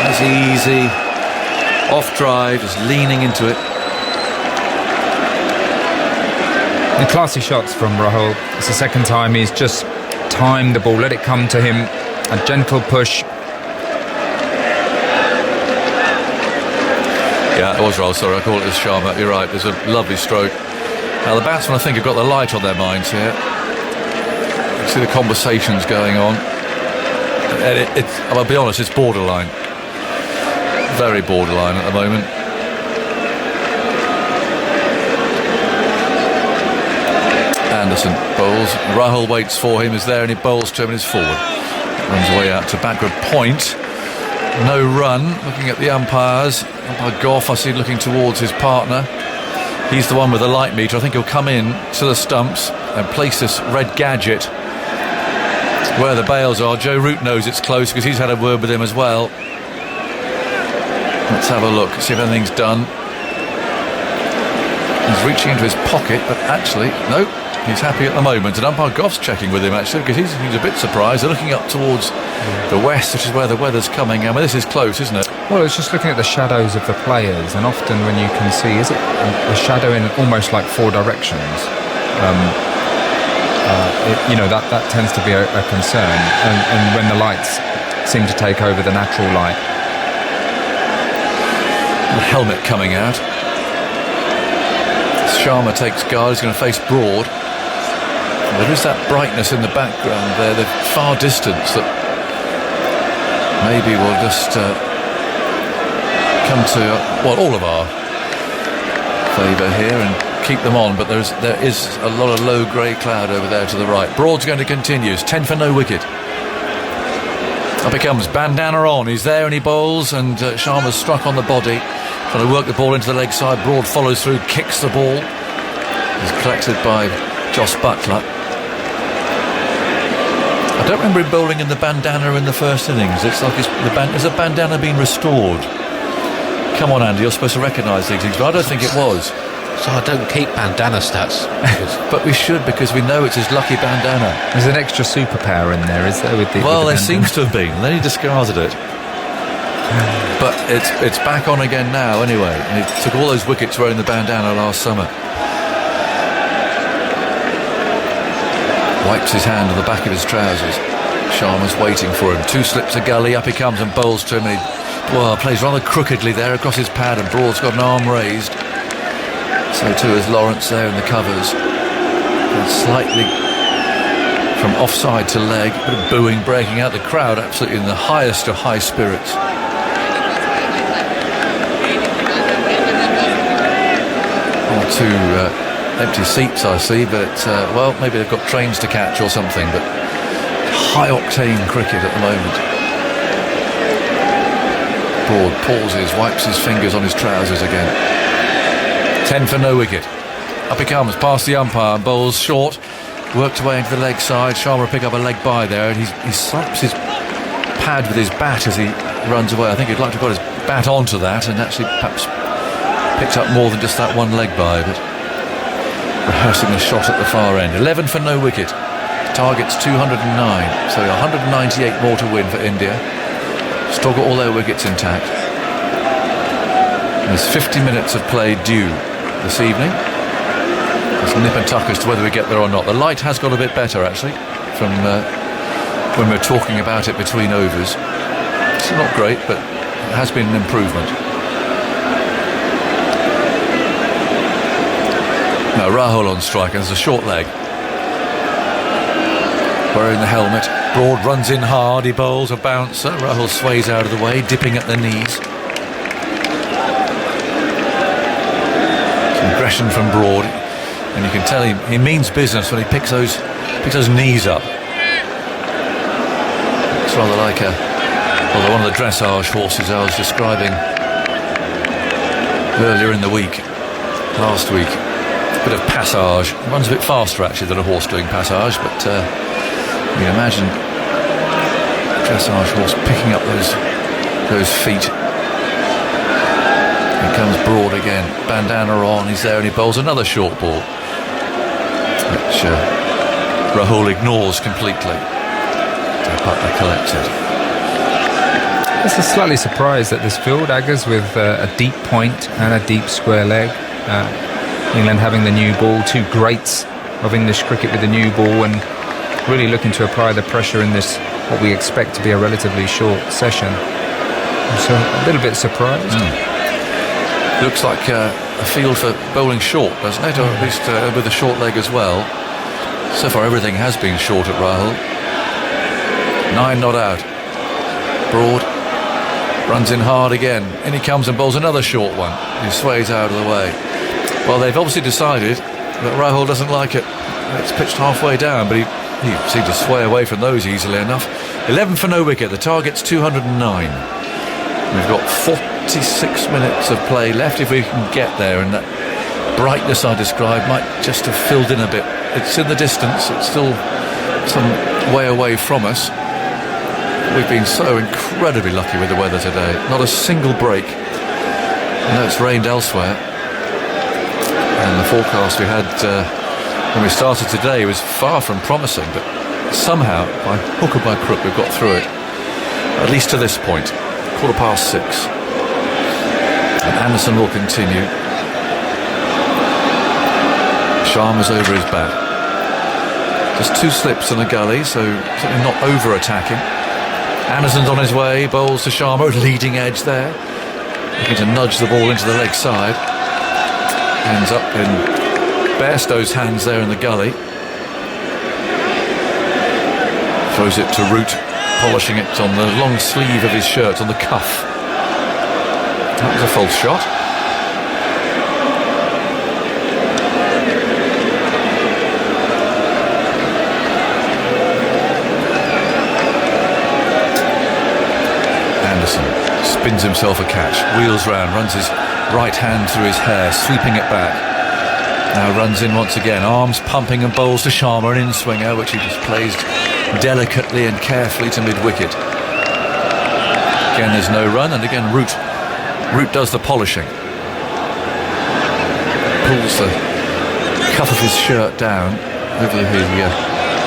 That's easy. Off drive, just leaning into it. And classy shots from Rahul. It's the second time he's just timed the ball, let it come to him. A gentle push. Yeah, it was Rahul, sorry, I call it as Sharma. You're right, there's a lovely stroke. Now the batsmen, I think, have got the light on their minds here. You see the conversations going on. And I'll be honest, it's borderline. Very borderline at the moment. Anderson bowls. Rahul waits for him, is there, and he bowls to him and is forward. Runs away out to backward point. No run. Looking at the umpires. Umpire Gough, I see, looking towards his partner. He's the one with the light meter. I think he'll come in to the stumps and place this red gadget where the bails are. Joe Root knows it's close because he's had a word with him as well. Let's have a look, see if anything's done. He's reaching into his pocket, but actually, no, he's happy at the moment. And umpire Gough's checking with him, actually, because he's a bit surprised. They're looking up towards the west, which is where the weather's coming. I mean, this is close, isn't it? Well, it's just looking at the shadows of the players, and often when you can see, is it a shadow in almost like 4 directions? That tends to be a concern. And when the lights seem to take over the natural light. The helmet coming out. Sharma takes guard, he's going to face Broad. There is that brightness in the background there, the far distance that maybe will just come to all of our favour here and keep them on, but there is a lot of low grey cloud over there to the right. Broad's going to continue. It's 10 for no wicket. Up he comes, bandana on, he's there and he bowls, and Sharma's struck on the body, trying to work the ball into the leg side. Broad follows through, kicks the ball. He's collected by Jos Buttler. I don't remember him bowling in the bandana in the first innings. It's like has the bandana been restored? Come on, Andy, you're supposed to recognise these things, but I don't think it was. So I don't keep bandana stats. But we should, because we know it's his lucky bandana. There's an extra superpower in there, is there? Well, there seems to have been, and then he discarded it. But it's back on again now anyway, and he took all those wickets wearing the bandana last summer. Wipes his hand on the back of his trousers. Sharma's waiting for him. 2 slips a gully, up he comes and bowls to him, and he plays rather crookedly there across his pad, and Broad's got an arm raised. So too is Lawrence there in the covers. And slightly from offside to leg, a bit of booing breaking out. The crowd absolutely in the highest of high spirits. Two empty seats I see, but maybe they've got trains to catch or something, but high octane cricket at the moment. Broad pauses, wipes his fingers on his trousers again. 10 for no wicket. Up he comes, past the umpire, bowls short, worked away into the leg side. Sharma will pick up a leg by there, and he slaps his pad with his bat as he runs away. I think he'd like to have got his bat onto that and actually perhaps picked up more than just that one leg by, but rehearsing the shot at the far end. 11 for no wicket. Target's 209, so 198 more to win for India. Still got all their wickets intact. And there's 50 minutes of play due this evening. It's nip and tuck as to whether we get there or not. The light has got a bit better actually from when we're talking about it between overs. It's not great, but it has been an improvement. Now Rahul on strike, and there's a short leg. Wearing the helmet, Broad runs in hard, he bowls a bouncer. Rahul sways out of the way, dipping at the knees. Some aggression from Broad, and you can tell he means business when he picks those knees up. It's rather like one of the dressage horses I was describing earlier in the week, last week. Bit of passage. It runs a bit faster actually than a horse doing passage, but you can imagine a dressage horse picking up those feet. Here comes Broad again, bandana on, he's there and he bowls another short ball, which Rahul ignores completely. Butler collects it. It's a slightly surprised at this field, Aggers, with a deep point and a deep square leg. England having the new ball, 2 greats of English cricket with the new ball, and really looking to apply the pressure in this, what we expect to be a relatively short session. So a little bit surprised. Looks like a field for bowling short, doesn't it? Or at least with a short leg as well. So far everything has been short at Rahul. 9 not out. Broad runs in hard again. In he comes and bowls another short one. He sways out of the way. Well, they've obviously decided that Rahul doesn't like it. It's pitched halfway down, but he seemed to sway away from those easily enough. 11 for no wicket. The target's 209. We've got 46 minutes of play left if we can get there, and that brightness I described might just have filled in a bit. It's in the distance. It's still some way away from us. We've been so incredibly lucky with the weather today. Not a single break. I know it's rained elsewhere, and the forecast we had when we started today was far from promising, but somehow, by hook or by crook, we've got through it, at least to this point. 6:15, and Anderson will continue. Sharma's over his bat. Just 2 slips and a gully, so certainly not over-attacking. Anderson's on his way, bowls to Sharma, leading edge there, looking to nudge the ball into the leg side. Ends up in Bairstow's hands there in the gully. Throws it to Root, polishing it on the long sleeve of his shirt, on the cuff. That was a false shot. wins himself a catch, wheels round, runs his right hand through his hair, sweeping it back. Now runs in once again, arms pumping and bowls to Sharma, an in-swinger, which he just plays delicately and carefully to mid-wicket. Again, there's no run, and again, Root does the polishing. Pulls the cuff of his shirt down over the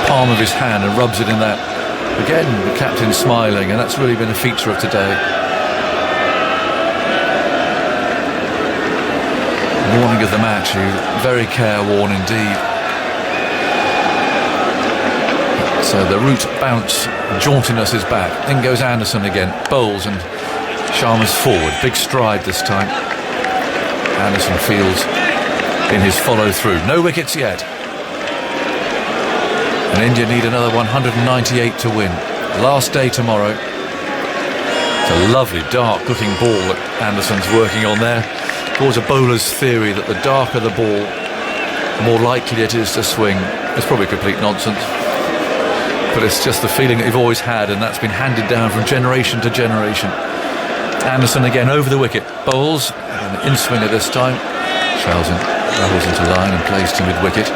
palm of his hand and rubs it in that. Again, the captain smiling, and that's really been a feature of today. Warning of the match, very careworn indeed. So the Root bounce, jauntiness is back. In goes Anderson again, bowls, and Sharma's forward. Big stride this time. Anderson fields in his follow through. No wickets yet. And India need another 198 to win. Last day tomorrow. It's a lovely dark looking ball that Anderson's working on there. Towards a bowler's theory that the darker the ball, the more likely it is to swing. It's probably complete nonsense, but it's just the feeling that you've always had, and that's been handed down from generation to generation. Anderson again over the wicket, bowls, and in swinger this time. Travels into line and plays to mid-wicket.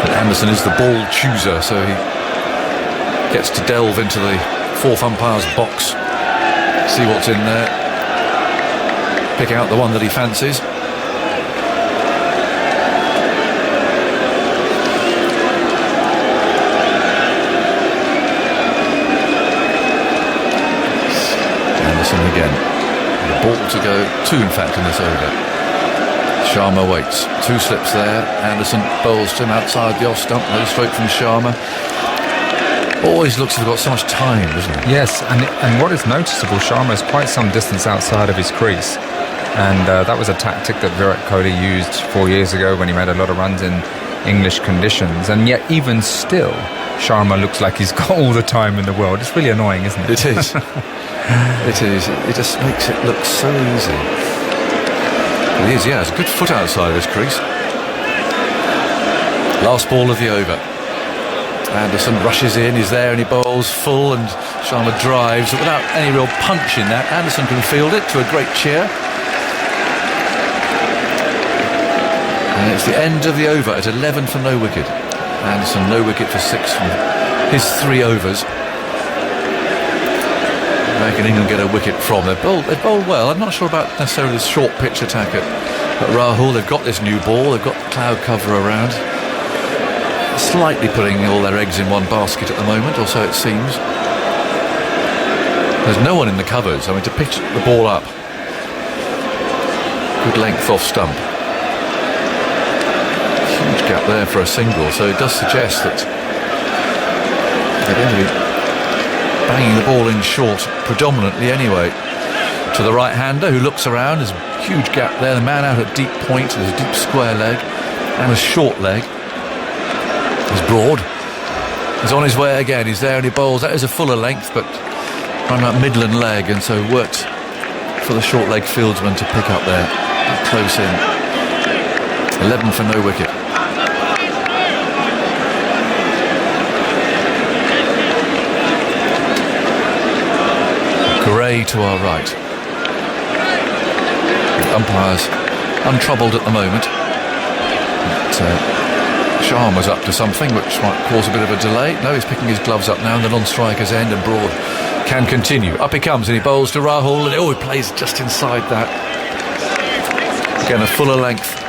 And Anderson is the ball chooser, so he gets to delve into the fourth umpire's box, see what's in there, pick out the one that he fancies. Anderson again. The ball to go, two in fact in this over. Sharma waits. Two slips there. Anderson bowls to him outside the off stump. No stroke from Sharma. Always looks as if he's got so much time, doesn't he? Yes, and what is noticeable, Sharma is quite some distance outside of his crease. And that was a tactic that Virat Kohli used 4 years ago when he made a lot of runs in English conditions. And yet, even still, Sharma looks like he's got all the time in the world. It's really annoying, isn't it? It is. It is. It just makes it look so easy. It is, yeah. It's a good foot outside of his crease. Last ball of the over. Anderson rushes in, he's there and he bowls full, and Sharma drives without any real punch in that. Anderson can field it to a great cheer. And it's the end of the over at 11 for no wicket. Anderson no wicket for 6 from his 3 overs. Where can England get a wicket from? They bowled well. I'm not sure about necessarily this short pitch attack at Rahul. They've got this new ball, they've got cloud cover around. Slightly putting all their eggs in one basket at the moment, or so it seems. There's no one in the covers. I mean, to pitch the ball up, good length off stump. Huge gap there for a single, so it does suggest that they're going to be banging the ball in short predominantly anyway. To the right-hander who looks around, there's a huge gap there. The man out at deep point, there's a deep square leg and a short leg. He's Broad. He's on his way again. He's there and he bowls. That is a fuller length, but running up Midland leg, and so worked for the short leg fieldsman to pick up there. Close in. 11 for no wicket. Gray to our right. The umpire's untroubled at the moment. Sharma's up to something which might cause a bit of a delay. No, he's picking his gloves up now in the non-striker's end, and Broad can continue. Up he comes and he bowls to Rahul, and he plays just inside that. Again, a fuller length.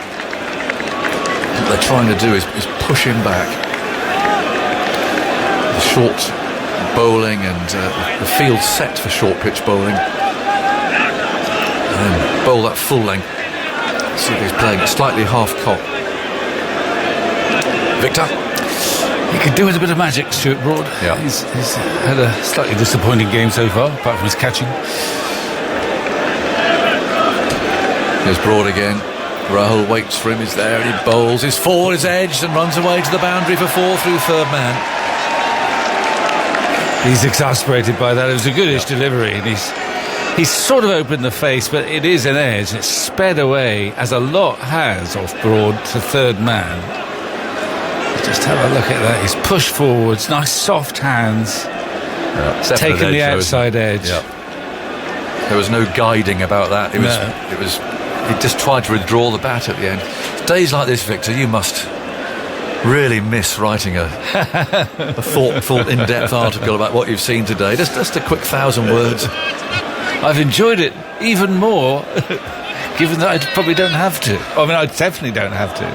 What they're trying to do is push him back. The short bowling and the field set for short pitch bowling. And then bowl that full length. See if he's playing slightly half cock. Victor? He could do with a bit of magic, Stuart Broad. Yeah. He's had a slightly disappointing game so far, apart from his catching. Here's Broad again. Rahul waits for him, he's there and he bowls. His forward is edged and runs away to the boundary for 4 through third man. He's exasperated by that. It was a goodish delivery, and he's sort of opened the face, but it is an edge. It's sped away, as a lot has, off Broad to third man. Just have a look at that. He's pushed forwards, nice soft hands, taking the outside edge. Yeah. There was no guiding about that. He just tried to withdraw the bat at the end. Days like this, Victor, you must really miss writing a thoughtful, in-depth article about what you've seen today. Just a quick 1,000 words. I've enjoyed it even more, given that I probably don't have to. I mean, I definitely don't have to.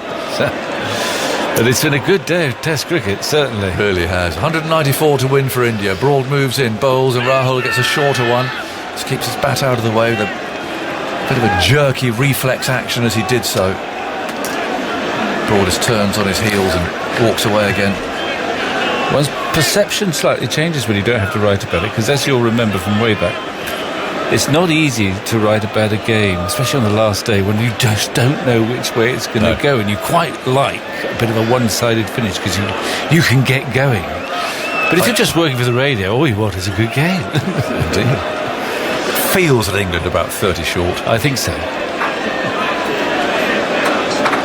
But it's been a good day of Test cricket, certainly. It really has. 194 to win for India. Broad moves in, bowls, and Rahul gets a shorter one. Just keeps his bat out of the way with a bit of a jerky reflex action as he did so. Broad just turns on his heels and walks away again. One's perception slightly changes when you don't have to write about it, because as you'll remember from way back, it's not easy to write about a game, especially on the last day when you just don't know which way it's going to go, and you quite like a bit of a one-sided finish because you can get going. But if you're just working for the radio, all you want is a good game. Indeed. Feels at England about 30 short. I think so.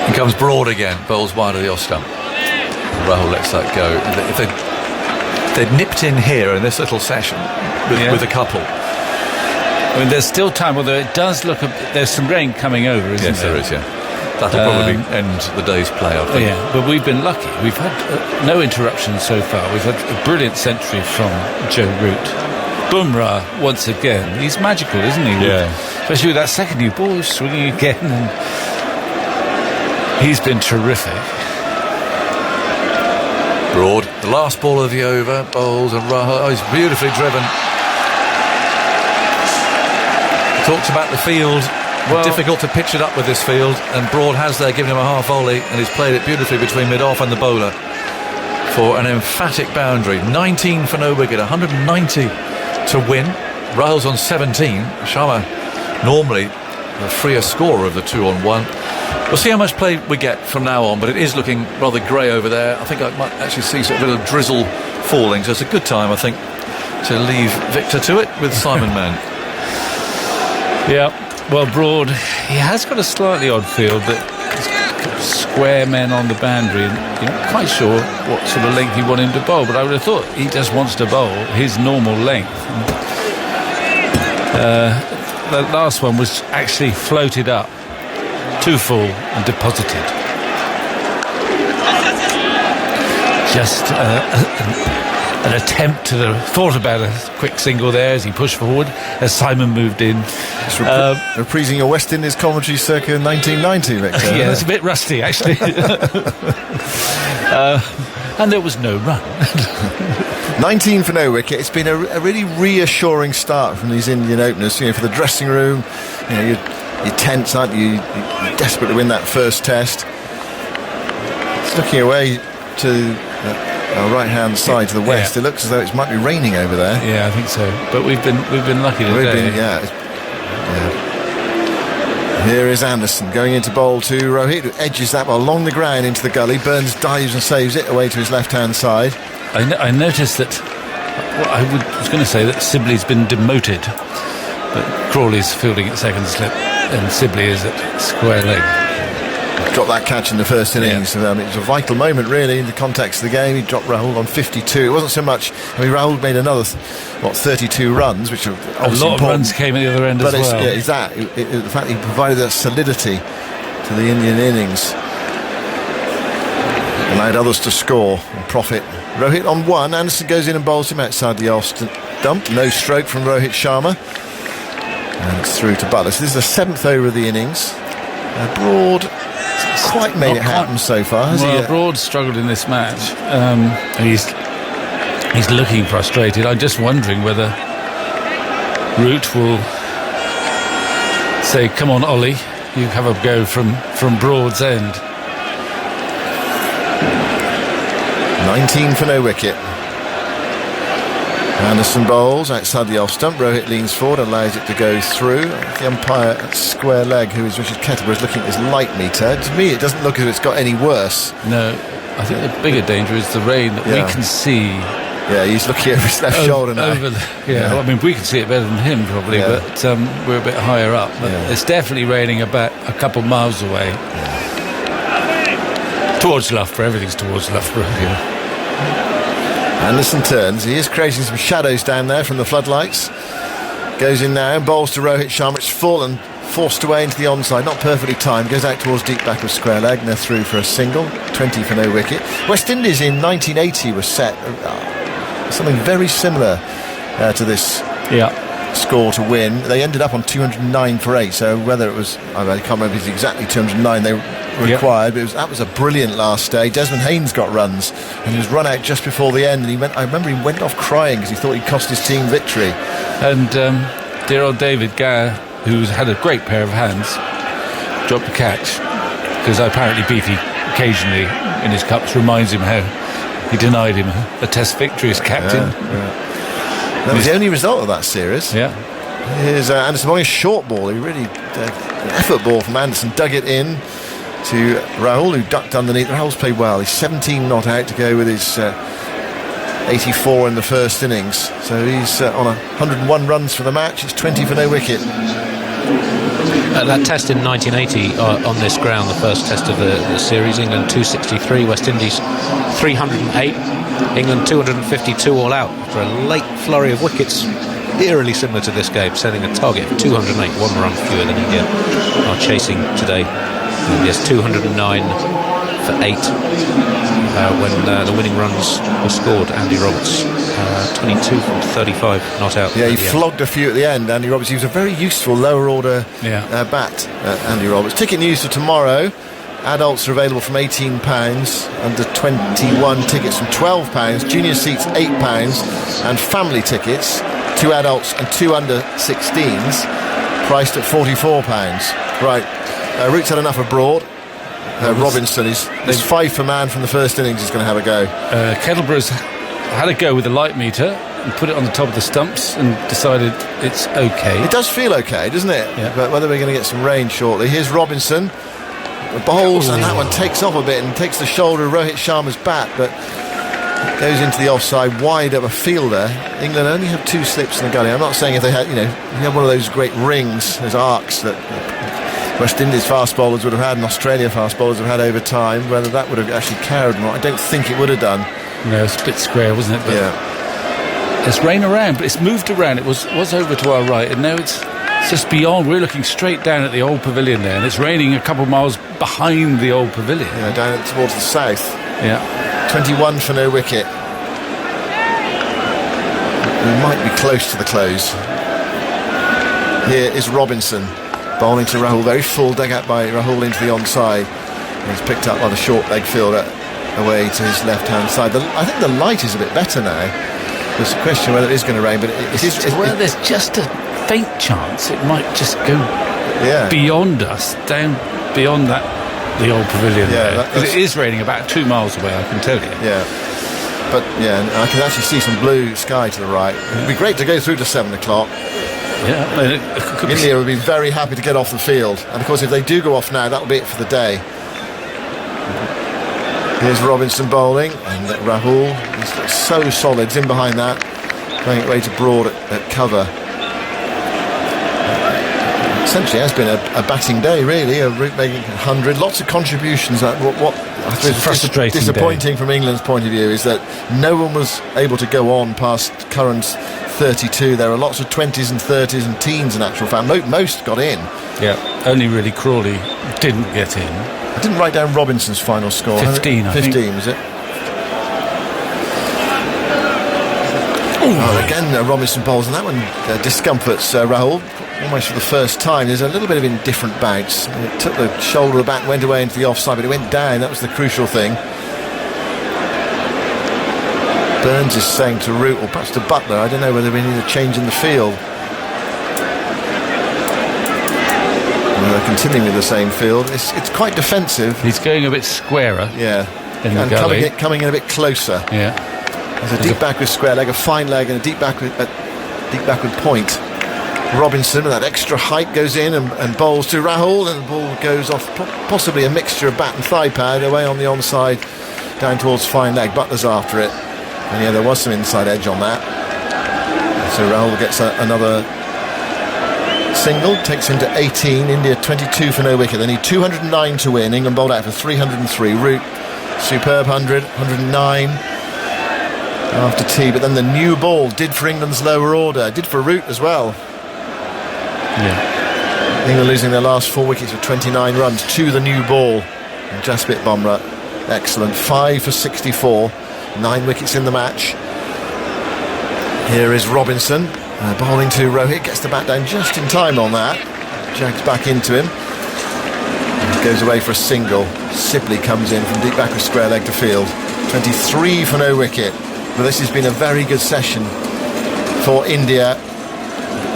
He comes Broad again, bowls wide of the off stump. Rahul lets that go. If they'd nipped in here in this little session with a couple. I mean, there's still time, although it does look there's some rain coming over, isn't there? Yes, there is, yeah. That'll probably end the day's play, I think. Yeah, but we've been lucky. We've had no interruptions so far. We've had a brilliant century from Joe Root. Bumrah, once again, he's magical, isn't he? Yeah. Especially with that second new ball, swinging again, and he's been terrific. Broad, the last ball of the over, bowls and Rahul. Oh, he's beautifully driven. Talks about the field. Well, difficult to pitch it up with this field, and Broad has there given him a half volley, and he's played it beautifully between mid-off and the bowler for an emphatic boundary. 19 for no wicket, 190 to win. Rahul's on 17. Sharma normally the freer scorer of the 2-on-1. We'll see how much play we get from now on, but it is looking rather grey over there. I think I might actually see a bit of drizzle falling, so it's a good time, I think, to leave Victor to it with Simon Mann. Yeah, well, Broad, he has got a slightly odd field, but square men on the boundary, and you're not quite sure what sort of length you want him to bowl, but I would have thought he just wants to bowl his normal length. The last one was actually floated up too full and deposited. Just an attempt to thought about a quick single there as he pushed forward as Simon moved in. Reprising your West Indies commentary circa 1990, Victor. Yeah, it's a bit rusty actually. And there was no run. 19 for no wicket. It's been a really reassuring start from these Indian openers. You know, for the dressing room, you know, you're tense, aren't you? You're desperate to win that first test. It's looking away to our right-hand side to the west. It looks as though it might be raining over there. Yeah, I think so. But we've been lucky today. Yeah. Here is Anderson going into bowl to Rohit, who edges that ball along the ground into the gully. Burns dives and saves it away to his left-hand side. I noticed that. Well, I was going to say that Sibley's been demoted, but Crawley's fielding at second slip, and Sibley is at square leg. Dropped that catch in the first innings. Yeah. It was a vital moment, really, in the context of the game. He dropped Rahul on 52. It wasn't so much. I mean, Rahul made another 32 runs, which are obviously a lot important, of runs came at the other end as well. But it's that the fact he provided that solidity to the Indian innings, allowed others to score and profit. Rohit on 1. Anderson goes in and bowls him outside the off stump. No stroke from Rohit Sharma, and it's through to Butler. So this is the 7th over of the innings. Broad quite made it happen so far, has he? Broad struggled in this match. He's looking frustrated. I'm just wondering whether Root will say, "Come on, Ollie, you have a go from Broad's end." 19 for no wicket. Anderson bowls outside the off stump. Rohit leans forward, allows it to go through. The umpire at square leg, who is Richard Kettleborough, is looking at his light meter. To me, it doesn't look as if it's got any worse. No, I think the bigger danger is the rain that we can see. Yeah, he's looking over his left shoulder now. Well, I mean, we can see it better than him probably, but we're a bit higher up. But it's definitely raining about a couple of miles away. Towards Loughborough, everything's towards Loughborough. Anderson turns. He is creating some shadows down there from the floodlights. Goes in now, bowls to Rohit Sharma. It's fallen, forced away into the onside. Not perfectly timed. Goes out towards deep back of square leg. And they're through for a single. 20 for no wicket. West Indies in 1980 was set something very similar to this score to win. They ended up on 209 for 8. So whether it was, I can't remember if it's exactly 209 they required, but that was a brilliant last day. Desmond Haynes got runs and he was run out just before the end, and I remember he went off crying because he thought he'd cost his team victory. And dear old David Gower, who's had a great pair of hands, dropped the catch because apparently Beattie occasionally in his cups reminds him how he denied him a test victory as captain. That was the only result of that series. Here's Anderson bowling a short ball. He really an effort ball from Anderson, dug it in to Rahul, who ducked underneath. Rahul's played well. He's 17 not out to go with his 84 in the first innings. So he's on 101 runs for the match. It's 20 for no wicket. That test in 1980 on this ground, the first test of the series, England 263, West Indies 308, England 252 all out after a late flurry of wickets, eerily similar to this game, setting a target of 208, 1 run fewer than India are chasing today. India's 209 for 8 when the winning runs were scored. Andy Roberts 22 from 35 not out. He flogged a few at the end. Andy Roberts, he was a very useful lower order bat, Andy Roberts. Ticket news for tomorrow: adults are available from £18, under 21 tickets from £12, junior seats £8, and family tickets, 2 adults and 2 under 16s, priced at £44. Right, Root's had enough abroad. Robinson is 5 for man from the first innings. He's going to have a go. Kettleborough's had a go with the light meter and put it on the top of the stumps and decided it's okay. It does feel okay, doesn't it? But whether we're going to get some rain shortly. Here's Robinson, bowls, and that one takes off a bit and takes the shoulder of Rohit Sharma's bat, but goes into the offside, wide of a fielder. England only have 2 slips in the gully. I'm not saying if they had, if you have one of those great rings, those arcs that West Indies fast bowlers would have had and Australia fast bowlers have had over time, whether that would have actually carried or not, I don't think it would have done. No, it's a bit square, wasn't it? But there's rain around, but it's moved around. It was over to our right, and now it's just beyond. We're looking straight down at the old pavilion there, and it's raining a couple miles behind the old pavilion. Down towards the south. 21 for no wicket. We might be close to the close. Here is Robinson bowling to Rahul, very full, dug out by Rahul into the onside. He's picked up by the short leg fielder away to his left hand side. I think the light is a bit better now. There's a question whether it is going to rain, but there's just a faint chance it might just go beyond us, down beyond the old pavilion there. Because it is raining about 2 miles away, I can tell you. But I can actually see some blue sky to the right. It'd be great to go through to 7 o'clock. India would be very happy to get off the field, and of course if they do go off now, that'll be it for the day. Here's Robinson bowling, and Rahul is so solid, he's in behind that, playing it way to Broad at cover. Essentially has been a batting day, really. A Root making 100, lots of contributions. What I suppose frustrating, disappointing from England's point of view is that no one was able to go on past Curran's 32. There are lots of 20s and 30s and teens in actual fact. Most got in. Only really Crawley didn't get in. I didn't write down Robinson's final score. 15, I think. 15, was it? Again, Robinson bowls, and that one discomforts Rahul almost for the first time. There's a little bit of indifferent bounce. It took the shoulder of the bat, went away into the offside, but it went down. That was the crucial thing. Burns is saying to Root, or perhaps to Butler, I don't know whether we need a change in the field. And they're continuing with the same field. It's quite defensive. He's going a bit squarer. And coming in a bit closer. There's a deep backward square leg, a fine leg, and a deep backward point. Robinson with that extra height goes in and bowls to Rahul, and the ball goes off, possibly a mixture of bat and thigh pad, away on the onside down towards fine leg. Butler's after it, and there was some inside edge on that. So Rahul gets another single, takes him to 18. India 22 for no wicket. They need 209 to win. England bowled out for 303. Root superb 100, 109. after tea, but then the new ball did for England's lower order, did for Root as well. Yeah. England losing their last 4 wickets with 29 runs to the new ball. And Jasprit Bumrah, excellent, 5 for 64, 9 wickets in the match. Here is Robinson, bowling to Rohit, gets the bat down just in time on that. Jags back into him. And goes away for a single. Sibley comes in from deep back of square leg to field. 23 for no wicket. But this has been a very good session for India.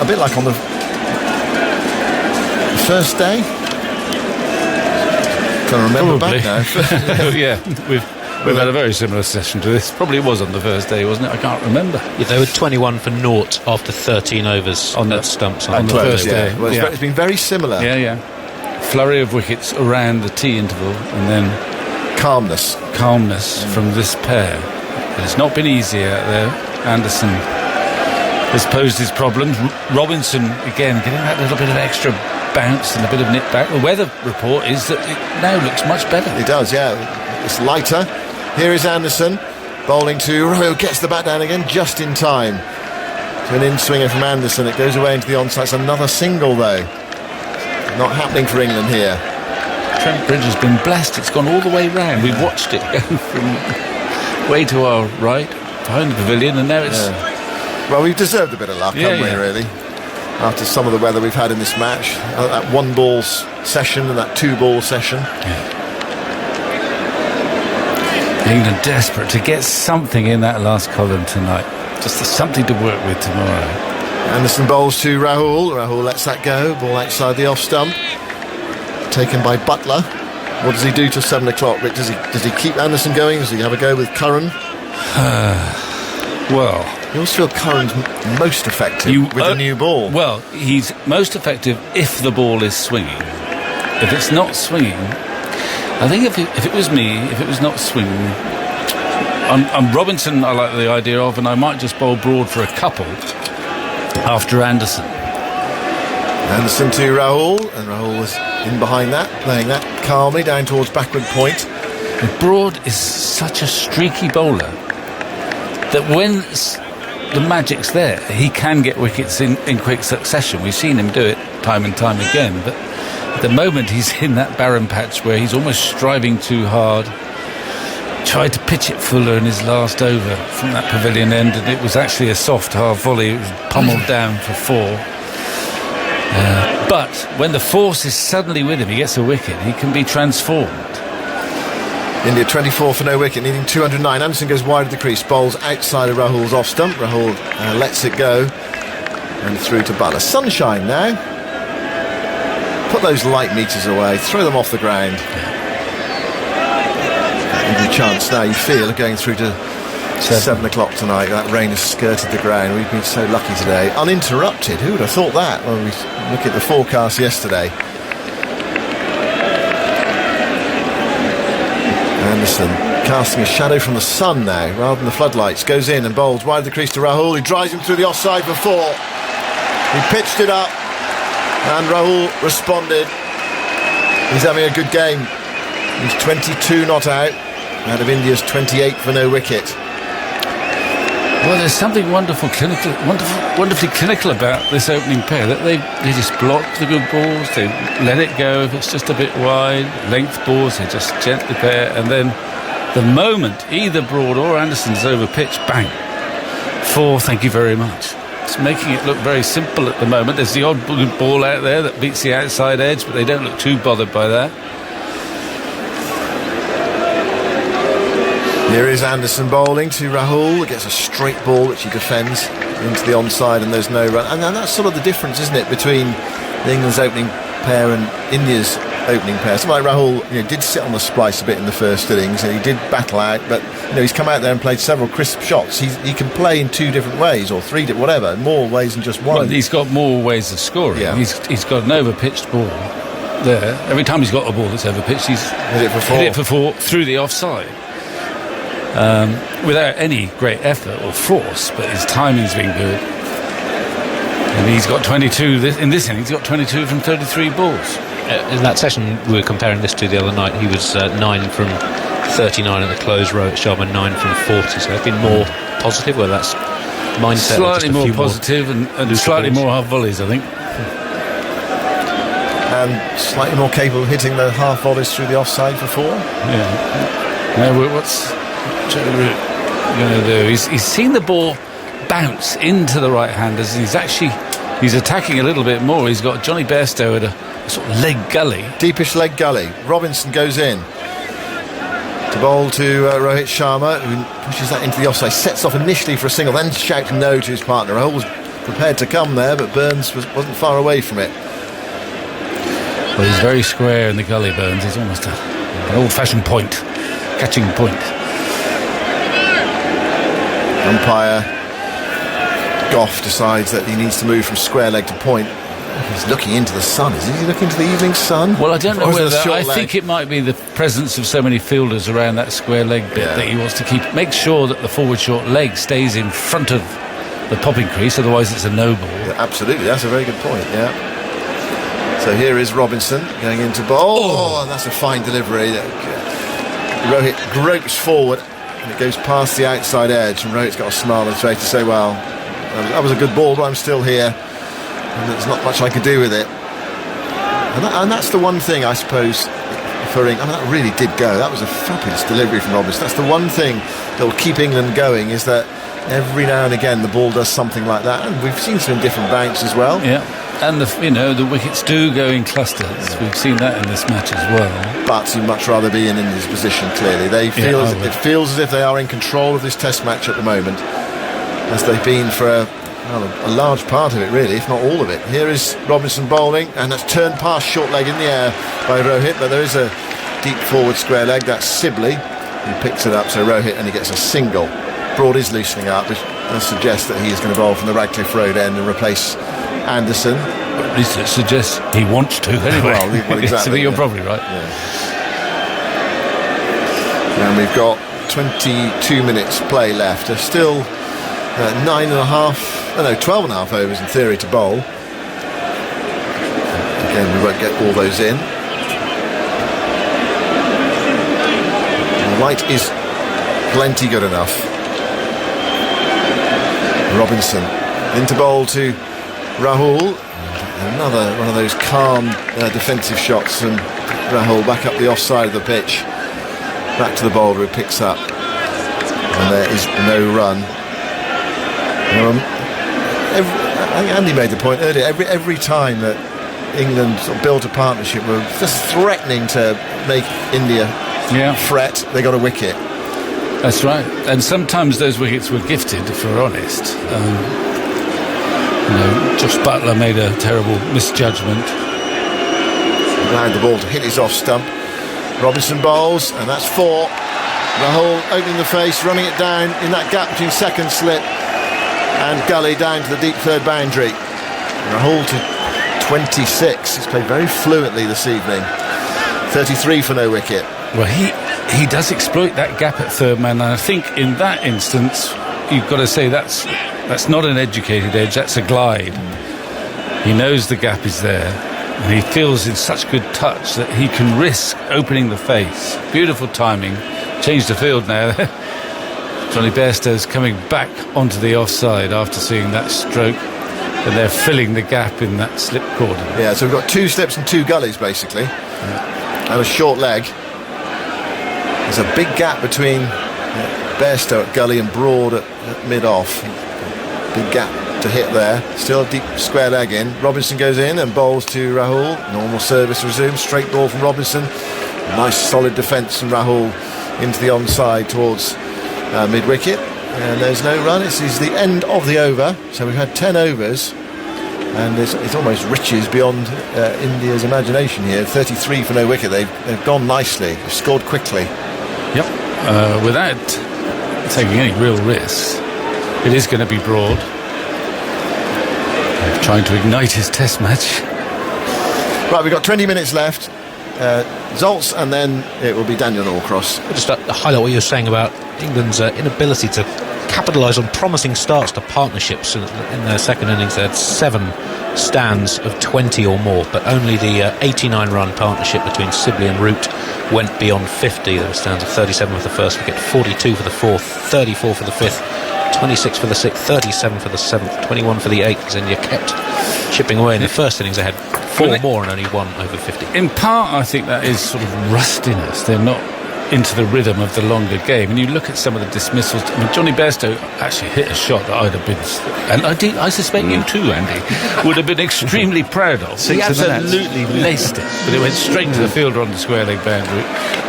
A bit like on the first day. Can't remember Probably. back now. Yeah, we've had a very similar session to this. Probably was on the first day, wasn't it? I can't remember. Yeah, they were 21 for naught after 13 overs On the- stumps. on the Close, first yeah. day. Well, Yeah. it's been very similar. Yeah. Flurry of wickets around the tea interval, and then Calmness. calmness from this pair. It's not been easy out there. Anderson has posed his problems. Robinson, again, getting that little bit of extra bounce and a bit of nip back. The weather report is that it now looks much better. It does, yeah. It's lighter. Here is Anderson, bowling to Rowe, gets the bat down again just in time. To an in-swinger from Anderson. It goes away into the onside. It's another single, though. Not happening for England here. Trent Bridge has been blessed. It's gone all the way round. We've watched it go from way to our right, behind the pavilion, and now it's... Well, we've deserved a bit of luck, haven't we, really? After some of the weather we've had in this match. That one-ball session and that two-ball session. England desperate to get something in that last column tonight. Just something to work with tomorrow. Anderson bowls to Rahul. Rahul lets that go. Ball outside the off stump. Taken by Butler. What does he do till 7 o'clock? Rick, does he keep Anderson going? Does he have a go with Curran? Well, You always feel Curran's most effective with the new ball. Well, he's most effective if the ball is swinging. If it's not swinging, I think if it was me, if it was not swinging, I'm Robinson, I like the idea of, and I might just bowl Broad for a couple after Anderson. Anderson to Rahul, and Rahul was in behind that, playing that calmly down towards backward point. Broad is such a streaky bowler that when the magic's there, he can get wickets in quick succession. We've seen him do it time and time again, but at the moment he's in that barren patch where he's almost striving too hard. Tried to pitch it fuller in his last over from that pavilion end, and it was actually a soft half volley. It was pummeled down for 4. But when the force is suddenly with him, he gets a wicket, he can be transformed. India 24 for no wicket, needing 209. Anderson goes wide of the crease, bowls outside of Rahul's off stump. Rahul lets it go, and through to Butler. Sunshine now. Put those light meters away, throw them off the ground. Every chance now you feel of going through to 7 o'clock tonight. That rain has skirted the ground. We've been so lucky today, uninterrupted. Who would have thought that? Well, we look at the forecast yesterday. Anderson casting a shadow from the sun now rather than the floodlights. Goes in and bowls wide of the crease to Rahul. He drives him through the offside for 4. He pitched it up and Rahul responded. He's having a good game. He's 22 not out of India's 28 for no wicket. Well, there's something wonderfully clinical about this opening pair, that they just block the good balls, they let it go if it's just a bit wide, length balls, they just gently pair, and then the moment either Broad or Anderson's over pitch, bang, 4, thank you very much. It's making it look very simple at the moment. There's the odd good ball out there that beats the outside edge, but they don't look too bothered by that. Here is Anderson bowling to Rahul. Gets a straight ball which he defends into the onside, and there's no run. And that's sort of the difference, isn't it, between England's opening pair and India's opening pair. Something like Rahul, did sit on the splice a bit in the first innings, and he did battle out, but he's come out there and played several crisp shots. He can play in 2 different ways, or 3, whatever, more ways than just one. Well, he's got more ways of scoring. Yeah. He's got an overpitched ball there. Every time he's got a ball that's overpitched, he's hit it for 4 through the offside. Without any great effort or force, but his timing's been good. And he's got 22 in this inning. He's got 22 from 33 balls. In that session we were comparing this to the other night, he was 9 from 39 at the close. Rohit Sharma 9 from 40. So there have been more positive, whether that's mindset or just Slightly a more few positive and loose slightly balls. more half volleys, I think. And slightly more capable of hitting the half volleys through the offside for 4. Yeah. Now, what's Joe Root going to do? He's seen the ball bounce into the right-handers. He's attacking a little bit more. He's got Johnny Bairstow at a sort of leg gully. Deepish leg gully. Robinson goes in to bowl to Rohit Sharma, who pushes that into the offside, sets off initially for a single, then shouts no to his partner. Rahul was prepared to come there, but Burns wasn't far away from it. Well, he's very square in the gully, Burns. He's almost an old-fashioned point, catching point. Umpire Goff decides that he needs to move from square leg to point. He's looking into the sun. Is he looking into the evening sun? Well, I don't know Or is it whether a short I leg? think it might be the presence of so many fielders around that square leg bit that he wants to make sure that the forward short leg stays in front of the popping crease, otherwise it's a no ball. Yeah, absolutely, that's a very good point, yeah. So here is Robinson going into bowl. Oh, and that's a fine delivery. Rohit gropes forward and it goes past the outside edge, and Rohit's got a smile on his face to say, well, that was a good ball, but I'm still here and there's not much I can do with it. And that's the one thing, I suppose, that really did go. That was a fabulous delivery from Robinson. That's the one thing that will keep England going, is that every now and again the ball does something like that, and we've seen some different bounces as well. Yeah, and the wickets do go in clusters. We've seen that in this match as well. But you'd much rather be in India's position. Clearly, it feels as if they are in control of this Test match at the moment, as they've been for a large part of it, really, if not all of it. Here is Robinson bowling, and that's turned past short leg in the air by Rohit, but there is a deep forward square leg. That's Sibley who picks it up, so Rohit only gets a single. Broad is loosening up, which does suggest that he is going to bowl from the Radcliffe Road end and replace Anderson. At least it suggests he wants to anyway. Well, exactly. So you're probably right. Yeah. And we've got 22 minutes play left. There's still 12 and a half overs in theory to bowl. Again, we won't get all those in. The light is plenty good enough. Robinson into bowl to Rahul. Another one of those calm defensive shots, and Rahul back up the offside of the pitch. Back to the bowler who picks up, and there is no run. I think Andy made the point earlier. Every time that England sort of built a partnership, were just threatening to make India fret, they got a wicket. That's right. And sometimes those wickets were gifted, if we're honest. Josh Buttler made a terrible misjudgment. Allowed the ball to hit his off stump. Robinson bowls, and that's 4. Rahul opening the face, running it down in that gap between second slip and gully down to the deep third boundary. Rahul to 26. He's played very fluently this evening. 33 for no wicket. Well, he does exploit that gap at third man, and I think in that instance you've got to say that's not an educated edge, that's a glide. He knows the gap is there, and he feels in such good touch that he can risk opening the face. Beautiful timing. Change the field now. Johnny Bairstow's coming back onto the offside after seeing that stroke, and they're filling the gap in that slip corner. Yeah, so we've got 2 slips and 2 gullies basically, and a short leg. There's a big gap between Bairstow at gully and Broad at mid-off. Big gap to hit there. Still a deep square leg in. Robinson goes in and bowls to Rahul. Normal service resumes. Straight ball from Robinson. Nice solid defence from Rahul into the onside towards mid-wicket. And there's no run. This is the end of the over. So we've had 10 overs. And it's almost riches beyond India's imagination here. 33 for no wicket. They've gone nicely. They've scored quickly. Yep. Without taking any real risks. It is going to be Broad, trying to ignite his Test match. Right, we've got 20 minutes left. Zoltz, and then it will be Daniel Norcross. Just to highlight what you were saying about England's inability to capitalise on promising starts to partnerships. In their second innings, they had 7 stands of 20 or more, but only the 89-run partnership between Sibley and Root went beyond 50. There were stands of 37 for the first wicket, 42 for the fourth, 34 for the fifth, 26 for the 6th, 37 for the 7th, 21 for the 8th, as India kept chipping away. In the first innings they had 4 more and only 1 over 50. In part, I think that is sort of rustiness. They're not into the rhythm of the longer game. And you look at some of the dismissals. I mean, Johnny Bairstow actually hit a shot that I'd have been, and I suspect you too, Andy, would have been extremely proud of. He absolutely laced it, but it went straight to the fielder on the square leg boundary.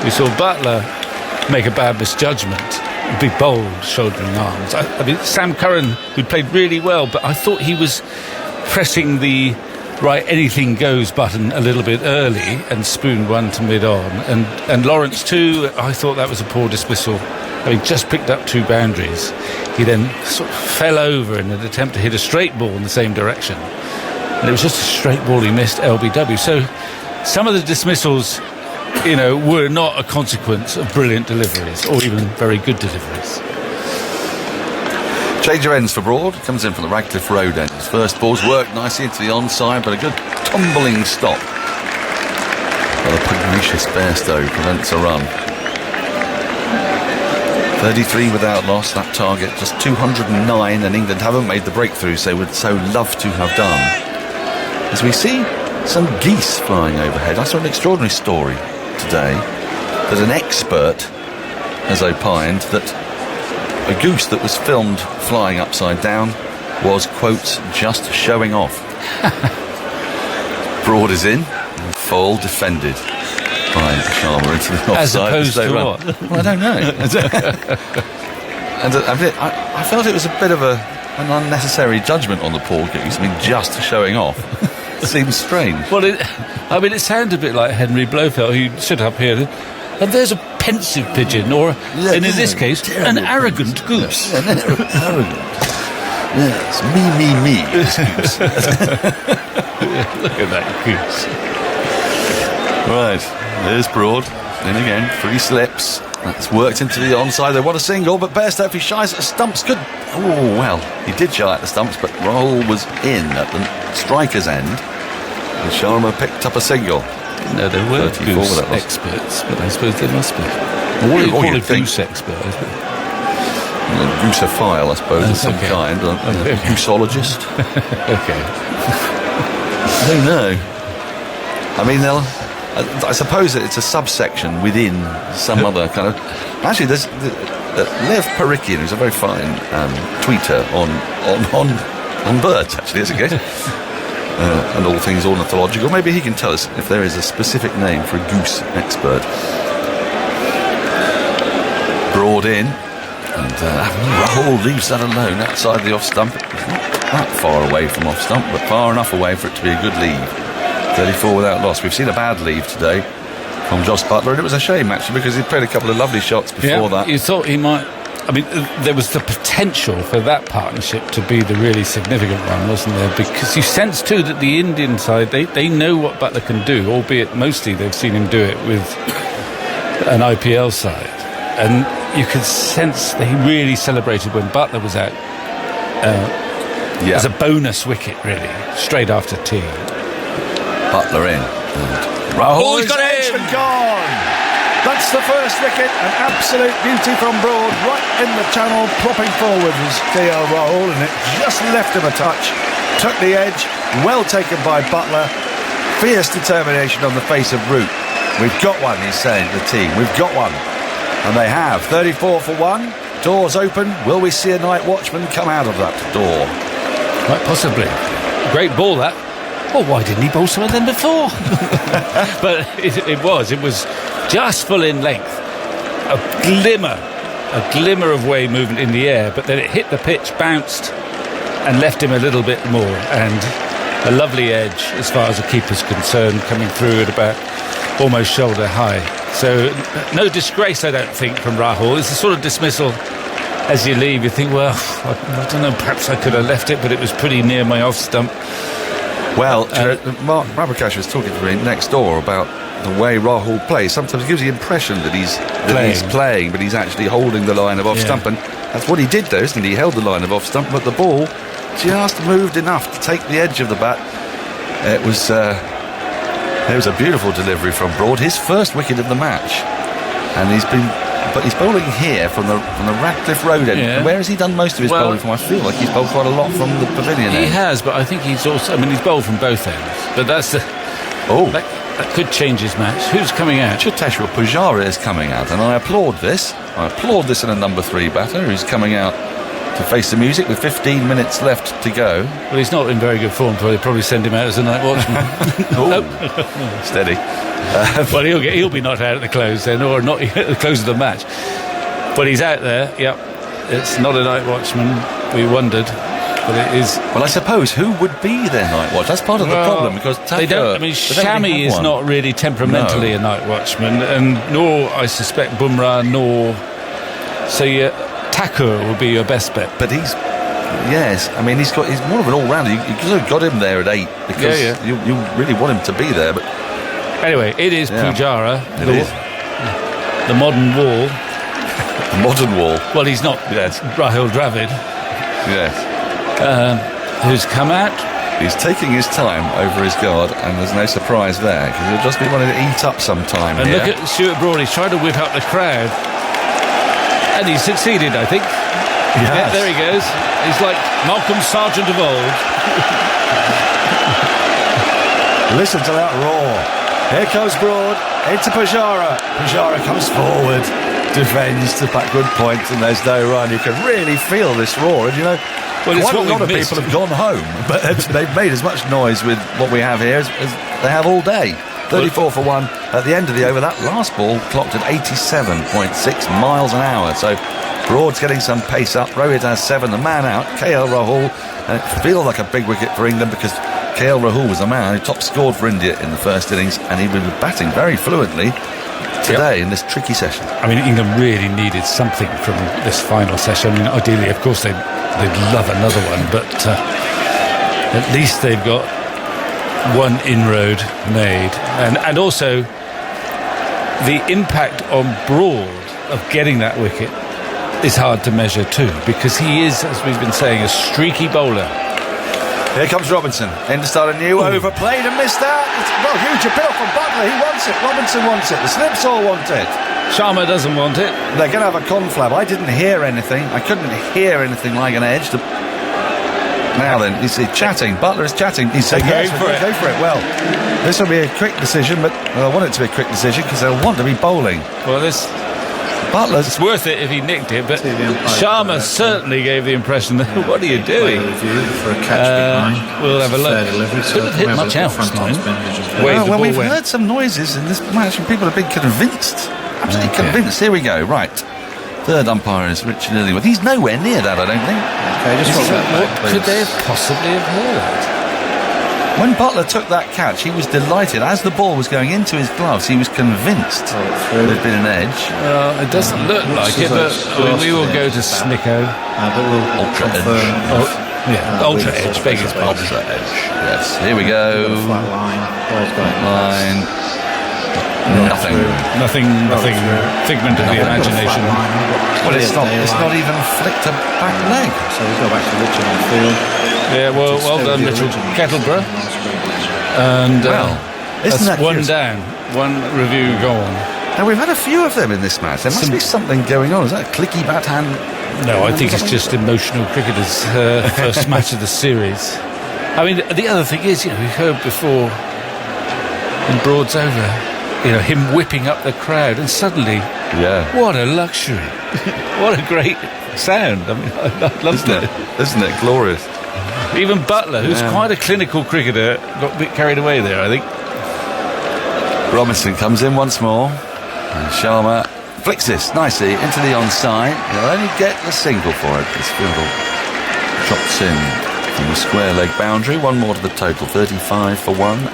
We saw Butler make a bad misjudgment, big bold shouldering arms. I mean, Sam Curran, who'd played really well, but I thought he was pressing the right anything goes button a little bit early and spooned one to mid-on, and Lawrence too. I thought that was a poor dismissal. I mean, just picked up 2 boundaries. He then sort of fell over in an attempt to hit a straight ball in the same direction, and it was just a straight ball he missed LBW. So some of the dismissals, you know, were not a consequence of brilliant deliveries or even very good deliveries. Change of ends for Broad. Comes in from the Radcliffe Road end. His first ball's worked nicely into the onside, but a good tumbling stop. Well, a pugnacious Bairstow prevents a run. 33 without loss, that target. Just 209, and England haven't made the breakthroughs they would so love to have done. As we see some geese flying overhead. I saw an extraordinary story today that an expert has opined that a goose that was filmed flying upside down was, quote, just showing off. Broad is in, full defended by Sharma into the offside. As opposed to what? Well, I don't know. And I felt it was a bit of an unnecessary judgment on the poor goose. I mean, just showing off. Seems strange. Well, it sounded a bit like Henry Blofeld, who stood up here and there's a pensive pigeon, or, and in this case, an arrogant goose. Arrogant. Yes, me. Look at that goose. Right, there's Broad. Then again, 3 slips. That's worked into the onside. They want a single, but Bairstow, if he shies at the stumps, could... Oh, well, he did shy at the stumps, but Rahul was in at the striker's end. And Sharma picked up a single. No, there were goose experts, but I suppose there must be. What do you call a think? goose expert? A gooseophile, I suppose, of some kind. A gooseologist. Okay. I don't know. I mean, I suppose that it's a subsection within some other kind of... Actually, there's Lev Parikian, who's a very fine tweeter on birds, actually, isn't it? And all things ornithological. Maybe he can tell us if there is a specific name for a goose expert. Broad in, and Rahul leaves that alone outside the off stump. Not that far away from off stump, but far enough away for it to be a good leave. 34 without loss. We've seen a bad leave today from Jos Buttler, and it was a shame actually, because he played a couple of lovely shots before that. You thought he might... I mean, there was the potential for that partnership to be the really significant one, wasn't there? Because you sense too that the Indian side, they know what Buttler can do, albeit mostly they've seen him do it with an IPL side. And you could sense that he really celebrated when Buttler was out as a bonus wicket, really, straight after tea. Butler in. Rahul, he's got it! And gone. That's the first wicket, an absolute beauty from Broad, right in the channel, plopping forward was KL Rahul, and it just left him a touch. Took the edge, well taken by Butler. Fierce determination on the face of Root. We've got one, he's saying to the team. We've got one. And they have. 34 for 1. Doors open. Will we see a night watchman come out of that door? Quite possibly. Great ball, that. Well, why didn't he bowl some of them before? But it was just full in length. A glimmer of wave movement in the air, but then it hit the pitch, bounced, and left him a little bit more. And a lovely edge as far as the keeper's concerned, coming through at about almost shoulder high. So no disgrace, I don't think, from Rahul. It's a sort of dismissal as you leave. You think, well, I don't know, perhaps I could have left it, but it was pretty near my off stump. Well, Mark Rabakesh was talking to me next door about the way Rahul plays. Sometimes it gives the impression that he's playing, but he's actually holding the line of off stump, and that's what he did, though, isn't he? He held the line of off stump, but the ball just moved enough to take the edge of the bat. It was a beautiful delivery from Broad, his first wicket of the match, and he's been but he's bowling here from the Radcliffe Road end. Yeah. Where has he done most of his bowling from? I feel like he's bowled quite a lot from the pavilion He end. has, but I think he's also. I mean, he's bowled from both ends. But that's the. That could change his match. Who's coming out? Cheteshwar Pujara is coming out, and I applaud this. In a number 3 batter who's coming out to face the music with 15 minutes left to go. Well, he's not in very good form, so they'll probably send him out as a night watchman. Steady. Well, he'll be knocked out at the close then, or not at the close of the match. But he's out there. Yep, it's not a night watchman. We wondered, but it is. Well, I suppose who would be their night watch? That's part of the problem because they don't. I mean, Shami is not really temperamentally a night watchman, and nor I suspect Bumrah nor Thakur will be your best bet. But he's he's more of an all-rounder. You could have got him there at 8 because you really want him to be there. But anyway, it is Pujara. The modern wall. The modern wall. Well, he's not. Yes. Rahul Dravid. Yes. Who's come out? He's taking his time over his guard, and there's no surprise there because he'll just be wanting to eat up some time. And here. look at Stuart Broad. He's trying to whip up the crowd, and he's succeeded, I think. Yeah, there he goes. He's like Malcolm Sargent of old. Listen to that roar. Here comes Broad into Pujara. Pujara comes forward, defends the backward point, and there's no run. You can really feel this roar, and quite a lot of people have gone home, but they've made as much noise with what we have here as they have all day. 34 for 1 at the end of the over. That last ball clocked at 87.6 miles an hour. So Broad's getting some pace up. Rohit has 7, the man out, KL Rahul, and it feels like a big wicket for England because KL Rahul was the man who top scored for India in the first innings, and he was batting very fluently today in this tricky session. I mean, England really needed something from this final session. I mean, ideally, of course, they'd love another one, but at least they've got one inroad made, and also the impact on Broad of getting that wicket is hard to measure too, because he is, as we've been saying, a streaky bowler. Here comes Robinson in to start a new over, played and missed that. Huge appeal from Butler. He wants it. Robinson wants it. The Slips all want it. Sharma doesn't want it. They're going to have a conflab. I didn't hear anything. I couldn't hear anything like an edge. Now then, he's chatting. Butler is chatting. He's saying, yes, go for it. Well, this will be a quick decision, but I want it to be a quick decision because they'll want to be bowling. Well, Butler's... It's worth it if he nicked it, but Sharma certainly gave the impression that, what are you doing? For a catch behind. We'll have a look. Couldn't hit much else. Well, we've heard some noises in this match and people have been convinced. Absolutely convinced. Here we go. Right. Third umpire is Richard Illingworth. He's nowhere near that, I don't think. What could they have possibly have heard? When Butler took that catch, he was delighted. As the ball was going into his gloves, he was convinced there'd been an edge. Well, it doesn't look like it, but we will go to Snicko. Ultra edge. Ultra edge, beg his pardon. Ultra edge. Yes, here we go. Flat line. Line. Nothing. Figment of the imagination. Well, it's not even flicked a back leg. So we go back to Richard on field. Yeah, well done, Mitchell Kettleborough. And isn't that one cute? down, one review gone. Now we've had a few of them in this match. There must be something going on. Is that a clicky bat hand? No, I think it's just emotional cricketers' first match of the series. I mean, the other thing is, we heard before in Broad's over, him whipping up the crowd, and suddenly, what a luxury. What a great sound. I mean, I love that. Isn't it glorious? Even Butler, who's quite a clinical cricketer, got a bit carried away there, I think. Robinson comes in once more, and Sharma flicks this nicely into the onside. He'll only get the single for it. This fielder chops in from the square leg boundary. One more to the total, 35 for 1, 8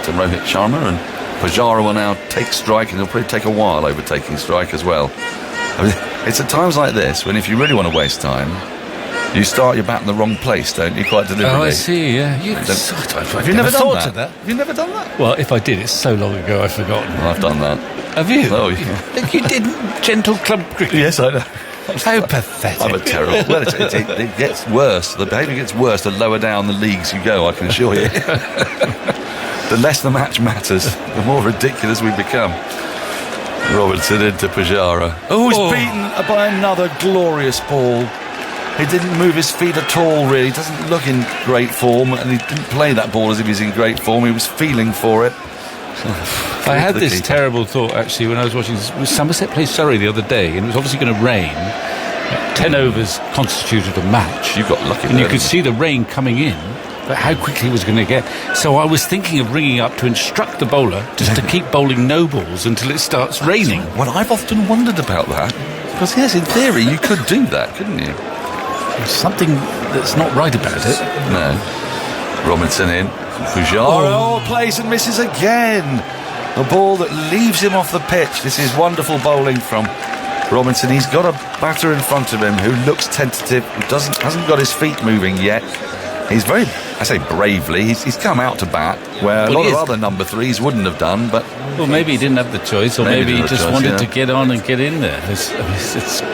to Rohit Sharma, and Pujara will now take strike, and he'll probably take a while overtaking strike as well. I mean, it's at times like this when if you really want to waste time, you start your bat in the wrong place, don't you? Quite deliberately. Oh, I see, yeah. Have you never thought that? Have you never done that? Well, if I did, it's so long ago I've forgotten. Well, I've done that. Have you? Oh, yeah. You didn't gentle club cricket? Yes, I know. How pathetic. I'm a terrible. Well, it gets worse. The behaviour gets worse the lower down the leagues you go, I can assure you. The less the match matters, the more ridiculous we become. Robinson into Pujara. Oh, he's beaten by another glorious ball. He didn't move his feet at all, really. He doesn't look in great form, and he didn't play that ball as if he's in great form. He was feeling for it. I had this terrible thought, actually, when I was watching Somerset play Surrey the other day, and it was obviously going to rain. 10 overs constituted a match. You got lucky. And you could see the rain coming in, but how quickly it was going to get. So I was thinking of ringing up to instruct the bowler just to keep bowling no balls until it starts raining. Well, I've often wondered about that. Because, yes, in theory, you could do that, couldn't you? There's something that's not right about it. No. Robinson in. Pujara plays and misses again. A ball that leaves him off the pitch. This is wonderful bowling from Robinson. He's got a batter in front of him who looks tentative, who hasn't got his feet moving yet. He's very, I say bravely, he's come out to bat, where a lot of other number threes wouldn't have done, but... Well, maybe he didn't have the choice, or maybe he just wanted to get on and get in there. It's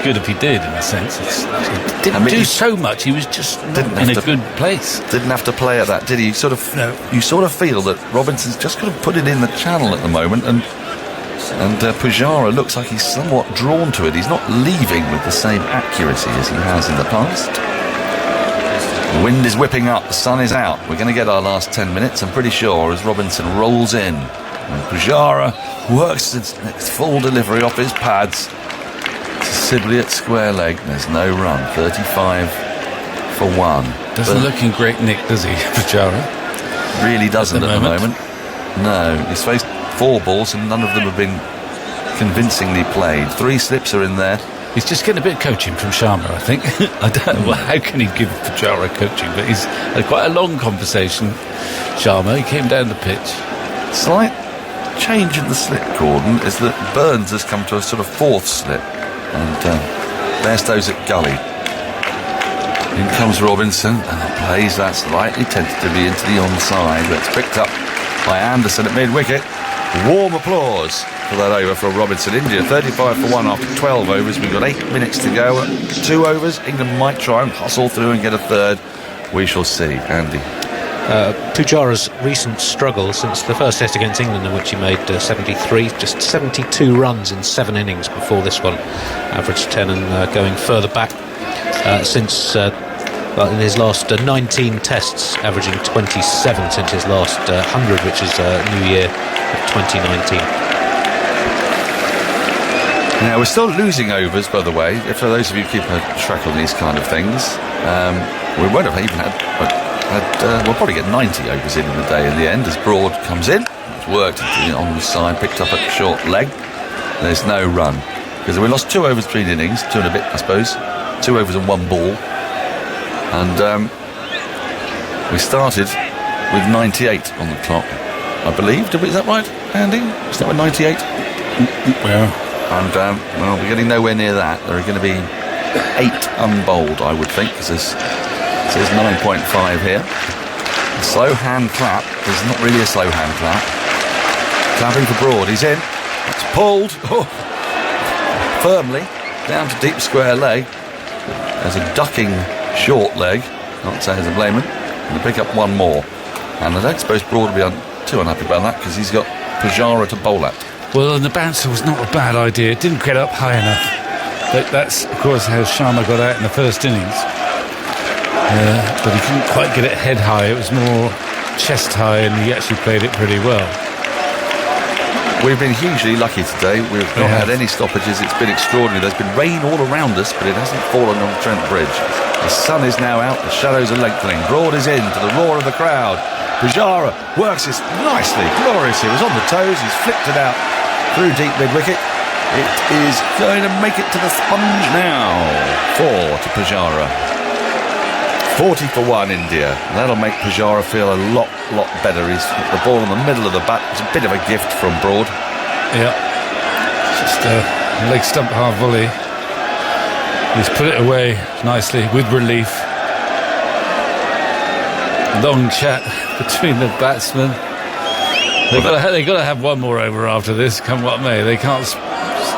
good if he did, in a sense. He didn't do so much, he was just in a good place. Didn't have to play at that, did he? You sort of feel that Robinson's just got to put it in the channel at the moment, and Pujara looks like he's somewhat drawn to it. He's not leaving with the same accuracy as he has in the past. The wind is whipping up, the sun is out. We're going to get our last 10 minutes, I'm pretty sure, as Robinson rolls in. And Pujara works its full delivery off his pads to Sibley at square leg. There's no run, 35 for 1. Doesn't look in great nick, does he, Pujara? Really doesn't at the moment. No, he's faced 4 balls and none of them have been convincingly played. 3 slips are in there. He's just getting a bit of coaching from Sharma, I think. I don't know, how can he give Pujara coaching? But he's had quite a long conversation, Sharma. He came down the pitch. Slight change in the slip, Gordon, is that Burns has come to a sort of 4th slip. And Bairstow's at gully. In comes Robinson, and plays that slightly tentatively into the onside. That's picked up by Anderson at mid-wicket. Warm applause for that over from Robinson. India 35 for 1 after 12 overs. We've got 8 minutes to go. 2 overs. England might try and hustle through and get a third. We shall see. Andy. Pujara's recent struggle since the first test against England, in which he made 73, just 72 runs in 7 innings before this one, averaged 10, and going further back since in his last 19 tests, averaging 27 since his last 100, which is New Year of 2019. Now, we're still losing overs, by the way. For those of you who keep a track on these kind of things, we won't have even we'll probably get 90 overs in the day in the end, as Broad comes in. It's worked on the side, picked up at short leg. There's no run, because we lost 2 overs between innings, 2 and a bit, I suppose. 2 overs and 1 ball. And we started with 98 on the clock, I believe. Is that right, Andy? Is that with 98? Well... And we're getting nowhere near that. There are going to be 8 unbowled, I would think, because it says 9.5 here. A slow hand clap is not really a slow hand clap. Clapping for Broad. He's in. It's pulled. Firmly down to deep square leg. There's a ducking short leg. Not saying as a blaming. And to pick up 1 more. And I don't suppose Broad will be too unhappy about that, because he's got Pujara to bowl at. Well, and the bouncer was not a bad idea. It didn't get up high enough. But that's, of course, how Sharma got out in the first innings. But he couldn't quite get it head high. It was more chest high, and he actually played it pretty well. We've been hugely lucky today. We've not had any stoppages. It's been extraordinary. There's been rain all around us, but it hasn't fallen on Trent Bridge. The sun is now out. The shadows are lengthening. Broad is in to the roar of the crowd. Pujara works this nicely, gloriously. He was on the toes. He's flicked it out through deep mid-wicket. It is going to make it to the sponge now. 4 to Pujara. 40 for 1, India. That'll make Pujara feel a lot better. He's hit the ball in the middle of the bat. It's a bit of a gift from Broad. Yeah. Just a leg stump half volley. He's put it away nicely with relief. Long chat between the batsmen. They've got to have 1 more over after this, come what may. They can't...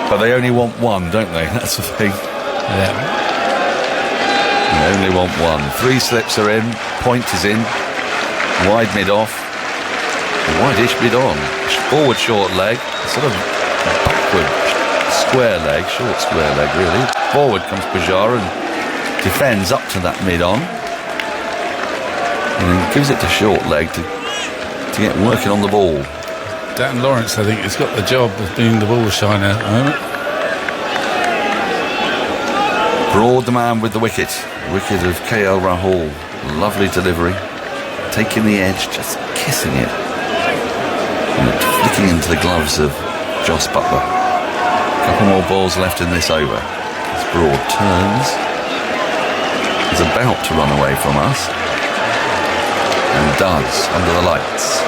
But they only want 1, don't they? That's the thing. Yeah. They only want 1. 3 slips are in. Point is in. Wide mid-off. Wide-ish mid-on. Forward short leg. Sort of backward square leg, short square leg really. Forward comes Pujara and defends up to that mid-on. And then gives it to short leg to get working on the ball. Dan Lawrence, I think, has got the job of being the ball shiner at the moment. Broad the man with the wicket. Wicket of KL Rahul. Lovely delivery. Taking the edge, just kissing it. And flicking into the gloves of Jos Buttler. A couple more balls left in this over. As Broad turns. He's about to run away from us. And does, under the lights.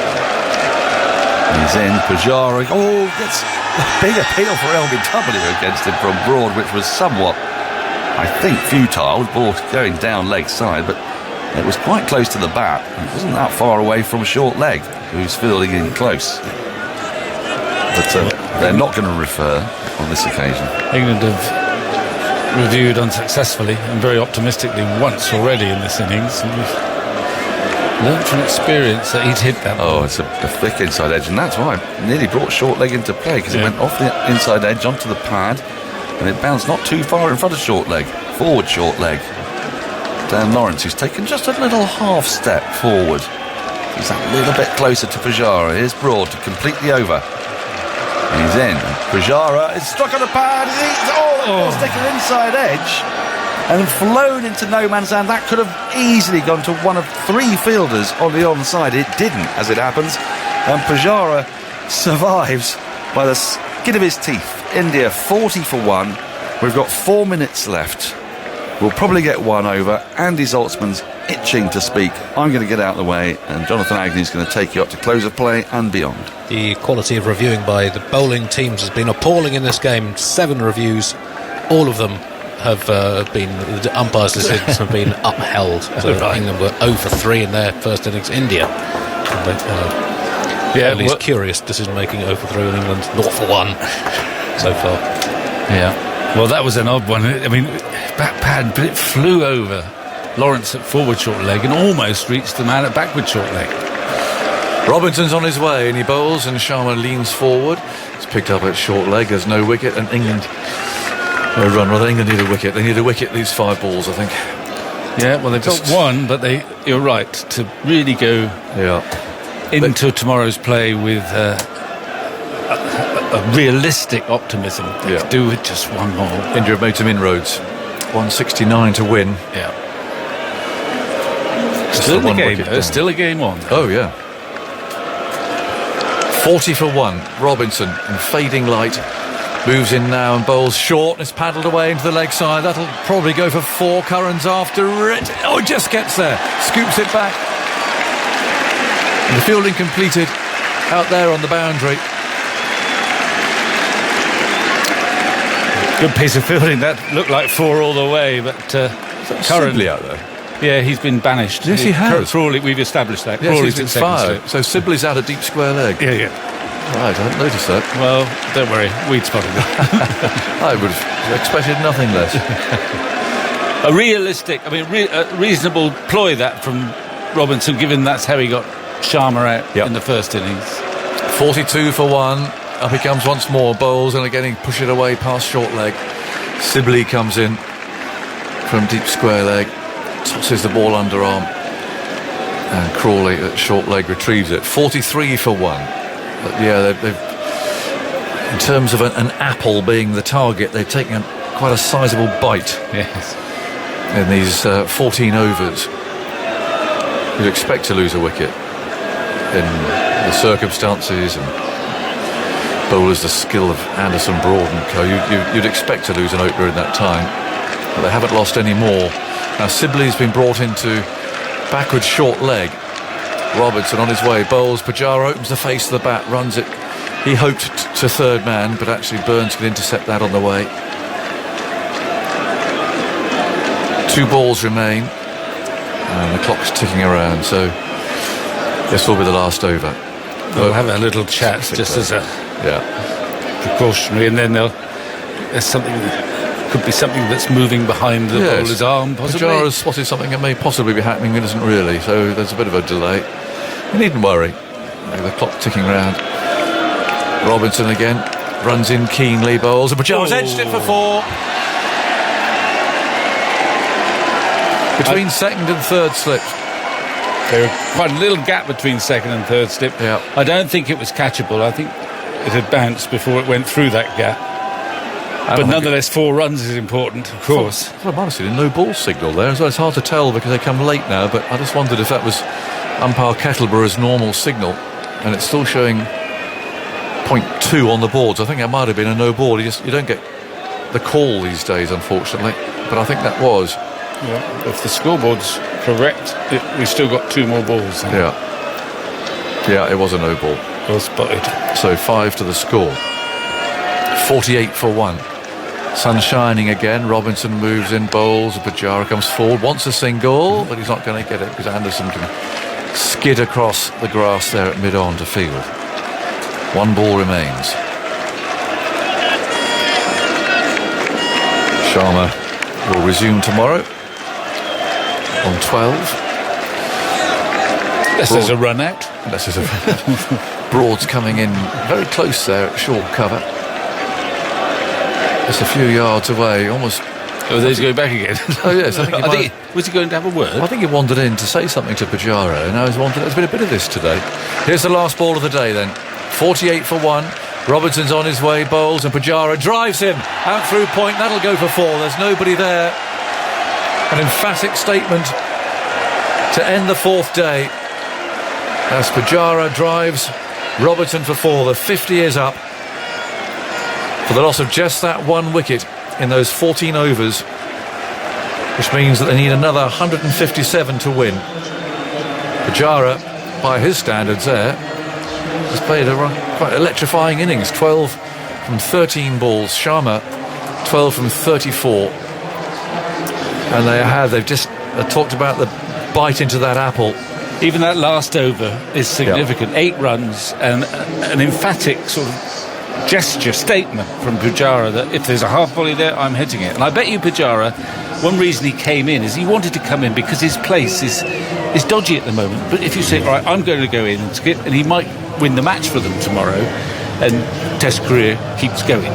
He's in. Pujara. Oh, gets a big appeal for LBW against him from Broad, which was somewhat, I think, futile. The ball going down leg side, but it was quite close to the bat. It wasn't that far away from short leg, who's fielding in close. But they're not going to refer on this occasion. England have reviewed unsuccessfully and very optimistically once already in this innings. And we've learned from experience that he'd hit that ball. Oh, it's a thick inside edge, and that's why it nearly brought short leg into play, because it went off the inside edge onto the pad, and it bounced not too far in front of short leg. Forward short leg. Dan Lawrence, who's taken just a little half step forward. He's a little bit closer to Pujara. Here's Broad to complete the over. He's in. Pujara is struck on the pad. It's taken inside edge and flown into no man's land. That could have easily gone to one of three fielders on the onside. It didn't, as it happens. And Pujara survives by the skin of his teeth. India 40 for 1. We've got 4 minutes left. We'll probably get one over. Andy Zaltzman's itching to speak. I'm going to get out of the way, and Jonathan Agnew's going to take you up to close of play and beyond. The quality of reviewing by the bowling teams has been appalling in this game. 7 reviews, all of them have been, the umpires' decisions have been upheld. So England were 0 for 3 in their first innings. India, at least curious decision making, 0 for 3 in England, 0 for 1 so far. Yeah. Well, that was an odd one. I mean, back pad, but it flew over Lawrence at forward short leg and almost reached the man at backward short leg. Robinson's on his way and he bowls, and Sharma leans forward. It's picked up at short leg. There's no wicket, and England England need a wicket. They need a wicket these 5 balls, I think. Yeah, well, they've got one, but you're right, to really go into tomorrow's play with a realistic optimism. They could do with just one more. India have made some inroads. 169 to win. Yeah. Still in the game, though. Still a game on. Oh, yeah. 40 for 1. Robinson in fading light moves in now and bowls short. It's paddled away into the leg side. That'll probably go for 4. Curran's after it. Oh, it just gets there. Scoops it back. And the fielding completed out there on the boundary. Good piece of fielding. That looked like 4 all the way, but Curran out there. Yeah, he's been banished. Yes, he has. Crawley, we've established that. Yes, Crawley's he's been fired. So Sibley's out a deep square leg. Yeah. Right, I hadn't noticed that. Well, don't worry, we'd spotted it. I would have expected nothing less. A realistic, a reasonable ploy that from Robinson, given that's how he got Sharma out in the first innings. 42 for 1. Up he comes once more. Bowls, and again he push it away past short leg. Sibley comes in from deep square leg, tosses the ball underarm, and Crawley at short leg retrieves it. 43 for 1. But yeah, they've in terms of an apple being the target, they've taken quite a sizable bite. Yes. In these 14 overs. You'd expect to lose a wicket in the circumstances and bowlers the skill of Anderson, Broad and co. You'd expect to lose an opener in that time, but they haven't lost any more. Now Sibley's been brought into backward short leg. Robertson on his way, bowls. Pujara opens the face of the bat, runs it. He hoped to third man, but actually Burns could intercept that on the way. 2 balls remain, and the clock's ticking around, so this will be the last over. They'll have a little chat just as a precautionary, and then there's something, could be something that's moving behind the bowler's arm, possibly. Pujara's spotted something that may possibly be happening, it isn't really, so there's a bit of a delay. You needn't worry. The clock ticking round. Robinson again, runs in keenly, bowls, and Pujara's edged it for 4. Between second and third slips. There was quite a little gap between second and third slip. Yeah. I don't think it was catchable. I think it had bounced before it went through that gap. But nonetheless, 4 runs is important, of course. Well, I'm honestly, a no ball signal there as well. It's hard to tell because they come late now, but I just wondered if that was umpire Kettleborough's normal signal, and it's still showing 0.2 on the boards. I think that might have been a no ball. You don't get the call these days, unfortunately, but I think that was. Yeah, if the scoreboard's correct, we've still got 2 more balls. Yeah, it was a no ball. Well spotted. So 5 to the score. 48 for 1. Sun shining again. Robinson moves in, bowls. Pujara comes forward, wants a single, but he's not going to get it because Anderson can skid across the grass there at mid-on to field. 1 ball remains. Sharma will resume tomorrow on 12. Unless there's a run out. Unless there's a Broad's coming in very close there at short cover. Just a few yards away, almost. Oh, there's going back again. Oh yes, I think was he going to have a word? I think he wandered in to say something to Pujara, and there's been a bit of this today. Here's the last ball of the day then. 48 for 1. Robinson's on his way, bowls, and Pujara drives him out through point. That'll go for 4. There's nobody there. An emphatic statement to end the 4th day as Pujara drives Robertson for 4. The 50 is up for the loss of just that 1 wicket in those 14 overs, which means that they need another 157 to win. Pujara, by his standards there, has played a quite electrifying innings. 12 from 13 balls. Sharma 12 from 34, and they've just talked about the bite into that apple. Even that last over is significant. 8 runs and an emphatic sort of gesture statement from Pujara that if there's a half volley there, I'm hitting it. And I bet you Pujara, one reason he came in is he wanted to come in because his place is dodgy at the moment. But if you say, all right, I'm going to go in and he might win the match for them tomorrow, and Test career keeps going.